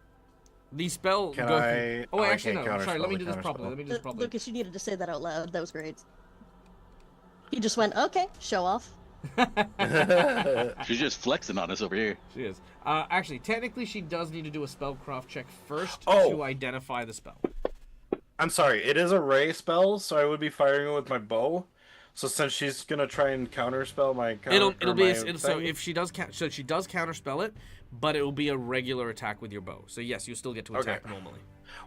The spell... Can go I... through... Oh, wait, I actually, can't no. Sorry, counterspell let me the do this properly. counterspell. Let me do this properly. Lucas, you needed to say that out loud. That was great. He just went, okay, show off. She's just flexing on us over here. She is. Actually, technically, she does need to do a spellcraft check first Oh. to identify the spell. I'm sorry, it is a ray spell, so I would be firing it with my bow. So since she's gonna try and counterspell my It'll be so thing- if she does so she does counterspell it, but it will be a regular attack with your bow. So yes, you still get to attack normally.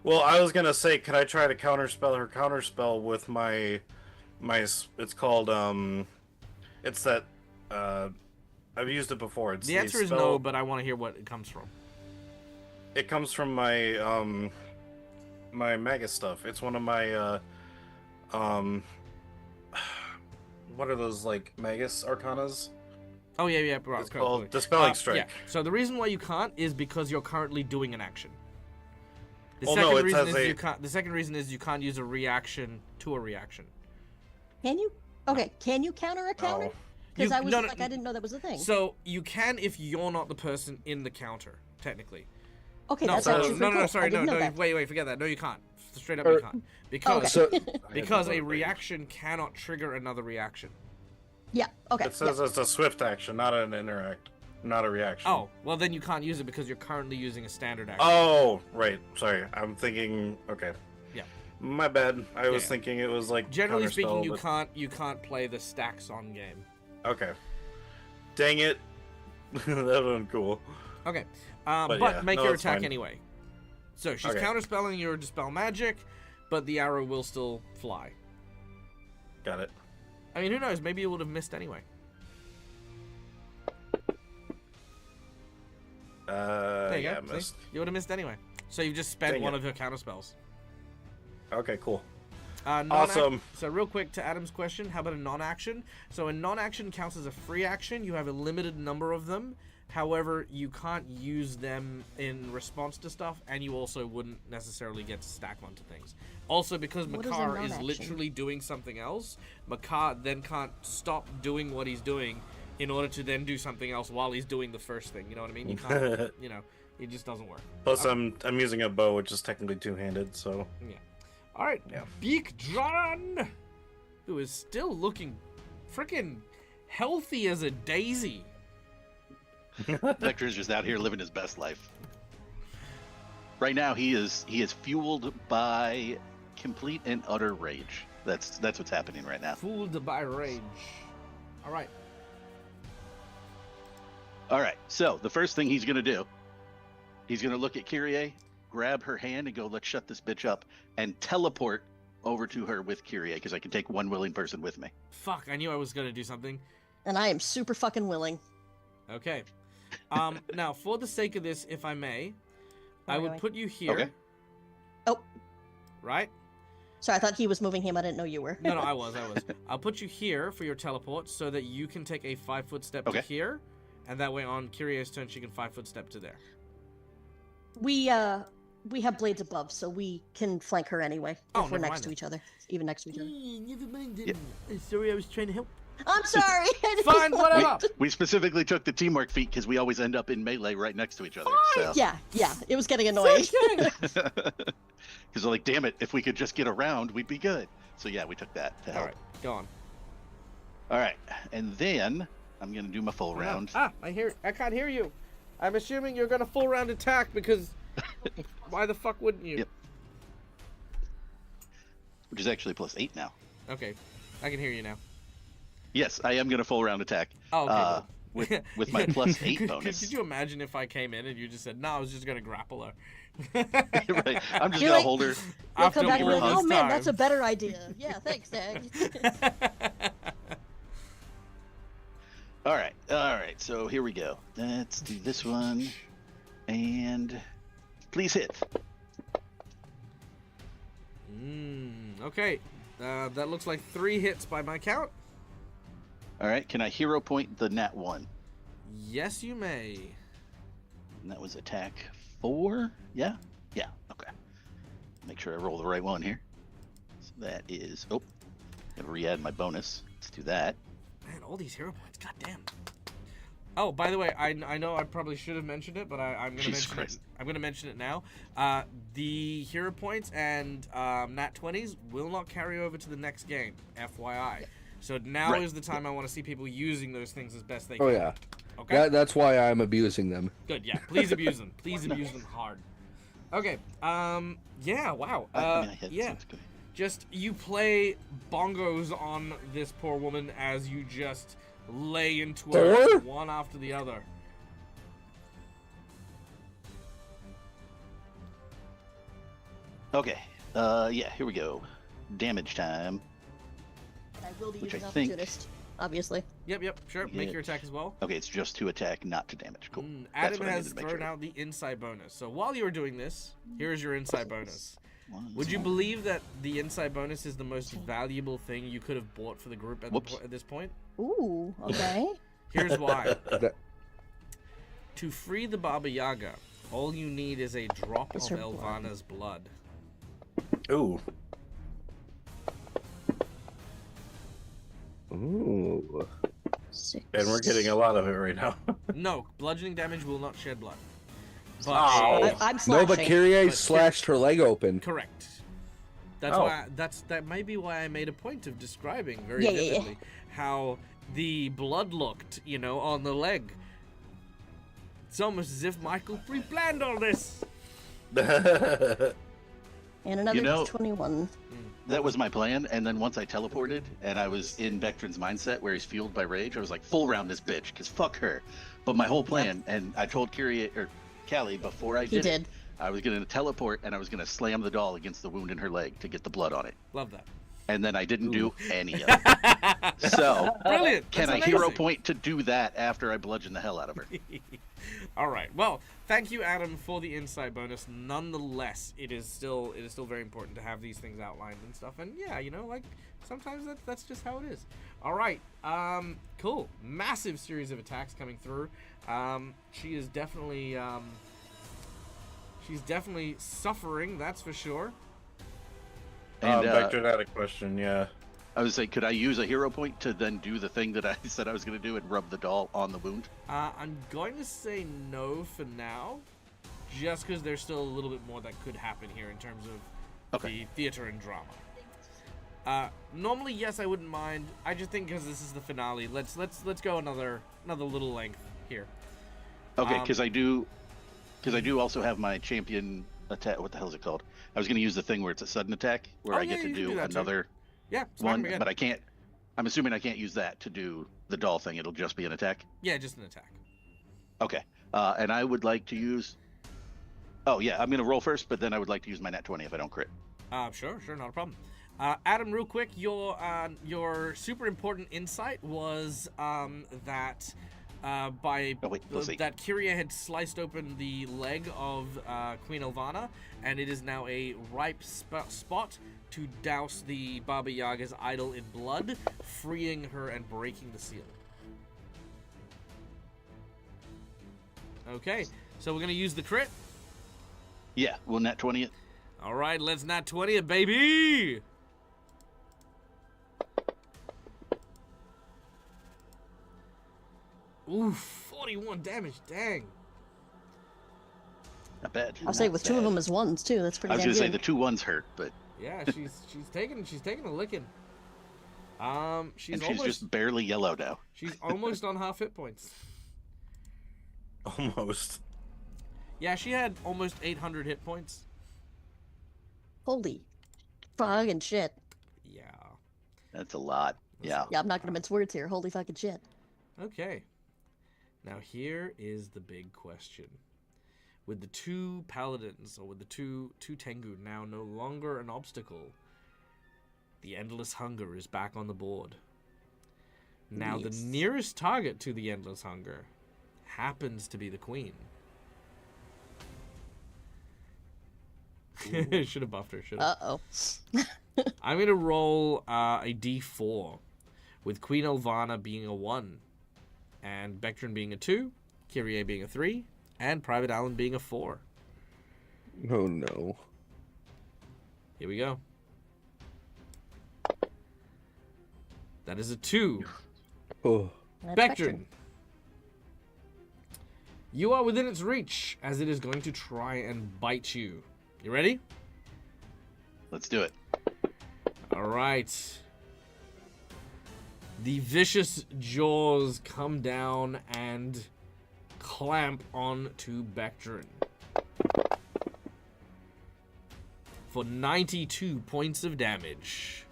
Well, I was gonna say, could I try to counterspell her counterspell with my it's called it's that I've used it before. It's The answer is spell- no, but I want to hear what it comes from. It comes from my my Magus stuff. It's one of my what are those, like, Magus Arcanas? Oh yeah, bro. It's called Dispelling Strike. Yeah. So the reason why you can't is because you're currently doing an action. The Well, second no, it reason says is a- you can't. The second reason is you can't use a reaction to a reaction. Can you? Okay, can you counter a counter? Oh. Because You- I was no, no, like, I didn't know that was a thing. So you can if you're not the person in the counter, technically. Okay, No, that's so, actually no, pretty no, cool. sorry, I didn't know no, that. wait, forget that. No, you can't. Straight up, Or- you can't. Because So because a reaction cannot trigger another reaction. Yeah, okay. It says it's a swift action, not an interact, not a reaction. Oh, well then you can't use it because you're currently using a standard action. Oh, right. Sorry, I'm thinking. Okay. Yeah. My bad. I was Yeah. thinking it was like. Generally speaking, counterspell, you can't play the stacks on game. but- Okay. Dang it. That would have been cool. Okay, But but yeah, make no, your that's attack fine. anyway. So she's Okay. counterspelling your dispel magic, but the arrow will still fly. Got it. I mean, who knows? Maybe you would have missed anyway. There you Yeah, go. missed. See? You would have missed anyway. So you've just spent Dang one it. of your counterspells. Okay, cool. Non-act- Awesome. So real quick to Adam's question, how about a non-action? So a non-action counts as a free action. You have a limited number of them. However, you can't use them in response to stuff, and you also wouldn't necessarily get to stack onto things. Also, because What is a Makar is non-action? literally doing something else, Makar then can't stop doing what he's doing in order to then do something else while he's doing the first thing. You know what I mean? You can't, you know, it just doesn't work. Plus, I'm using a bow, which is technically two-handed, so. Yeah. All right. Yeah. Beak John, who is still looking freaking healthy as a daisy. Vector's just out here living his best life. Right now, he is fueled by complete and utter rage. That's what's happening right now. Fooled by rage. All right. All right. So the first thing he's gonna do, he's gonna look at Kyrie, grab her hand, and go, "Let's shut this bitch up," and teleport over to her with Kyrie, because I can take one willing person with me. Fuck, I knew I was gonna do something. And I am super fucking willing. Okay. Now, for the sake of this, if I may, I would Really? put you here. Okay. Oh, Right? sorry, I thought he was moving him. I didn't know you were. No, I was. I'll put you here for your teleport so that you can take a 5-foot step Okay. to here, and that way on Kyrie's turn, she can 5-foot step to there. We have blades above, so we can flank her anyway Oh, if we're never next mind to each other, even next to each other. Never mind. Yep. Sorry, I was trying to help. I'm sorry. I didn't Fine, want- whatever. We specifically took the teamwork feat because we always end up in melee right next to each other. So. Yeah, it was getting annoying. Because like, damn it, if we could just get around, we'd be good. So yeah, we took that to help. All right, go on. All right, and then I'm gonna do my full round. I can't hear you. I'm assuming you're gonna full round attack because why the fuck wouldn't you? Yep. Which is actually +8 now. Okay, I can hear you now. Yes, I am gonna full round attack. Oh, okay. Good. With my +8 bonus. Could you imagine if I came in and you just said, "No, I was just gonna grapple her." Right. I'm just You're gonna like- hold her. You'll After come back and be all like, this oh man, that's a time. better idea. Yeah, thanks, Dag. All right. So here we go. Let's do this one, and please hit. Okay, that looks like 3 hits by my count. All right. Can I hero point the nat 1? Yes, you may. And that was attack 4. Yeah. Okay. Make sure I roll the right one here. So that is. Oh, gotta re-add my bonus. Let's do that. Man, all these hero points, goddamn. Oh, by the way, I know I probably should have mentioned it, but I'm gonna Jesus mention Christ. it. I'm gonna mention it now. The hero points and nat 20s will not carry over to the next game, FYI. So now Right. is the time I want to see people using those things as best they can. Oh yeah, Okay. that's why I'm abusing them. Good. Yeah. Please abuse them. Please abuse them hard. Okay. Yeah. Wow. I hit. Yeah. So it's good. Just you play bongos on this poor woman as you just lay into her Four? one after the other. Okay. Yeah. Here we go. Damage time. I will be Which using I think- opportunist, obviously. Yep. Sure. Make your Hit. attack as well. Okay, it's just to attack, not to damage. Cool. That's Adam what I has needed to make thrown sure. out the inside bonus. So while you were doing this, here's your inside bonus. One, Would you two. believe that the inside bonus is the most valuable thing you could have bought for the group Whoops. at this point? Ooh, okay. Here's why. That- To free the Baba Yaga, all you need is a drop Is of her blood. Elvana's blood. Ooh. Ooh. 6. And we're getting a lot of it right now. No, bludgeoning damage will not shed blood. But Oh. I'm No, but slashing. Kyrie But- slashed her leg open. correct. That's Oh. why. That may be why I made a point of describing very Yeah, yeah, yeah. vividly how the blood looked, on the leg. It's almost as if Michael pre-planned all this. And another You know- 21. That was my plan, and then once I teleported and I was in Vectron's mindset where he's fueled by rage, I was like, full round this bitch, because fuck her. But my whole plan, and I told Callie before I He did, did. it, I was going to teleport and I was going to slam the doll against the wound in her leg to get the blood on it. Love that. And then I didn't do any of it. So, Brilliant. can That's I hero amazing. point to do that after I bludgeon the hell out of her? All right. Well, thank you, Adam, for the inside bonus. Nonetheless, it is still very important to have these things outlined and stuff. And yeah, sometimes that's just how it is. All right. Cool. Massive series of attacks coming through. She is definitely she's definitely suffering. That's for sure. And Vector had a question, yeah. I was saying, could I use a hero point to then do the thing that I said I was going to do and rub the doll on the wound? I'm going to say no for now, just because there's still a little bit more that could happen here in terms of the theater and drama. Normally, yes, I wouldn't mind. I just think because this is the finale, let's go another little length here. Okay, because I do also have my champion attack. What the hell is it called? I was going to use the thing where it's a sudden attack, where I get to do another one, but I can't. I'm assuming I can't use that to do the doll thing. It'll just be an attack. Yeah, just an attack. Okay, and I would like to use. Oh yeah, I'm going to roll first, but then I would like to use my nat 20 if I don't crit. Sure, not a problem. Adam, real quick, your super important insight was that that Kyria had sliced open the leg of Queen Elvana, and it is now a ripe spot to douse the Baba Yaga's idol in blood, freeing her and breaking the seal. Okay, so we're gonna use the crit. Yeah, we'll nat 20 it. All right, let's nat 20 it, baby. Oof, 41 damage, dang. Not bad. I'll say with two of them as ones too. That's pretty. I was gonna say the 2 1s hurt, but yeah, she's taking a licking. She's just barely yellow now. She's almost on half hit points. Almost. Yeah, she had almost 800 hit points. Holy fucking shit. Yeah. That's a lot. Yeah. Yeah, I'm not gonna mince words here. Holy fucking shit. Okay. Now here is the big question. With the two paladins, or with the two Tengu now no longer an obstacle, the Endless Hunger is back on the board. Now the nearest target to the Endless Hunger happens to be the Queen. Should have buffed her, should have. Uh-oh. I'm going to roll a d4, with Queen Elvana being a 1, and Bectrin being a 2, Kyrie being a 3, and Private Allen being a 4. Oh no. Here we go. That is a 2. Oh. Bectrin. You are within its reach, as it is going to try and bite you. You ready? Let's do it. All right. The vicious jaws come down and clamp onto Bectrin for 92 points of damage.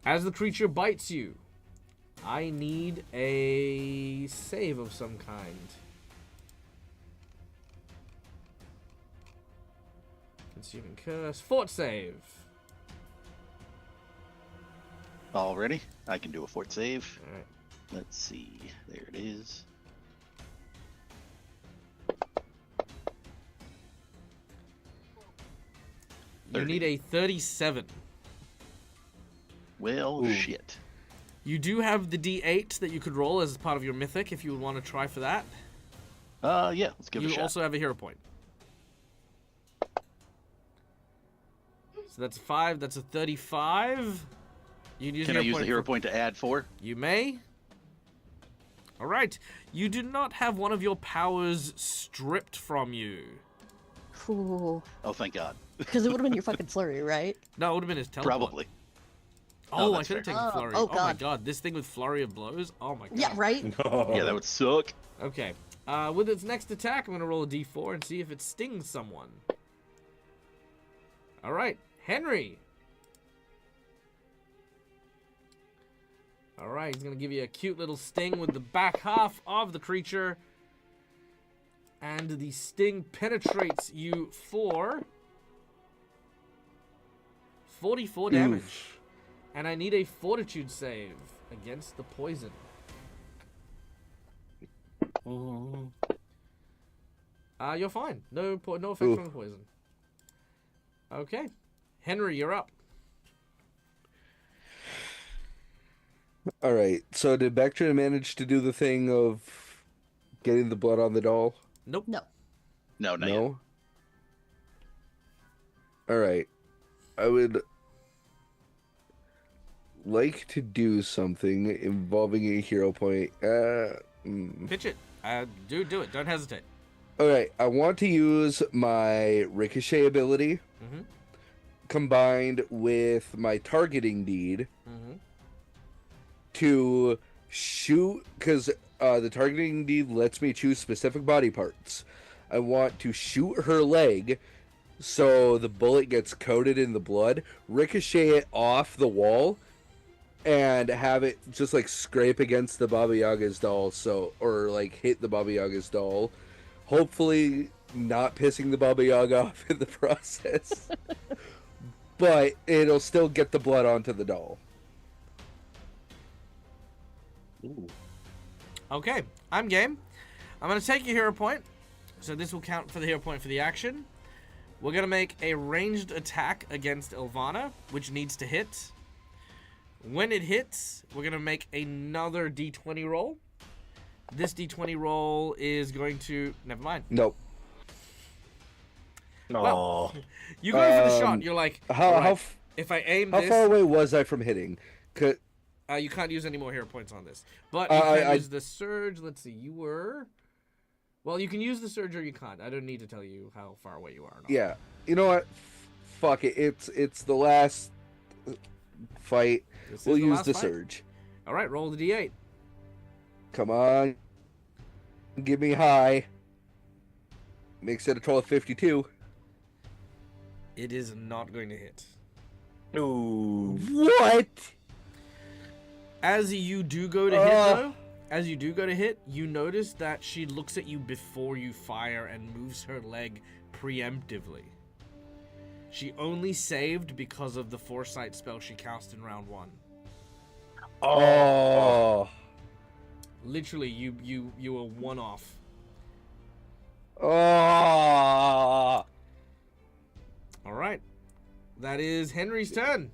As the creature bites you, I need a save of some kind. Consuming Curse. Fort save. Already? I can do a fort save. All right. Let's see. There it is. You need a 37. Well, Ooh. shit. You do have the D8 that you could roll as part of your mythic if you would want to try for that. Yeah, let's give it a You shot. also have a hero point. So that's 5. That's a 35. You can use Can I use the hero for... point to add 4? You may. All right. You do not have one of your powers stripped from you. Ooh. Oh, thank God. Because it would have been your fucking flurry, right? No, it would have been his teleport. Probably. Oh, I that's could have fair. taken flurry. Oh, my God. God. This thing with flurry of blows. Oh, my God. Yeah, right? Yeah, that would suck. Okay. With its next attack, I'm going to roll a d4 and see if it stings someone. All right. Henry. All right. He's going to give you a cute little sting with the back half of the creature. And the sting penetrates you for 44 damage. Oof. And I need a fortitude save against the poison. You're fine. No effect Oof. from the poison. Okay. Henry, you're up. All right. So did Bectrin manage to do the thing of getting the blood on the doll? Nope. No. No, not yet. No. All right. I would like to do something involving a hero point. Pitch it. Do it. Don't hesitate. Okay, I want to use my Ricochet ability Mm-hmm. combined with my targeting deed Mm-hmm. to shoot, because the targeting deed lets me choose specific body parts. I want to shoot her leg so the bullet gets coated in the blood, ricochet it off the wall, and have it just like scrape against the Baba Yaga's doll, or like hit the Baba Yaga's doll. Hopefully not pissing the Baba Yaga off in the process. But it'll still get the blood onto the doll. Ooh. Okay, I'm game. I'm going to take your hero point. So this will count for the hero point for the action. We're going to make a ranged attack against Elvana, which needs to hit. When it hits, we're going to make another d20 roll. This d20 roll is going to... Never mind. Nope. No. Well, you go for the shot. You're like, How "Alright, how if I aim how this... far away was I from hitting? you can't use any more hero points on this. But you can use the surge. Let's see. You were... Well, you can use the surge or you can't. I don't need to tell you how far away you are. Or not. Yeah. You know what? Fuck it. It's the last fight. This is We'll use last the fight. surge. All right, roll the d8. Come on. Give me high. Makes it a total of 52. It is not going to hit. Ooh. What? As you do go to hit, though, as you do go to hit, you notice that she looks at you before you fire and moves her leg preemptively. She only saved because of the foresight spell she cast in round 1. Oh. Literally, you were one off. Oh. All right, that is Henry's turn.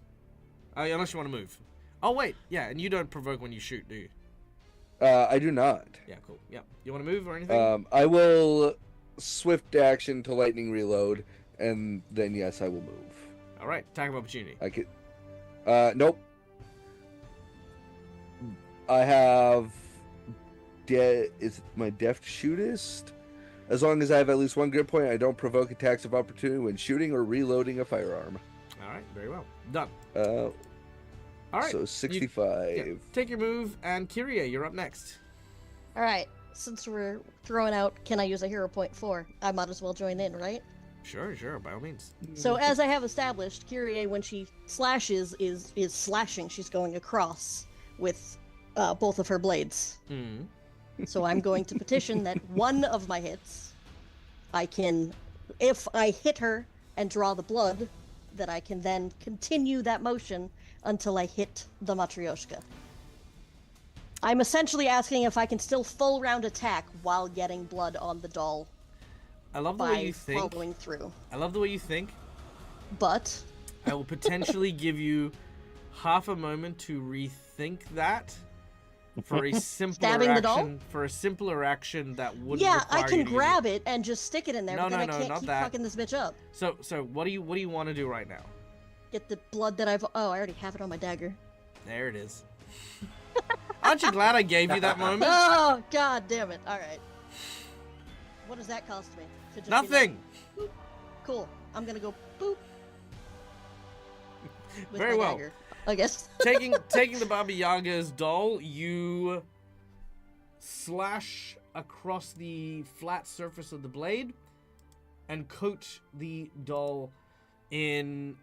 Unless you want to move. Oh wait, yeah, and you don't provoke when you shoot, do you? I do not. Yeah, cool. Yeah, you want to move or anything? I will swift action to lightning reload, and then yes, I will move. All right, attack of opportunity. I could. Nope. I have. Is it my deft shootist? As long as I have at least one grit point, I don't provoke attacks of opportunity when shooting or reloading a firearm. All right, very well. Done. All right, So 65. Yeah, take your move, and Kyrie, you're up next. All right. Since we're throwing out, can I use a hero point 4? I might as well join in, right? Sure, by all means. So as I have established, Kyrie, when she slashes, is slashing. She's going across with both of her blades. Hmm. So I'm going to petition that one of my hits, I can, if I hit her and draw the blood, that I can then continue that motion until I hit the Matryoshka. I'm essentially asking if I can still full round attack while getting blood on the doll I love the way by you think. following through. I love the way you think. But I will potentially give you half a moment to rethink that for a simpler Stabbing the doll? action. For a simpler action that wouldn't. yeah, require I can you to use grab it and just stick it in there, No, but then no, I no, can't not keep that. fucking this bitch up. So what do you want to do right now? Get the blood that I've. Oh, I already have it on my dagger. There it is. Aren't you glad I gave you that moment? Oh, god damn it. Alright. What does that cost me? To just be like, Nothing. boop. Cool. I'm gonna go boop. With Very my well. dagger, I guess. taking the Baba Yaga's doll, you slash across the flat surface of the blade and coat the doll in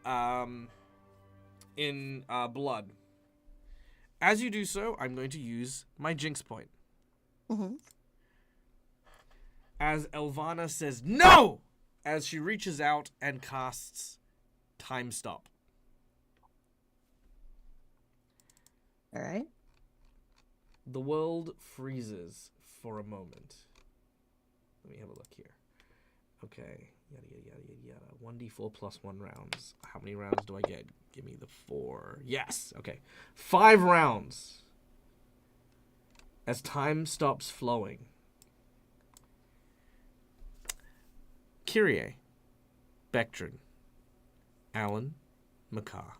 blood. As you do so, I'm going to use my Jinx point. Mm-hmm. As Elvana says no, as she reaches out and casts Time Stop. Alright. The world freezes for a moment. Let me have a look here. Okay. Yada. 1d4 plus 1 rounds. How many rounds do I get? Give me the 4. Yes. Okay. 5 rounds. As time stops flowing. Kyrie, Bectrin, Alan, Makar.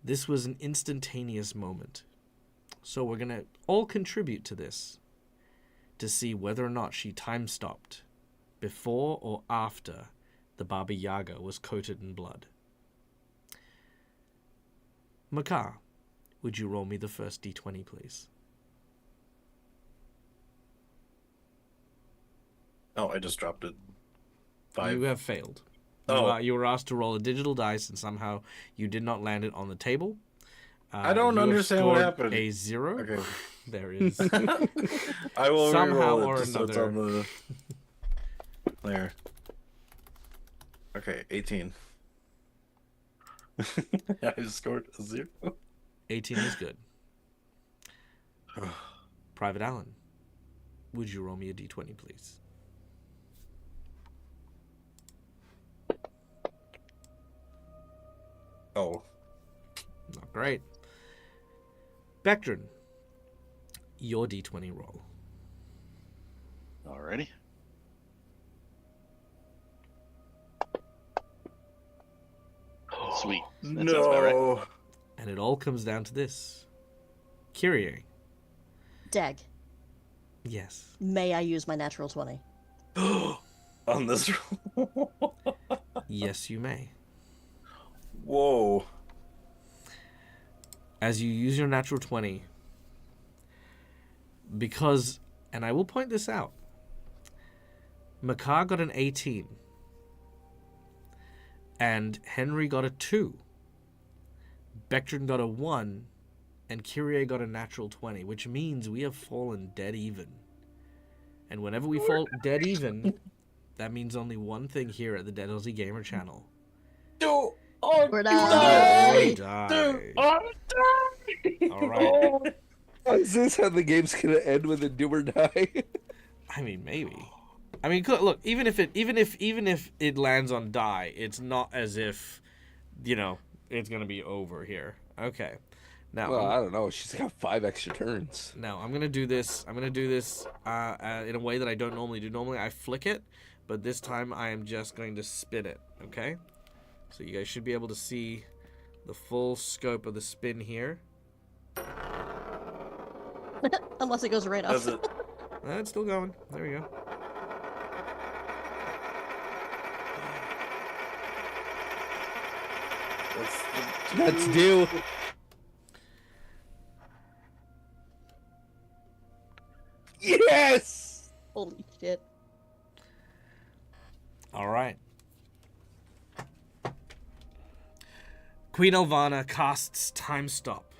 This was an instantaneous moment. So we're going to all contribute to this to see whether or not she time stopped before or after the Baba Yaga was coated in blood. Makar, would you roll me the first d20, please? Oh, I just dropped it. 5. You have failed. Oh. You were asked to roll a digital dice, and somehow you did not land it on the table. I don't you have understand what scored happened. A 0. Okay. There is. I will Somehow re-roll or it just so it's another. on the... There. Okay, 18. I scored a 0. 18 is good. Private Allen, would you roll me a d20, please? Oh. Not great. Bectrin, your d20 roll. Alrighty. Sweet. That sounds about right. No. And it all comes down to this. Kyrie. Dag, Yes. may I use my natural 20? On this roll. Yes, you may. Whoa. As you use your natural 20, because, and I will point this out, Makar got an 18, and Henry got a 2, Bectrin got a 1, and Kyrie got a natural 20, which means we have fallen dead even. And whenever we fall dead even, that means only one thing here at the Dead Aussie Gamer channel. We're We done. die. All right. Is this how the game's gonna end with a do or die? I mean, maybe. I mean, look. Even if it lands on die, it's not as if, it's gonna be over here. Okay. Now, Well, I don't know. She's got 5 extra turns. now I'm gonna do this. I'm gonna do this in a way that I don't normally do. Normally, I flick it, but this time I am just going to spin it. Okay. So you guys should be able to see the full scope of the spin here. Unless it goes right Does off. it? It's still going. There we go. That's due. Yes! Holy shit. All right. Queen Elvana casts Time Stop.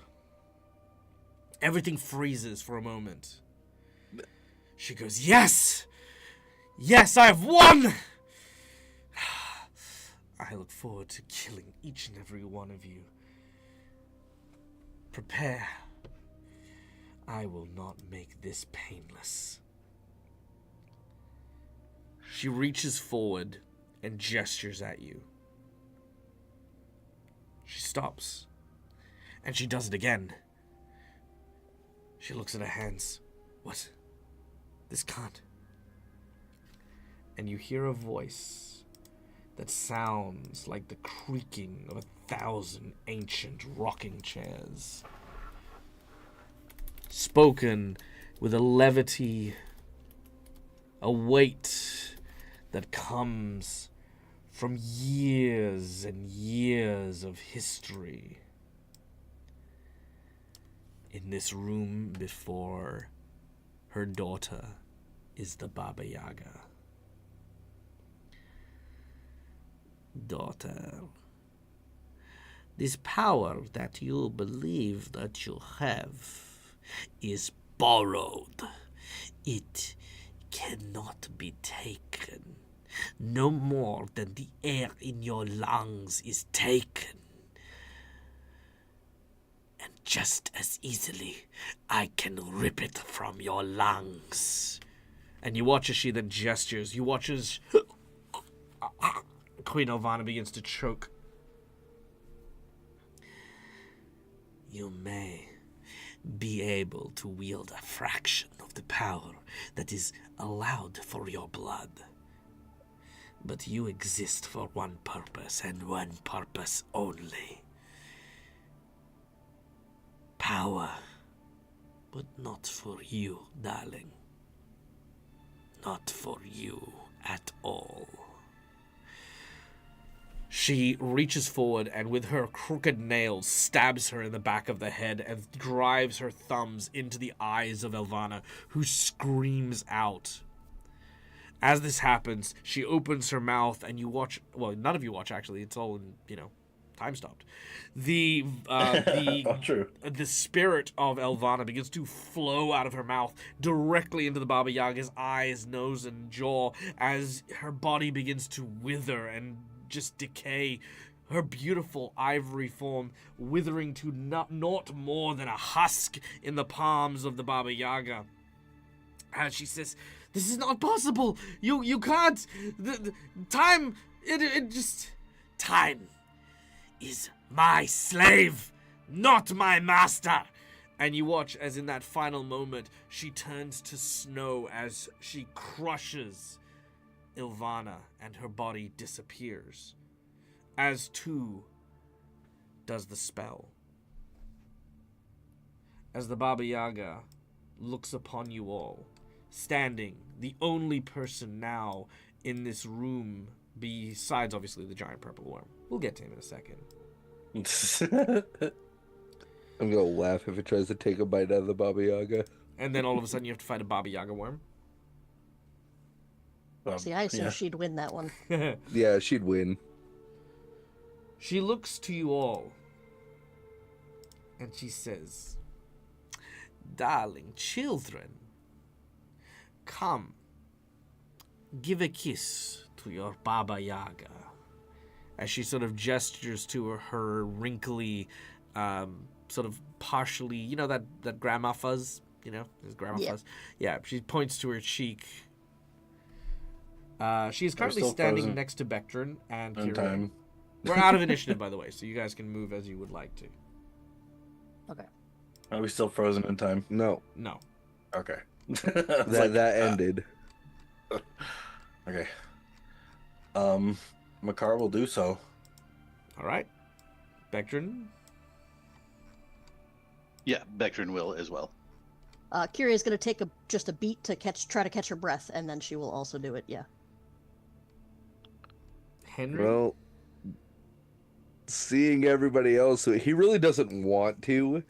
Everything freezes for a moment. She goes, "Yes! Yes, I have won! I look forward to killing each and every one of you. Prepare. I will not make this painless." She reaches forward and gestures at you. She stops. And she does it again. She looks at her hands. What? This can't. And you hear a voice that sounds like the creaking of 1,000 ancient rocking chairs. Spoken with a levity, a weight that comes from years and years of history. In this room before her daughter is the Baba Yaga. Daughter, this power that you believe that you have is borrowed. It cannot be taken. No more than the air in your lungs is taken. And just as easily, I can rip it from your lungs. And you watch as she then gestures. You watch as Queen Elvana begins to choke. You may be able to wield a fraction of the power that is allowed for your blood. But you exist for one purpose and one purpose only. power, but not for you, darling. Not for you at all. She reaches forward and with her crooked nails stabs her in the back of the head and drives her thumbs into the eyes of Elvana, who screams out. As this happens, she opens her mouth and you watch, well, none of you watch actually, it's all in, time stopped. The True. the spirit of Elvana begins to flow out of her mouth directly into the Baba Yaga's eyes, nose, and jaw as her body begins to wither and just decay, her beautiful ivory form withering to naught more than a husk in the palms of the Baba Yaga. As she says, "This is not possible. You can't. The time. It just time is my slave, not my master." And you watch as in that final moment she turns to snow as she crushes Ilvana and her body disappears, as too does the spell. As the Baba Yaga looks upon you all, standing, the only person now in this room, besides obviously the giant purple worm. We'll get to him in a second. I'm gonna laugh if it tries to take a bite out of the Baba Yaga. And then all of a sudden you have to fight a Baba Yaga worm. See, I assumed yeah. she'd win that one. Yeah, she'd win. She looks to you all and she says, "Darling children, come, give a kiss to your Baba Yaga." As she sort of gestures to her wrinkly, sort of partially, that grandma fuzz, his grandma Yeah. fuzz. Yeah, she points to her cheek. She is currently still standing frozen next to Bectrin and in Kyrie. time. We're out of initiative, by the way, so you guys can move as you would like to. Okay. Are we still frozen in time? No, No. Okay. that ended. Okay. Makar will do so. All right. Bectrin. Yeah, Bectrin will as well. Kyria is going to take just a beat to try to catch her breath, and then she will also do it. Yeah. Henry. Well, seeing everybody else, he really doesn't want to.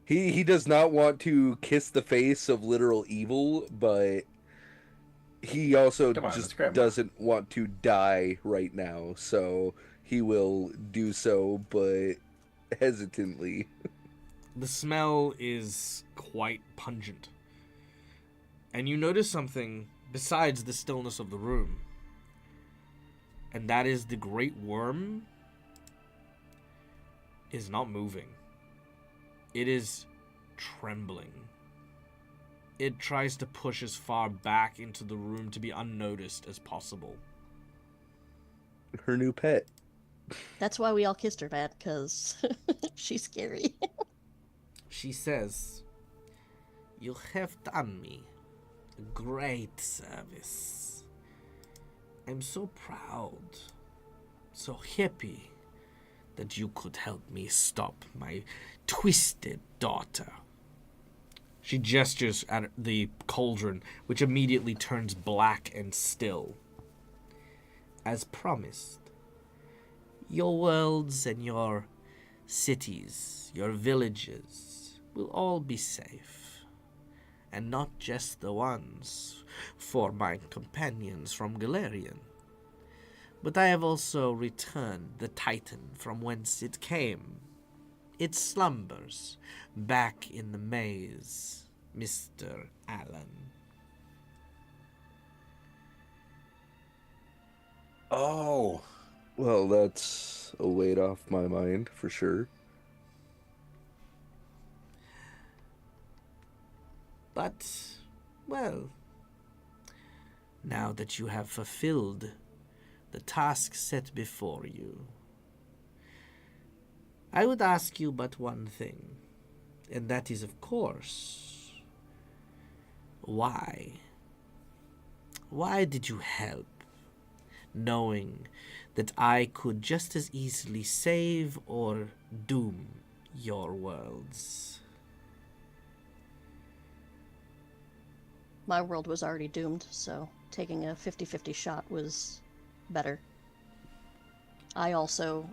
He does not want to kiss the face of literal evil, but he also Come on, just it's Grandma. doesn't want to die right now, so he will do so, but hesitantly. The smell is quite pungent. And you notice something besides the stillness of the room. And that is the great worm is not moving. It is trembling. It tries to push as far back into the room to be unnoticed as possible. Her new pet. That's why we all kissed her, Matt, because she's scary. She says, "You have done me a great service. I'm so proud, so happy that you could help me stop my twisted daughter." She gestures at the cauldron, which immediately turns black and still. "As promised, your worlds and your cities, your villages, will all be safe. And not just the ones for my companions from Galarian. But I have also returned the Titan from whence it came. It slumbers back in the maze, Mr. Allen." Oh. Well, that's a weight off my mind, for sure. But, well, now that you have fulfilled the task set before you, I would ask you but one thing, and that is, of course, why? Why did you help, knowing that I could just as easily save or doom your worlds? My world was already doomed, so taking a 50-50 shot was better. I also,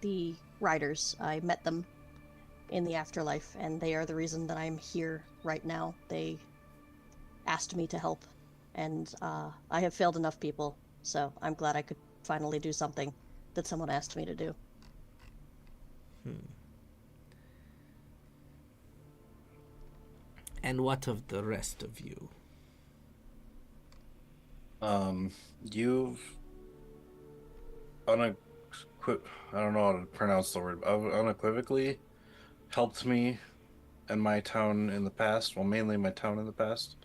the riders, I met them in the afterlife, and they are the reason that I'm here right now. They asked me to help, and I have failed enough people, so I'm glad I could finally do something that someone asked me to do. And what of the rest of you? You've I don't know how to pronounce the word, unequivocally helped me and my town in the past. Well, mainly my town in the past.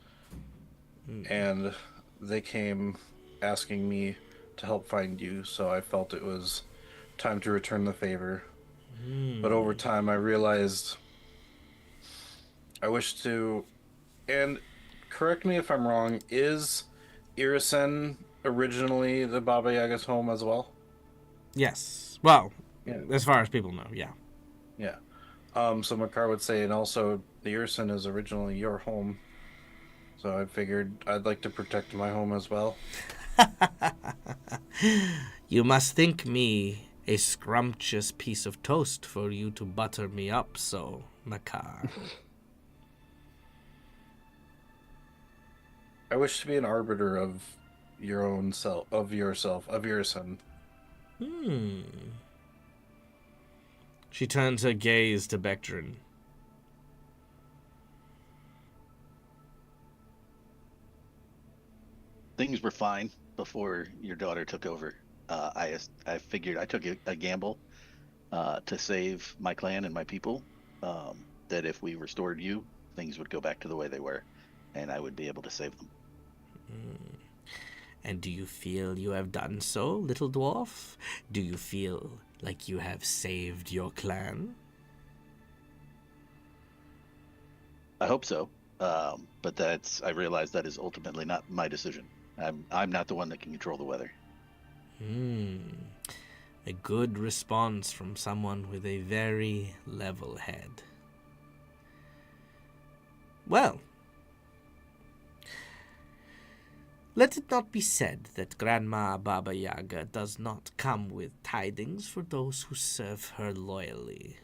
And they came asking me to help find you, so I felt it was time to return the favor. But over time, I realized I wish to, and correct me if I'm wrong, is Irisen originally the Baba Yaga's home as well? Yes. Well, Yeah. as far as people know, yeah. Yeah. So Makar would say, and also the Irisen is originally your home. So I figured I'd like to protect my home as well. You must think me a scrumptious piece of toast for you to butter me up so, Makar. I wish to be an arbiter of your own self, of yourself, of your son. She turns her gaze to Bectrin. Things were fine before your daughter took over. I figured I took a gamble to save my clan and my people. That if we restored you, things would go back to the way they were, and I would be able to save them. And do you feel you have done so, little dwarf? Do you feel like you have saved your clan? I hope so, but I realize that is ultimately not my decision. I'm not the one that can control the weather. A good response from someone with a very level head. Well, let it not be said that Grandma Baba Yaga does not come with tidings for those who serve her loyally.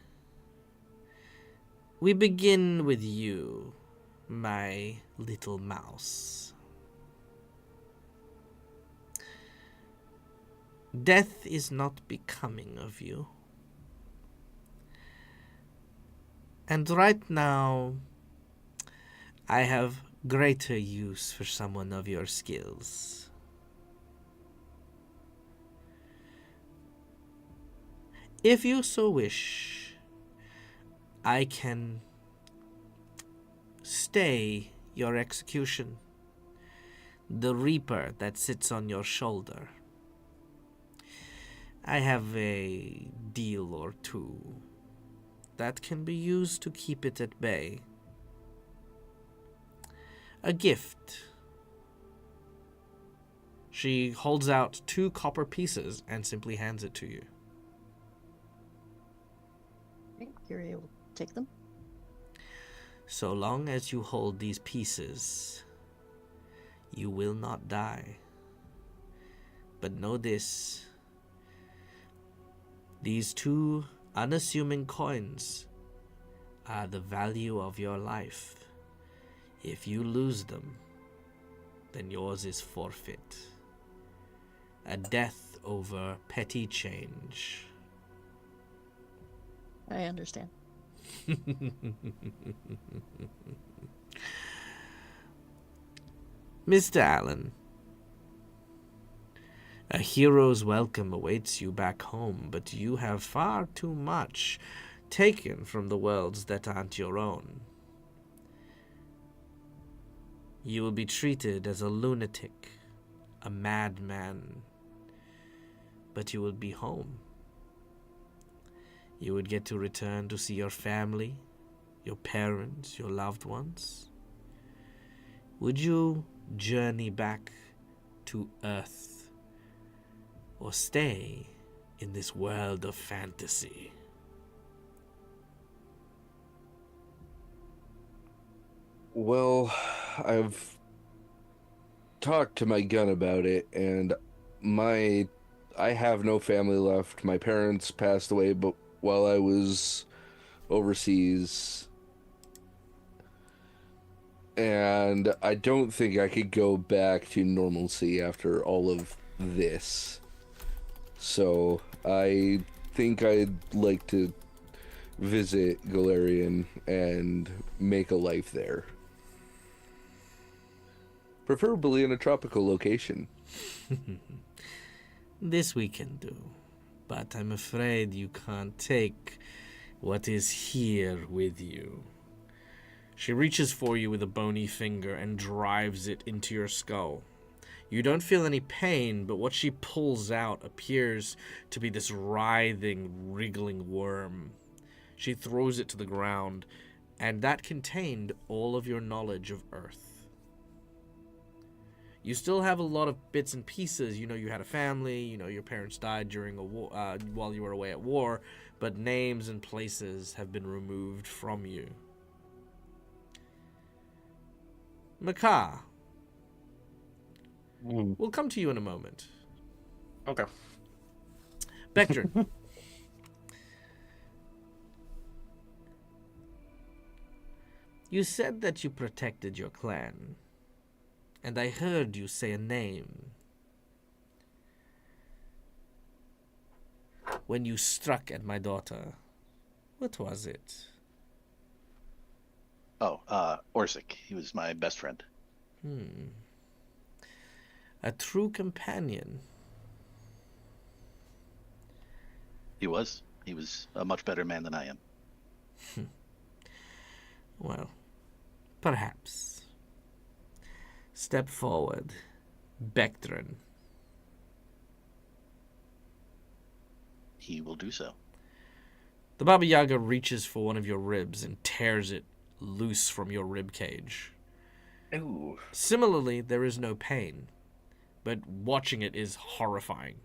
We begin with you, my little mouse. Death is not becoming of you. And right now, I have greater use for someone of your skills. If you so wish, I can stay your execution, the reaper that sits on your shoulder. I have a deal or two that can be used to keep it at bay. A gift. She holds out 2 copper pieces and simply hands it to you. Kyria will take them. So long as you hold these pieces, you will not die. But know this. These 2 unassuming coins are the value of your life. If you lose them, then yours is forfeit. A death over petty change. I understand. Mr. Allen, a hero's welcome awaits you back home, but you have far too much taken from the worlds that aren't your own. You will be treated as a lunatic, a madman, but you will be home. You would get to return to see your family, your parents, your loved ones. Would you journey back to Earth or stay in this world of fantasy? Well, I've talked to my gun about it, and my I have no family left. My parents passed away, but while I was overseas, and I don't think I could go back to normalcy after all of this. So I think I'd like to visit Galarian and make a life there. Preferably in a tropical location. This we can do, but I'm afraid you can't take what is here with you. She reaches for you with a bony finger and drives it into your skull. You don't feel any pain, but what she pulls out appears to be this writhing, wriggling worm. She throws it to the ground, and that contained all of your knowledge of Earth. You still have a lot of bits and pieces. You know, you had a family, you know, your parents died during a war, while you were away at war, but names and places have been removed from you. Maka, we'll come to you in a moment. Okay. Bectrin. You said that you protected your clan, and I heard you say a name. When you struck at my daughter, what was it? Oh, Orsic. He was my best friend. A true companion. He was. He was a much better man than I am. Well, perhaps. Step forward, Bectrin. He will do so. The Baba Yaga reaches for one of your ribs and tears it loose from your rib cage. Ooh. Similarly, there is no pain, but watching it is horrifying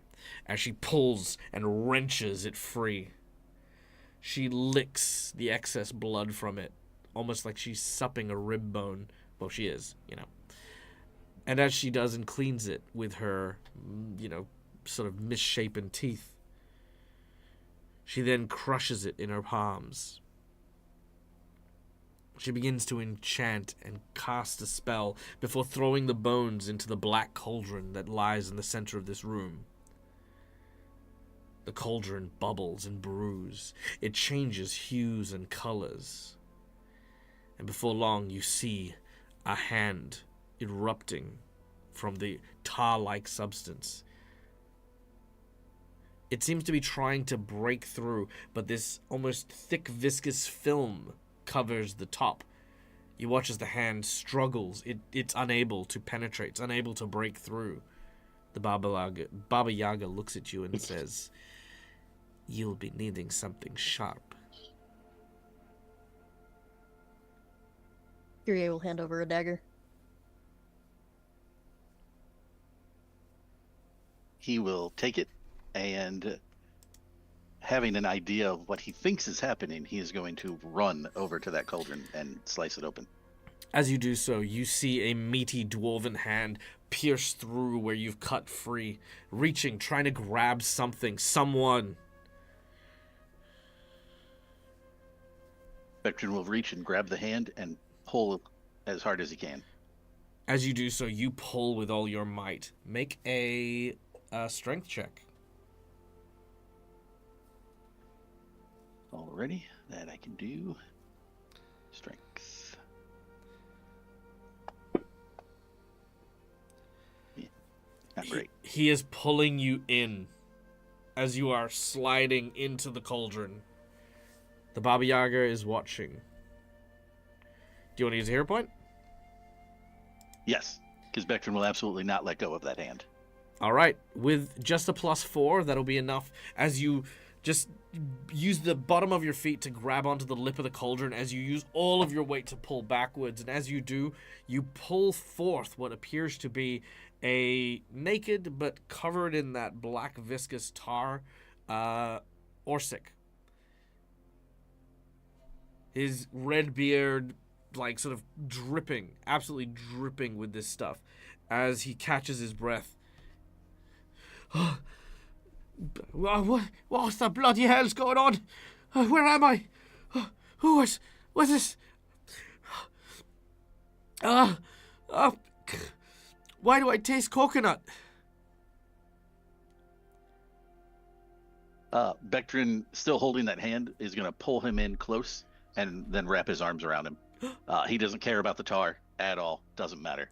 as she pulls and wrenches it free. She licks the excess blood from it, almost like she's supping a rib bone. Well, she is, you know. And as she does and cleans it with her, you know, sort of misshapen teeth, she then crushes it in her palms. She begins to enchant and cast a spell before throwing the bones into the black cauldron that lies in the center of this room. The cauldron bubbles and brews. It changes hues and colors. And before long, you see a hand erupting from the tar-like substance. It seems to be trying to break through, but this almost thick, viscous film covers the top. You watch as the hand struggles. It's unable to penetrate. It's unable to break through. The Baba Yaga looks at you and says, "You'll be needing something sharp." Kyrie will hand over a dagger. He will take it, and having an idea of what he thinks is happening, he is going to run over to that cauldron and slice it open. As you do so, you see a meaty dwarven hand pierce through where you've cut free, reaching, trying to grab something, someone. Vectrin will reach and grab the hand and pull as hard as he can. As you do so, you pull with all your might. Make a strength check. Alrighty, that I can do. Strength. Yeah, not great. He is pulling you in as you are sliding into the cauldron. The Baba Yaga is watching. Do you want to use a hero point? Yes, because Vectrin will absolutely not let go of that hand. All right. With just a +4, that'll be enough as you just use the bottom of your feet to grab onto the lip of the cauldron as you use all of your weight to pull backwards. And as you do, you pull forth what appears to be a naked but covered in that black viscous tar Orsic. His red beard like sort of dripping, absolutely dripping with this stuff as he catches his breath. What the bloody hell's going on? Where am I? What's this? Why do I taste coconut? Bectrin, still holding that hand, is going to pull him in close and then wrap his arms around him. He doesn't care about the tar at all. Doesn't matter.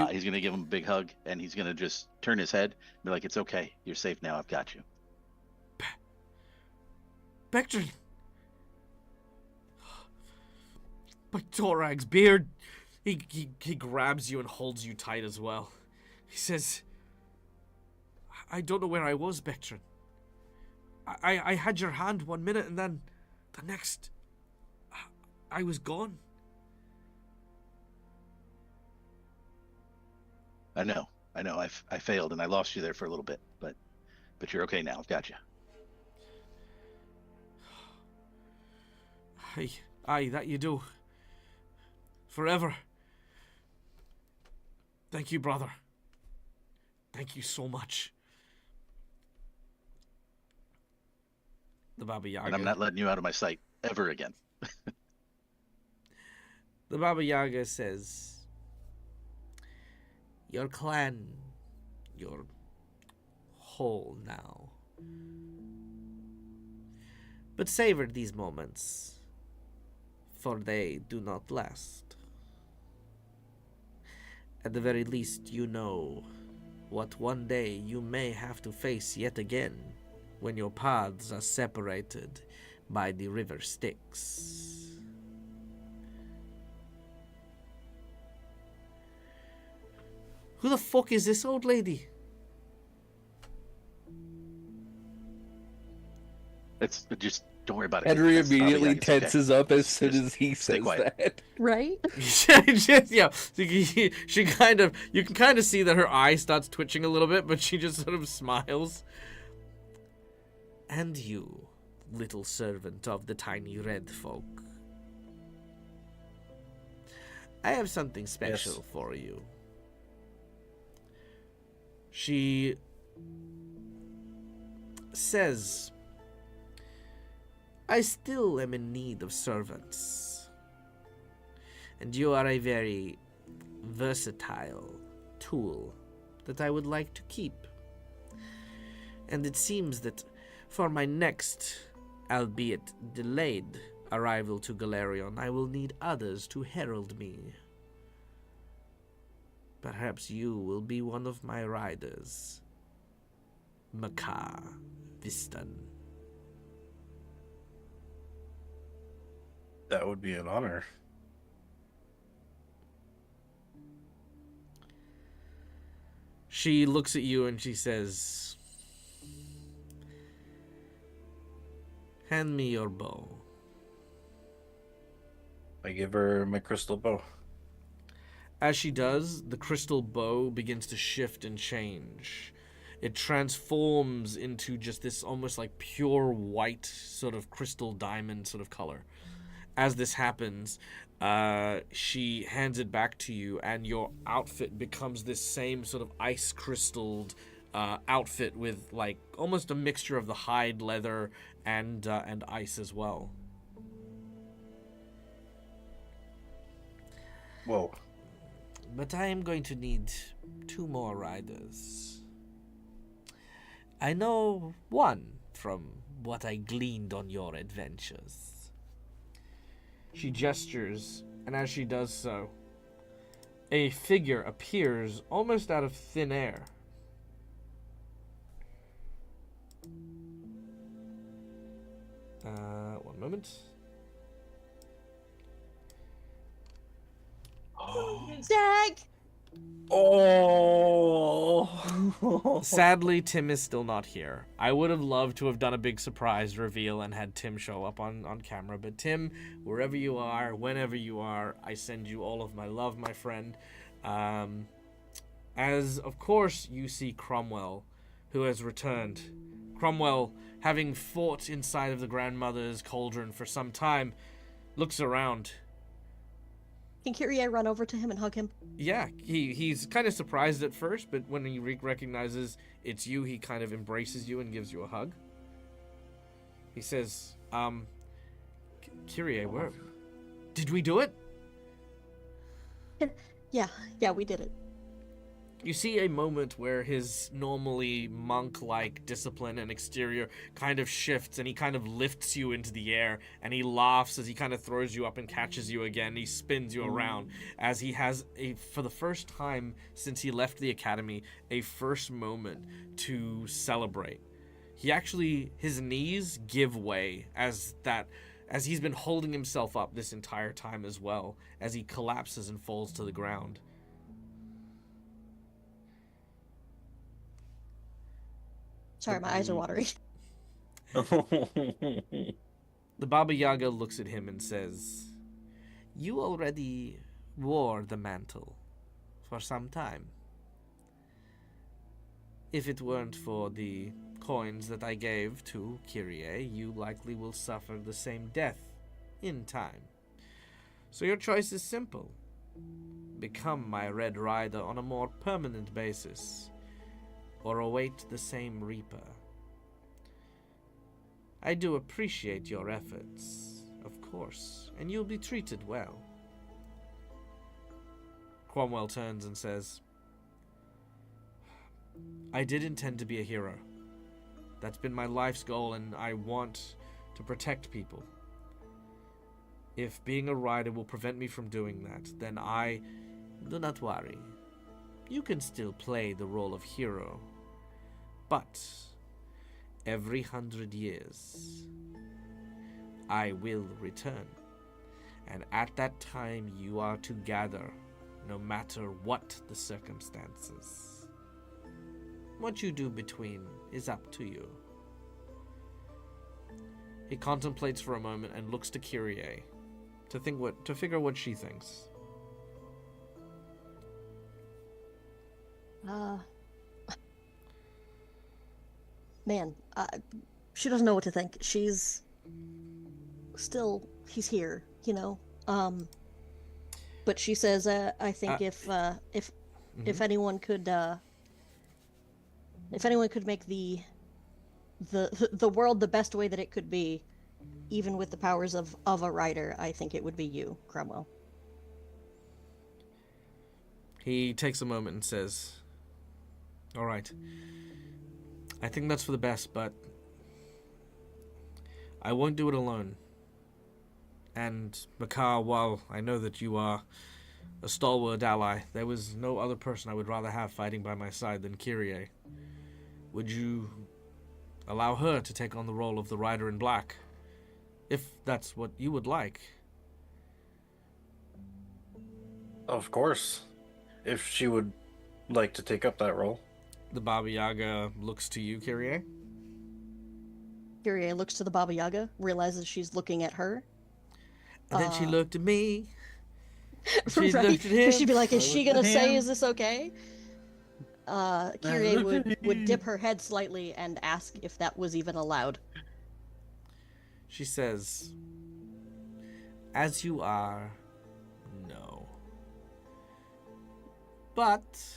He's going to give him a big hug, and he's going to just turn his head and be like, "It's okay. You're safe now. I've got you." Bectrin. My Torag's beard. He grabs you and holds you tight as well. He says, "I don't know where I was, Bectrin. I had your hand 1 minute, and then the next, I was gone." I know. I failed, and I lost you there for a little bit, but you're okay now. I've got you. Aye, that you do. Forever. Thank you, brother. Thank you so much. The Baba Yaga. And I'm not letting you out of my sight ever again. The Baba Yaga says, "Your clan, you're whole now. But savor these moments, for they do not last. At the very least, you know what one day you may have to face yet again when your paths are separated by the river Styx." Who the fuck is this old lady? It's just, don't worry about it. Henry It's Baba immediately Yaga, it's okay. tenses up as soon Just as he stay says quiet. that. Right? Yeah, she kind of, you can kind of see that her eye starts twitching a little bit, but she just sort of smiles. "And you, little servant of the tiny red folk, I have something special for you." She says, "I still am in need of servants, and you are a very versatile tool that I would like to keep. And it seems that for my next, albeit delayed, arrival to Galarion, I will need others to herald me. Perhaps you will be one of my riders, Makar Vistan." That would be an honor. She looks at you and she says, "Hand me your bow." I give her my crystal bow. As she does, the crystal bow begins to shift and change. It transforms into just this almost like pure white sort of crystal diamond sort of color. As this happens, she hands it back to you, and your outfit becomes this same sort of ice crystalled outfit with like almost a mixture of the hide, leather, and ice as well. Whoa. But I am going to need 2 more riders. I know one from what I gleaned on your adventures. She gestures, and as she does so, a figure appears almost out of thin air. One moment. Zag! Oh. Sadly, Tim is still not here. I would have loved to have done a big surprise reveal and had Tim show up on camera. But Tim, wherever you are, whenever you are, I send you all of my love, my friend. As, of course, you see Cromwell, who has returned. Cromwell, having fought inside of the grandmother's cauldron for some time, looks around. Can Kyrie run over to him and hug him? Yeah, he's kind of surprised at first, but when he recognizes it's you, he kind of embraces you and gives you a hug. He says, Kyrie, where... Did we do it? Yeah, we did it. You see a moment where his normally monk-like discipline and exterior kind of shifts, and he kind of lifts you into the air, and he laughs as he kind of throws you up and catches you again. He spins you around as he has, for the first time since he left the academy, a first moment to celebrate. He actually, his knees give way as he's been holding himself up this entire time as well, as he collapses and falls to the ground. Sorry, my eyes are watery. The Baba Yaga looks at him and says, "You already wore the mantle for some time. If it weren't for the coins that I gave to Kyrie, you likely will suffer the same death in time. So your choice is simple. Become my Red Rider on a more permanent basis, or await the same Reaper. I do appreciate your efforts, of course, and you'll be treated well." Cromwell turns and says, "I did intend to be a hero. That's been my life's goal, and I want to protect people. If being a rider will prevent me from doing that, then do not worry. You can still play the role of hero. But every 100 years, I will return. And at that time, you are to gather, no matter what the circumstances. What you do between is up to you." He contemplates for a moment and looks to Kyrie to figure what she thinks. Man, she doesn't know what to think. He's here, you know. But she says, I think if anyone could make the world the best way that it could be, even with the powers of a rider, I think it would be you, Cromwell. He takes a moment and says, "All right. I think that's for the best, but I won't do it alone. And, Makar, while I know that you are a stalwart ally, there was no other person I would rather have fighting by my side than Kyrie. Would you allow her to take on the role of the Rider in Black, if that's what you would like?" Of course, if she would like to take up that role. The Baba Yaga looks to you, Kyrie. Kyrie looks to the Baba Yaga, realizes she's looking at her. And then she looked at me. She Right? looked at him. She'd be like, "Is she gonna say, him. is this okay?" Kyrie would dip her head slightly and ask if that was even allowed. She says, "As you are, no. But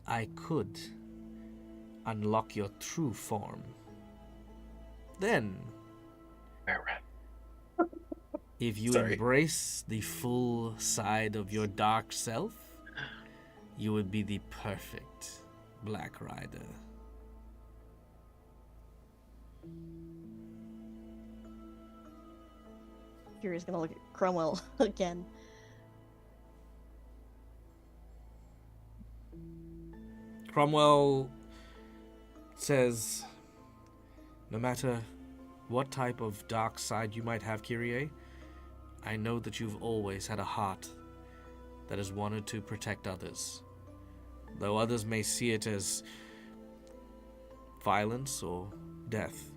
I could unlock your true form. Then, if you Sorry. embrace the full side of your dark self, you would be the perfect Black Rider." Kyrie's gonna look at Cromwell again. Cromwell says, "No matter what type of dark side you might have, Kyrie, I know that you've always had a heart that has wanted to protect others. Though others may see it as violence or death,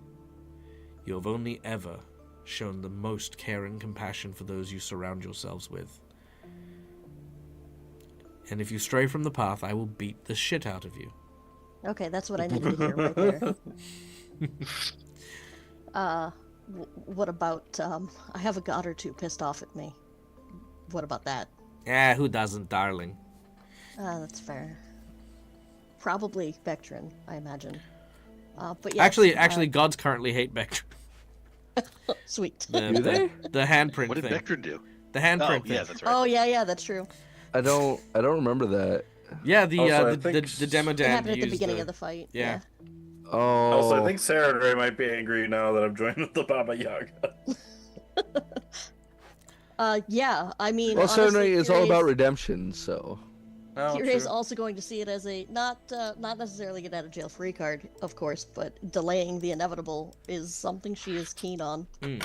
you have only ever shown the most care and compassion for those you surround yourselves with. And if you stray from the path, I will beat the shit out of you." Okay, that's what I needed to hear right there. What about, I have a god or two pissed off at me. What about that? Yeah, who doesn't, darling? That's fair. Probably Vectrin, I imagine. But yes, Actually, gods currently hate Vectrin. sweet. Do they? The handprint What did thing. Vector do? The Oh, handprint thing. yeah, that's right. Oh yeah, that's true. I don't remember that. Yeah, the Also, I the think demo It dad happened at the used beginning of the fight. yeah. Oh. Also, I think Sarah and Ray might be angry now that I'm joining the Baba Yaga. Yeah. I mean, Well, honestly, certainly it's all about Kyrie's- redemption, so. Oh, Kyrie's true. also going to see it as a not necessarily get out of jail free card, of course, but delaying the inevitable is something she is keen on. Mm.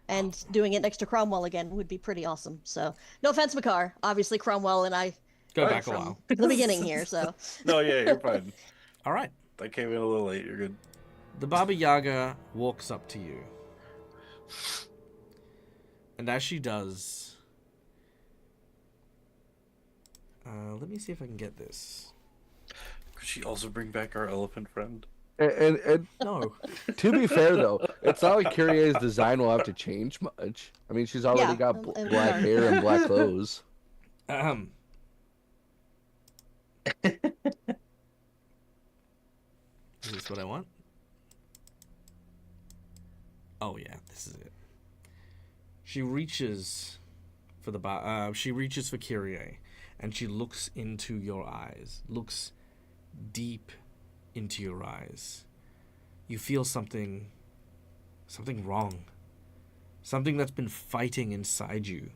And doing it next to Cromwell again would be pretty awesome. So, no offense, Makar. Obviously, Cromwell and I Go are back a from while. the beginning here. So, No, yeah, you're fine. All right. I came in a little late. You're good. The Baba Yaga walks up to you. And as she does... let me see if I can get this. Could she also bring back our elephant friend? And No. to be fair though, it's not like Kyrie's design will have to change much. I mean, she's already Yeah, got and black hair and black clothes. Is this what I want? Oh yeah, this is it. She reaches for the she reaches for Kyrie, and she looks into your eyes. Looks deep into your eyes. You feel something wrong. Something that's been fighting inside you.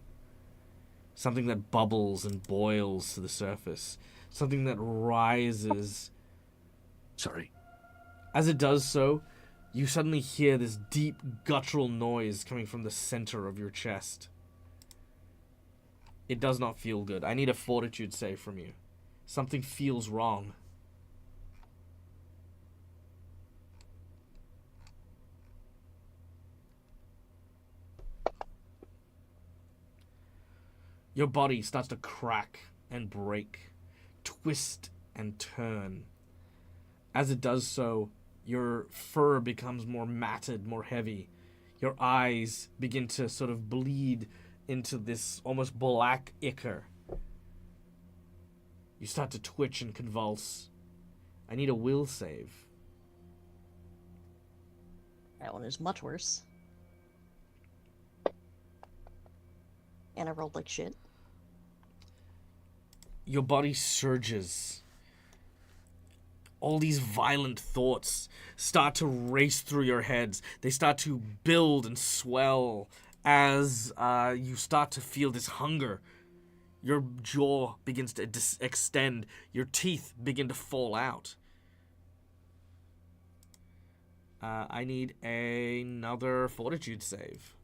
Something that bubbles and boils to the surface. Something that rises. Sorry. As it does so, you suddenly hear this deep guttural noise coming from the center of your chest. It does not feel good. I need a fortitude save from you. Something feels wrong. Your body starts to crack and break, twist and turn. As it does so, your fur becomes more matted, more heavy. Your eyes begin to sort of bleed into this almost black ichor. You start to twitch and convulse. I need a will save. that one is much worse. And I rolled like shit. Your body surges. All these violent thoughts start to race through your heads. They start to build and swell as you start to feel this hunger. Your jaw begins to extend. Your teeth begin to fall out. I need another fortitude save.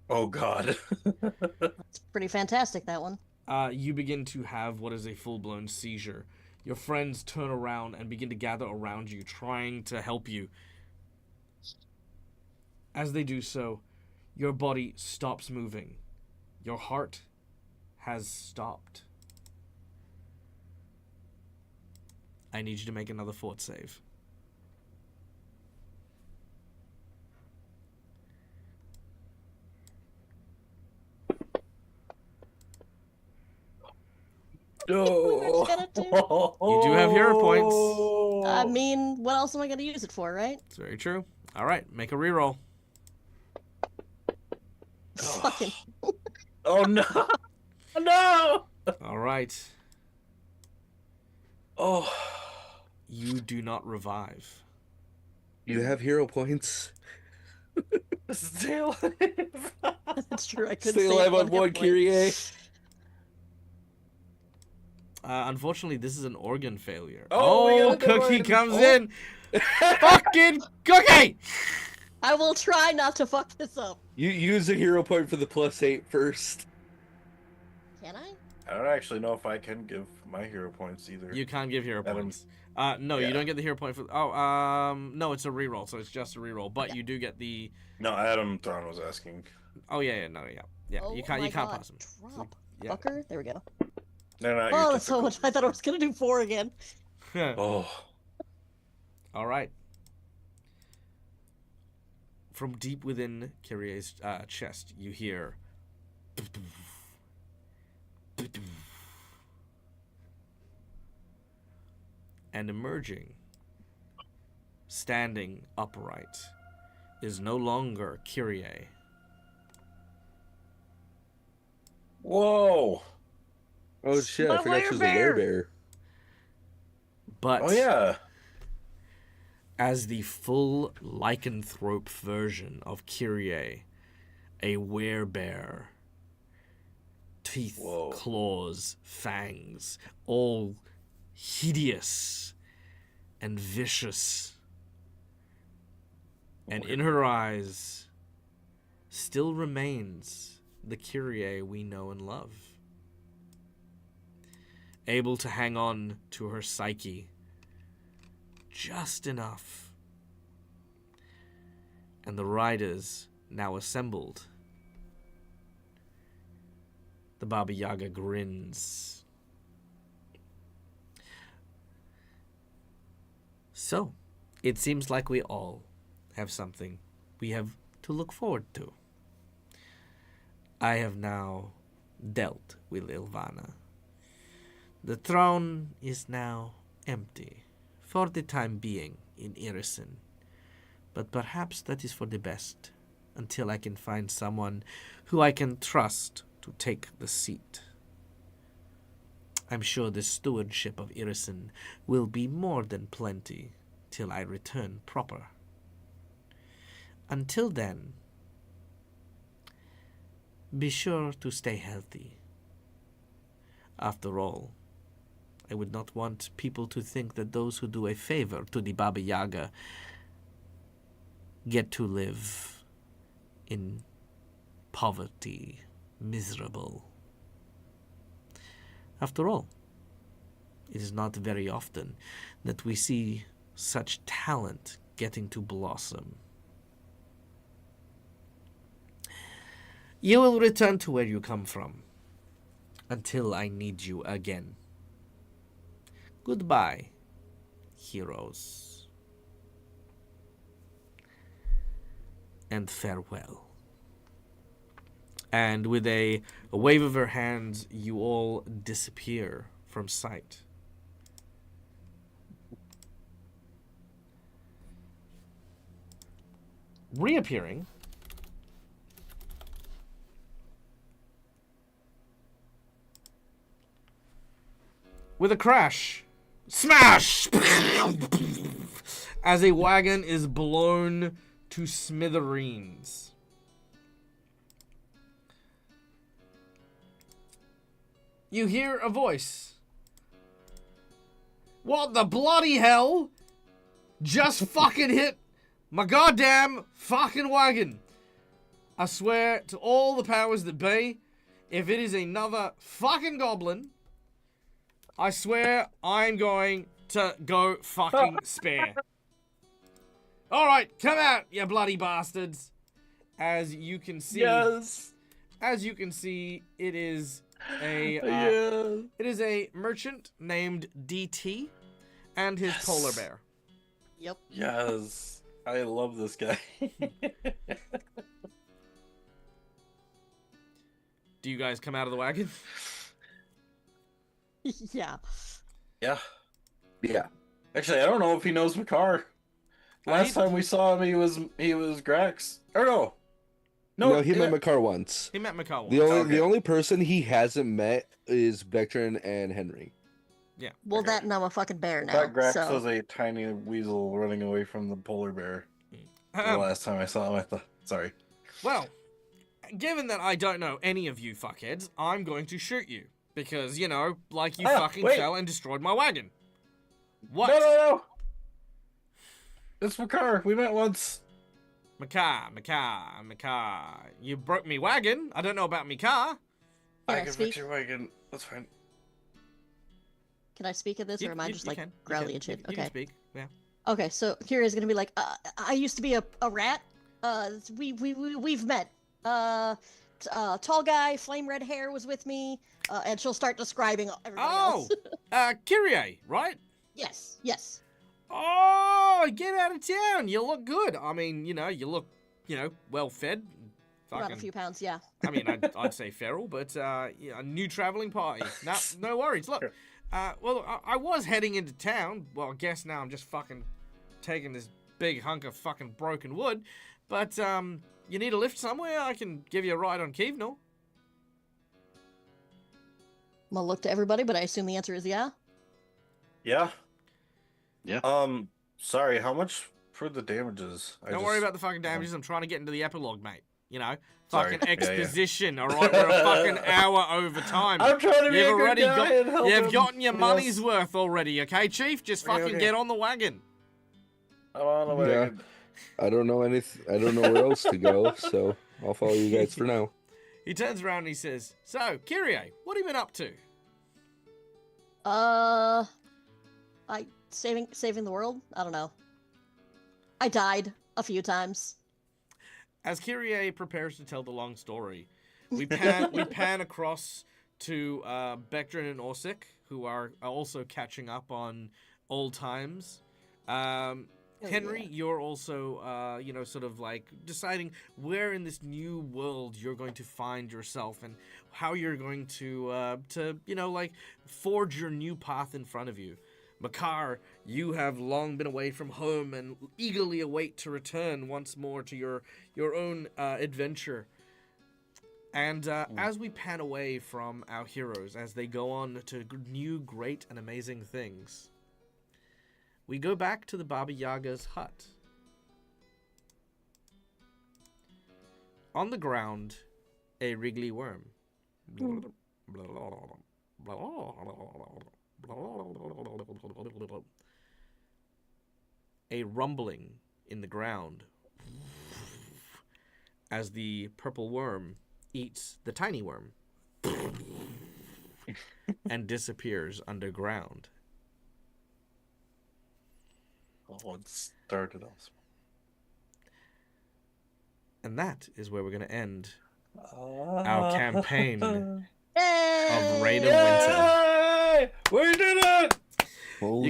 Oh God. It's pretty fantastic, that one. You begin to have what is a full-blown seizure. Your friends turn around and begin to gather around you, trying to help you. As they do so, your body stops moving. Your heart has stopped. I need you to make another fort save. No. Gonna do? You do have hero points. I mean, what else am I going to use it for, right? It's very true. All right, make a reroll. Fucking. Oh no. No. All right. Oh. You do not revive. You have hero points. Stay alive. That's true. I could Stay save alive on hit one, point. Kyrie. Unfortunately, this is an organ failure. Oh, we Oh, got a good Cookie one. comes Oh. in. Fucking Cookie! I will try not to fuck this up. You use a hero point for the +8 first. Can I? I don't actually know if I can give my hero points either. You can't give hero Adam. points. No, you Yeah. don't get the hero point for. No, it's a reroll, so it's just a reroll. But Yeah. you do get the. No, Adam Thron was asking. Oh yeah, yeah. Oh You can't my pass God. them. Drop. Yeah. Fucker. There we go. No, not Oh, your that's so typical- much. I thought I was going to do 4 again. Oh. All right. From deep within Kyrie's chest, you hear. And emerging, standing upright, is no longer Kyrie. Whoa! Oh shit! I My forgot she was a werebear! werebear. But Oh yeah. as the full lycanthrope version of Kyrie, a werebear. Teeth, Whoa. claws, fangs, all hideous and vicious. And in her eyes still remains the Kyrie we know and love. Able to hang on to her psyche just enough. And the riders now assembled. The Baba Yaga grins. So, it seems like we all have something we have to look forward to. I have now dealt with Ilvana. The throne is now empty, for the time being, in Irison. But perhaps that is for the best, until I can find someone who I can trust to take the seat. I'm sure the stewardship of Irison will be more than plenty till I return proper. Until then, be sure to stay healthy. After all, I would not want people to think that those who do a favor to the Baba Yaga get to live in poverty, miserable. After all, it is not very often that we see such talent getting to blossom. You will return to where you come from until I need you again. Goodbye, heroes. And farewell. And with a wave of her hands, you all disappear from sight. Reappearing, with a crash, smash, as a wagon is blown to smithereens. You hear a voice. What the bloody hell? Just fucking hit my goddamn fucking wagon. I swear to all the powers that be, if it is another fucking goblin, I swear I'm going to go fucking spare. Alright, come out, you bloody bastards. As you can see, Yes. as you can see, it is a it is a merchant named DT and his Yes. polar bear. Yep. Yes. I love this guy. Do you guys come out of the wagon? Yeah. Yeah. Yeah. Actually, I don't know if he knows Makar. Last time we saw him, he was Grax. Or no. No, he yeah. met Makar once. He met Mikau. The only Okay. the only person he hasn't met is Vectron and Henry. Yeah. Well, Okay. that and I'm a fucking bear I now. thought Grax So was a tiny weasel running away from the polar bear. The Ahem. last time I saw him, I thought, sorry. Well, given that I don't know any of you fuckheads, I'm going to shoot you. Because, you know, like you fucking wait. fell and destroyed my wagon. What? No. It's Makar. We met once. Makar. You broke me wagon. I don't know about me car. Can I I can speak? fix your wagon. That's fine. Can I speak at this, or am I just like growly and shit? You can Okay. speak. Yeah. Okay, so Kira's gonna be like, I used to be a rat. We've met. Tall guy, flame red hair was with me, and she'll start describing everybody Oh, else. Kyrie, right? Yes. Oh, get out of town. You look good. I mean, you look, well fed. About a few pounds, yeah. I mean, I'd say feral, but a new traveling party. No worries. Look, well, I was heading into town. Well, I guess now I'm just fucking taking this big hunk of fucking broken wood. But you need a lift somewhere? I can give you a ride on Kevenal. I'm gonna look to everybody, but I assume the answer is yeah. Yeah. Yeah. Sorry, how much for the damages? Don't worry about the fucking damages. I'm trying to get into the epilogue, mate. Sorry. Fucking Yeah, yeah. exposition. All right, we're a fucking hour over time. I'm trying to be You've a good already guy and help You've him. gotten your Yes. money's worth already, okay, Chief? Just Okay, fucking okay. get on the wagon. I'm on the Yeah. wagon. I don't know I don't know where else to go, so I'll follow you guys for now. He turns around and he says, "So, Kyrie, what have you been up to?" I saving the world. I don't know. I died a few times. As Kyrie prepares to tell the long story, we pan across to Bectrin and Orsic, who are also catching up on old times. Henry, you're also, sort of like deciding where in this new world you're going to find yourself and how you're going to forge your new path in front of you. Makar, you have long been away from home and eagerly await to return once more to your own adventure. And as we pan away from our heroes, as they go on to new, great, and amazing things, we go back to the Baba Yaga's hut. On the ground, a wriggly worm. A rumbling in the ground as the purple worm eats the tiny worm and disappears underground. Oh, it started off. And that is where we're going to end our campaign of Reign of Winter. Yay! We did it! Holy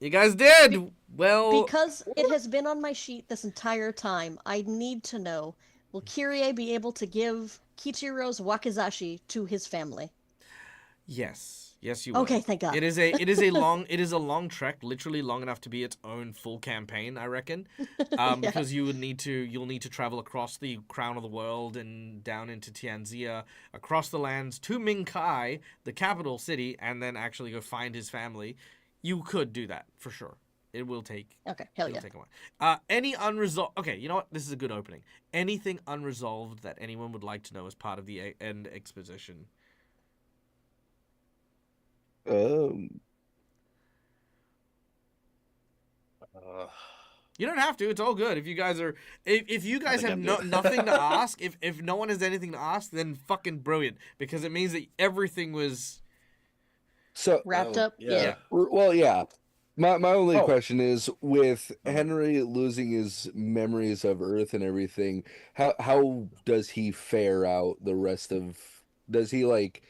You guys did well. Because it has been on my sheet this entire time, I need to know, will Kyrie be able to give Kichiro's wakizashi to his family? Yes, you will. Okay, thank God. It is a long trek, literally long enough to be its own full campaign, I reckon. Because you'll need to travel across the crown of the world and down into Tianxia, across the lands to Mingkai, the capital city, and then actually go find his family. You could do that for sure. It will take. Okay, hell it'll yeah. take a while. Any unresolved? Okay, you know what? This is a good opening. Anything unresolved that anyone would like to know as part of the end exposition? shit. You don't have to. It's all good. If you guys are, if you guys have nothing to ask, if no one has anything to ask, then fucking brilliant, because it means that everything was So Wrapped up? Yeah. well, yeah. My only question is, with Henry losing his memories of Earth and everything, how does he fare out the rest of? Does he like?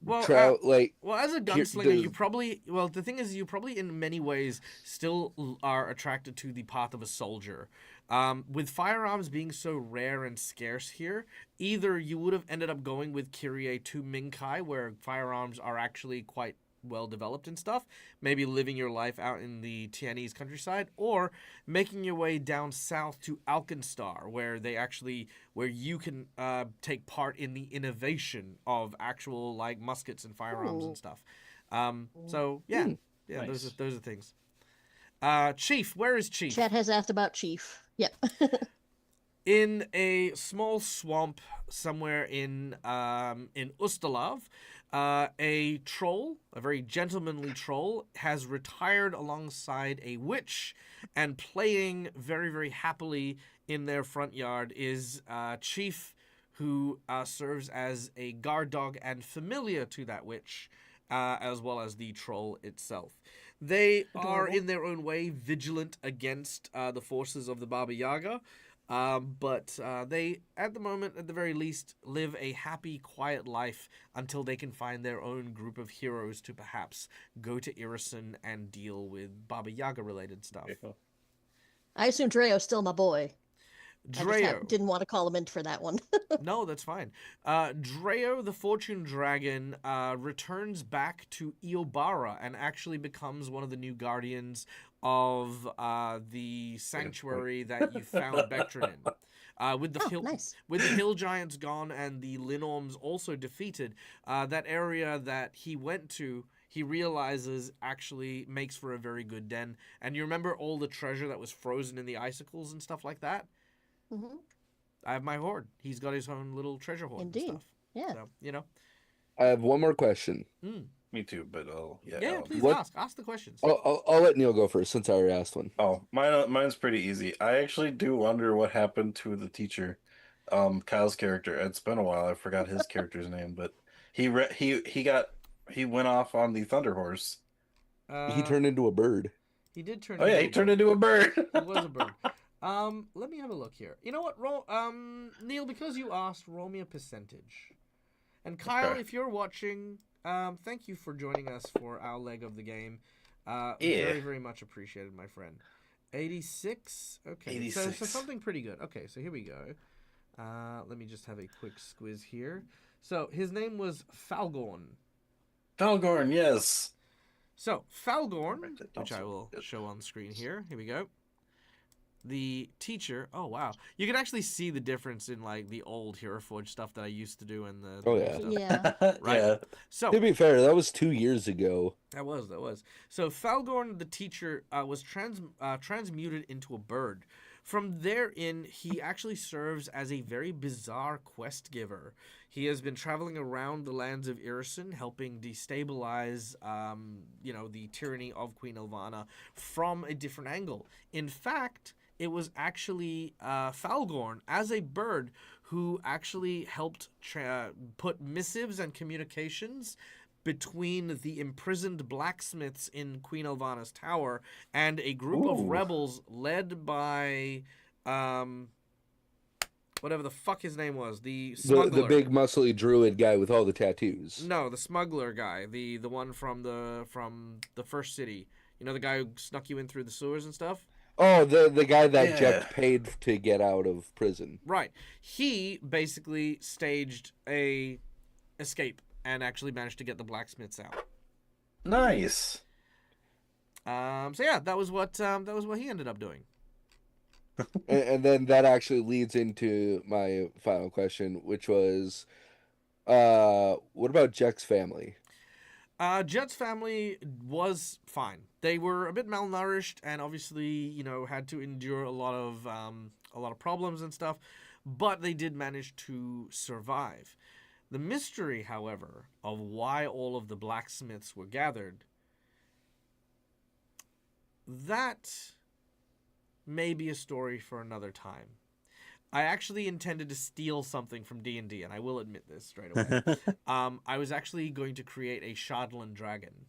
well, well, as a gunslinger, you probably the thing is, you probably in many ways still are attracted to the path of a soldier. With firearms being so rare and scarce here, either you would have ended up going with Kyrie to Mingkai, where firearms are actually quite well developed and stuff, maybe living your life out in the Tianese countryside, or making your way down south to Alkenstar, where you can take part in the innovation of actual like muskets and firearms and stuff. So yeah, Nice. those are things. Chief, where is Chief? Chat has asked about Chief. Yep. In a small swamp somewhere in Ustalav, a troll, a very gentlemanly troll, has retired alongside a witch, and playing very, very happily in their front yard is Chief, who serves as a guard dog and familiar to that witch, as well as the troll itself. They are, in their own way, vigilant against the forces of the Baba Yaga. But they, at the moment, at the very least, live a happy, quiet life until they can find their own group of heroes to perhaps go to Irison and deal with Baba Yaga-related stuff. I assume Dreo's still my boy. I just Dreo. didn't want to call him in for that one. No, that's fine. Dreo, the Fortune Dragon, returns back to Iobara and actually becomes one of the new guardians of the sanctuary that you found Vectron in. With the nice. with the hill giants gone and the Linorms also defeated, that area that he went to, he realizes actually makes for a very good den. And you remember all the treasure that was frozen in the icicles and stuff like that? Mm-hmm. I have my hoard. He's got his own little treasure hoard Indeed. and stuff. Yeah. So, you know. I have one more question. Me too, but Yeah, please What- ask the questions. I'll let Neil go first since I already asked one. Oh, mine's pretty easy. I actually do wonder what happened to the teacher, Kyle's character. It's been a while. I forgot his character's name, but he went off on the Thunder Horse. He turned into a bird. He did turn. Oh yeah, into he a turned bird. into a bird. He was a bird. Let me have a look here. You know what? Neil, because you asked, roll me a percentage. And Kyle, Okay. if you're watching, thank you for joining us for our leg of the game. Yeah. Very, very much appreciated, my friend. 86? Okay. So 86. something pretty good. Okay, so here we go. Let me just have a quick squiz here. So his name was Falgorn. Falgorn, yes. So Falgorn, Write that which down I so will good. show on screen here. Here we go. The teacher. Oh wow, you can actually see the difference in like the old Hero Forge stuff that I used to do and the Oh, new yeah. stuff. Yeah. Right. Yeah. So To be fair, that was 2 years ago. that was. So Falgorn, the teacher, was transmuted into a bird. From therein, he actually serves as a very bizarre quest giver. He has been traveling around the lands of Irison, helping destabilize, the tyranny of Queen Elvana from a different angle. In fact, it was actually Falgorn, as a bird, who actually helped put missives and communications between the imprisoned blacksmiths in Queen Elvana's tower and a group of Ooh. rebels led by whatever the fuck his name was, the smuggler. The big muscly druid guy with all the tattoos. No, the smuggler guy, the one from the first city. You know, the guy who snuck you in through the sewers and stuff? Oh, the guy that Yeah. Jeff paid to get out of prison. Right. He basically staged a escape and actually managed to get the blacksmiths out. Nice. So yeah, that was what he ended up doing. And then that actually leads into my final question, which was, what about Jack's family? Jet's family was fine. They were a bit malnourished and obviously, had to endure a lot of problems and stuff, but they did manage to survive. The mystery, however, of why all of the blacksmiths were gathered, that may be a story for another time. I actually intended to steal something from D&D, and I will admit this straight away. I was actually going to create a Shadlan dragon,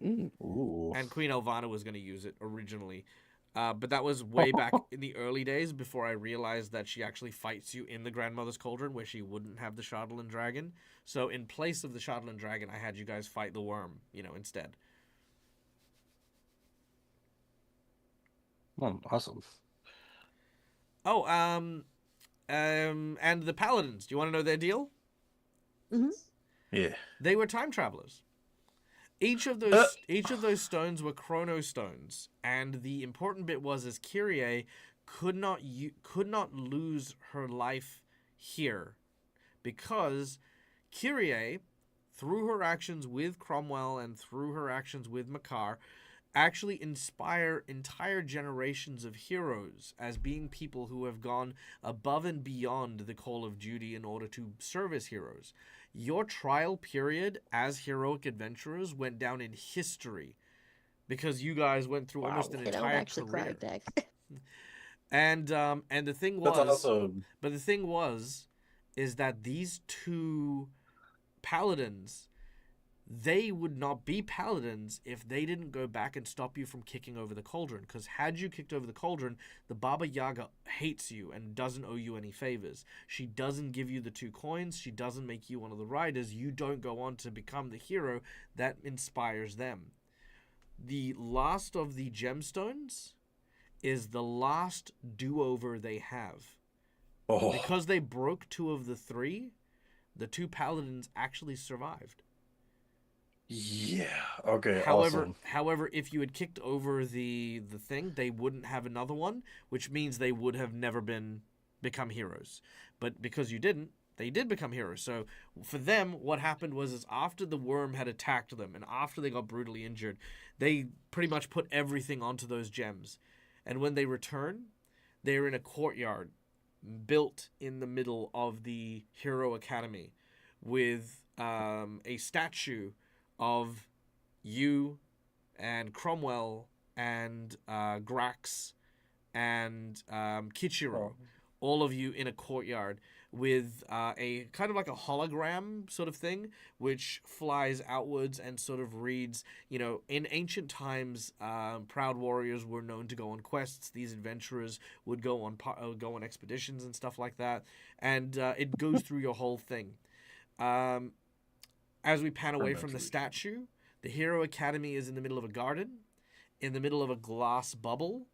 Ooh. and Queen Elvana was going to use it originally. But that was way back in the early days before I realized that she actually fights you in the Grandmother's Cauldron, where she wouldn't have the Shadlan dragon. So in place of the Shadlan dragon, I had you guys fight the worm, instead. Oh, awesome. Oh, and the Paladins. Do you want to know their deal? Yeah. They were time travelers. Each of those stones were chrono stones, and the important bit was as Kyrie could not lose her life here, because Kyrie, through her actions with Cromwell and through her actions with Makar, actually inspire entire generations of heroes as being people who have gone above and beyond the call of duty in order to serve as heroes. Your trial period as heroic adventurers went down in history because you guys went through almost an I don't entire actually cry career. back. And the thing That's was, awesome. but the thing was, is that these two paladins, they would not be paladins if they didn't go back and stop you from kicking over the cauldron. Because had you kicked over the cauldron, the Baba Yaga hates you and doesn't owe you any favors. She doesn't give you the 2 coins. She doesn't make you one of the riders. You don't go on to become the hero that inspires them. The last of the gemstones is the last do-over they have. Oh, Because they broke 2 of the 3, the 2 paladins actually survived. yeah. Okay. However, Awesome. however, if you had kicked over the thing, they wouldn't have another one, which means they would have never become heroes. But because you didn't, they did become heroes. So for them, what happened was is after the worm had attacked them and after they got brutally injured, they pretty much put everything onto those gems. And when they return, they're in a courtyard built in the middle of the Hero Academy with a statue of you and Cromwell and Grax and Kichiro, all of you in a courtyard with a kind of like a hologram sort of thing, which flies outwards and sort of reads, in ancient times, proud warriors were known to go on quests. These adventurers would go on expeditions and stuff like that, and it goes through your whole thing. As we pan away from the statue, the Hero Academy is in the middle of a garden, in the middle of a glass bubble,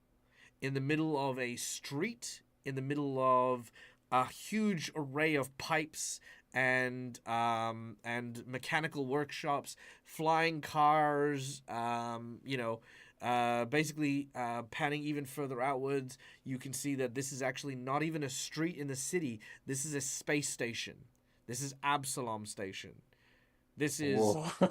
in the middle of a street, in the middle of a huge array of pipes and mechanical workshops, flying cars, basically panning even further outwards, you can see that this is actually not even a street in the city. This is a space station. This is Absalom Station. This is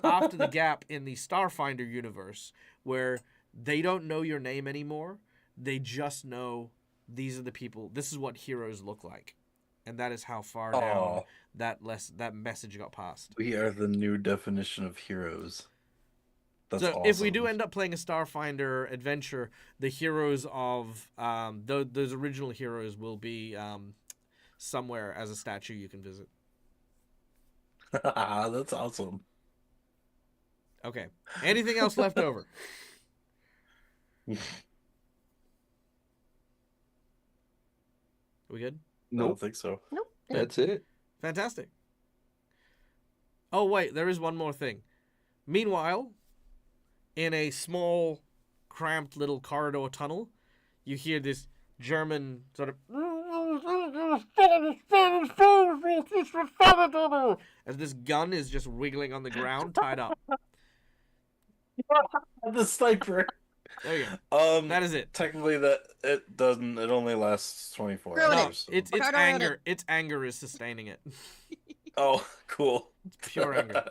after the gap in the Starfinder universe where they don't know your name anymore. They just know these are the people. This is what heroes look like. And that is how far down that message got passed. We are the new definition of heroes. That's so awesome. if we do end up playing a Starfinder adventure, the heroes of those original heroes will be somewhere as a statue you can visit. That's awesome. Okay. Anything else left over? We good? I don't think so. Nope. That's it. Fantastic. Oh, wait, there is one more thing. Meanwhile, in a small, cramped little corridor tunnel, you hear this German sort of... as this gun is just wiggling on the ground, tied up. The sniper. There you go. That That is it. technically that it doesn't. It only lasts 24 Ruin it. hours. so- It's Try to ruin anger. it. Its anger is sustaining it. Oh, cool. Pure anger.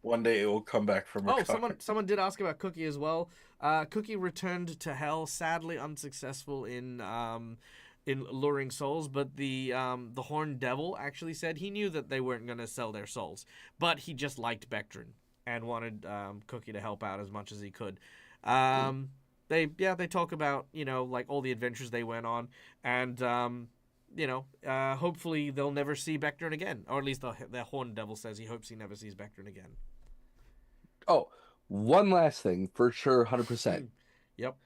One day it will come back from. Oh, recovery. someone did ask about Cookie as well. Cookie returned to hell, sadly unsuccessful in luring souls, but the Horned Devil actually said he knew that they weren't going to sell their souls, but he just liked Bectrin and wanted Cookie to help out as much as he could. They talk about like all the adventures they went on, and hopefully they'll never see Bectrin again, or at least the Horned Devil says he hopes he never sees Bectrin again. Oh, one last thing for sure, 100%. Yep.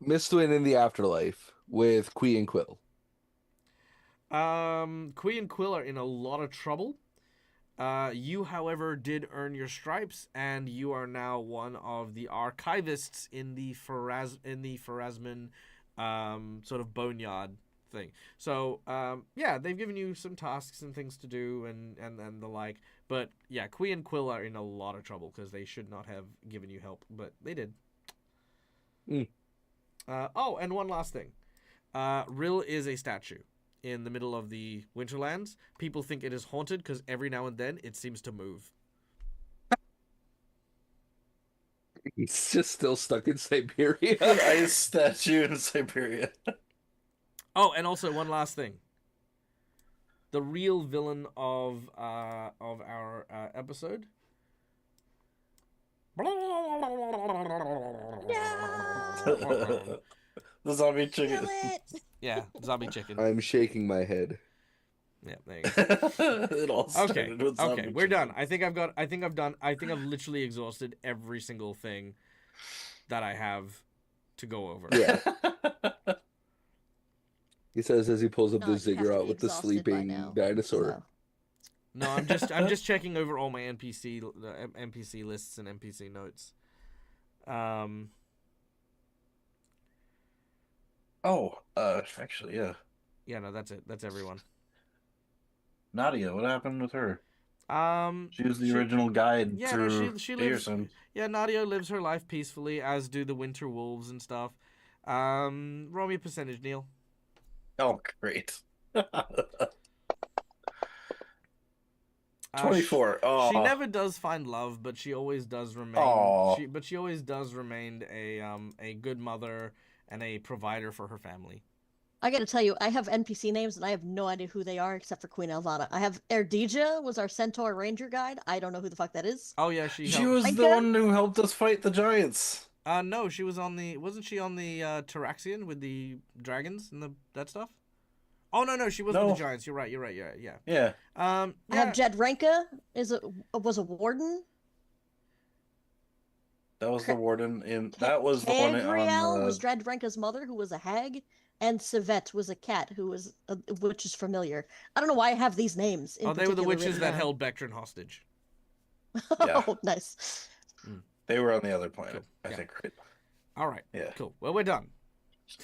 Mistwin in the afterlife with Quee and Quill. Quee and Quill are in a lot of trouble. You, however, did earn your stripes, and you are now one of the archivists in the Pharasman sort of boneyard thing. So, they've given you some tasks and things to do and the like. But, yeah, Quee and Quill are in a lot of trouble because they should not have given you help, but they did. And one last thing. Rill is a statue in the middle of the Winterlands. People think it is haunted because every now and then it seems to move. He's just still stuck in Siberia. An ice statue in Siberia. Oh, and also one last thing. The real villain of our episode. The zombie chicken. Kill it. Yeah, zombie chicken. I'm shaking my head. Yeah, there you go. It all Okay, started with okay, zombie we're done. chicken. I think I've literally exhausted every single thing that I have to go over. Yeah. He says as he pulls up Not the like you have zinger to out be with the exhausted by sleeping now. dinosaur. So. No, I'm just checking over all my NPC lists and NPC notes. Actually, yeah. Yeah, no, that's it. That's everyone. Nadia, what happened with her? Um, She was the she, original guide yeah, no, through she lives. Deerson. Yeah, Nadia lives her life peacefully, as do the Winter Wolves and stuff. Roll me a percentage, Neil. Oh, great. Uh, sh- 24. she Oh, never does find love, but she always does remain. oh. She always does remain a good mother and a provider for her family. I gotta tell you, I have NPC names and I have no idea who they are except for Queen Elvana. I have Erdija was our Centaur Ranger guide. I don't know who the fuck that is. Oh yeah, she She helped. was the Renka? one who helped us fight the giants. No, she was on the. Wasn't she on the Tyraxian with the dragons and that stuff? Oh no, she was with No. the giants. You're right. Yeah. Yeah. I have Jed Renka was a warden. That was the warden in. That was the one Cagriel on was the. Jed Renka's mother, who was a hag, and Civet was a cat, who was which is familiar. I don't know why I have these names. In They were the particular witches written that down. held Bectrin hostage. Yeah. Oh, nice. They were on the other planet, Cool. I Yeah. think, right? All right. Yeah. Cool. Well, we're done.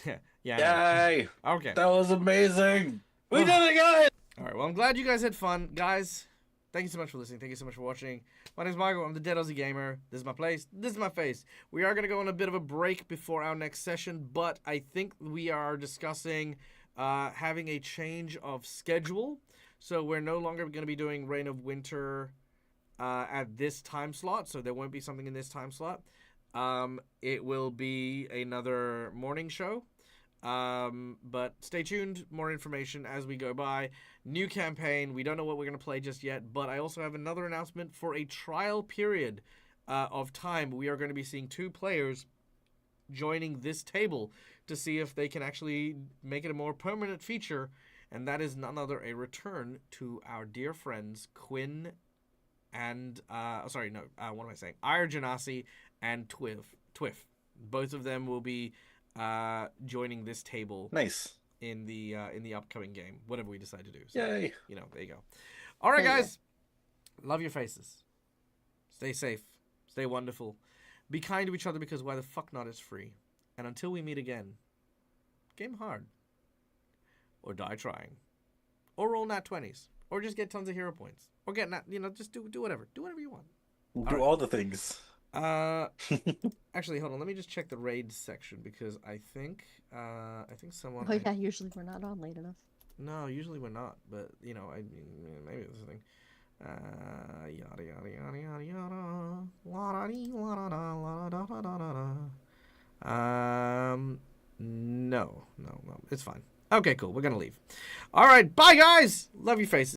Yeah. Yay! Okay. That was amazing! We did it, guys! All right. Well, I'm glad you guys had fun, guys. Thank you so much for listening. Thank you so much for watching. My name's Michael. I'm the Dead Aussie Gamer. This is my place. This is my face. We are gonna go on a bit of a break before our next session, but I think we are discussing having a change of schedule. So we're no longer gonna be doing Reign of Winter at this time slot. So there won't be something in this time slot. It will be another morning show. But stay tuned. More information as we go by. New campaign. We don't know what we're going to play just yet, but I also have another announcement for a trial period of time. We are going to be seeing 2 players joining this table to see if they can actually make it a more permanent feature, and that is none other a return to our dear friends Quinn and what am I saying? Ire Genasi and Twiff. Both of them will be joining this table Nice. in the upcoming game, whatever we decide to do. So, Yay. there you go. All right, Hell yeah. guys. Love your faces. Stay safe. Stay wonderful. Be kind to each other because why the fuck not is free. And until we meet again, game hard. Or die trying. Or roll nat 20s. Or just get tons of hero points. Or get just do whatever. Do whatever you want. We'll All do right. all the things. Actually, hold on. Let me just check the raids section because I think someone. Oh yeah, usually we're not on late enough. No, usually we're not. But maybe there's a thing. Yada yada yada yada yada. No, it's fine. Okay, cool. We're gonna leave. All right, bye guys. Love your faces.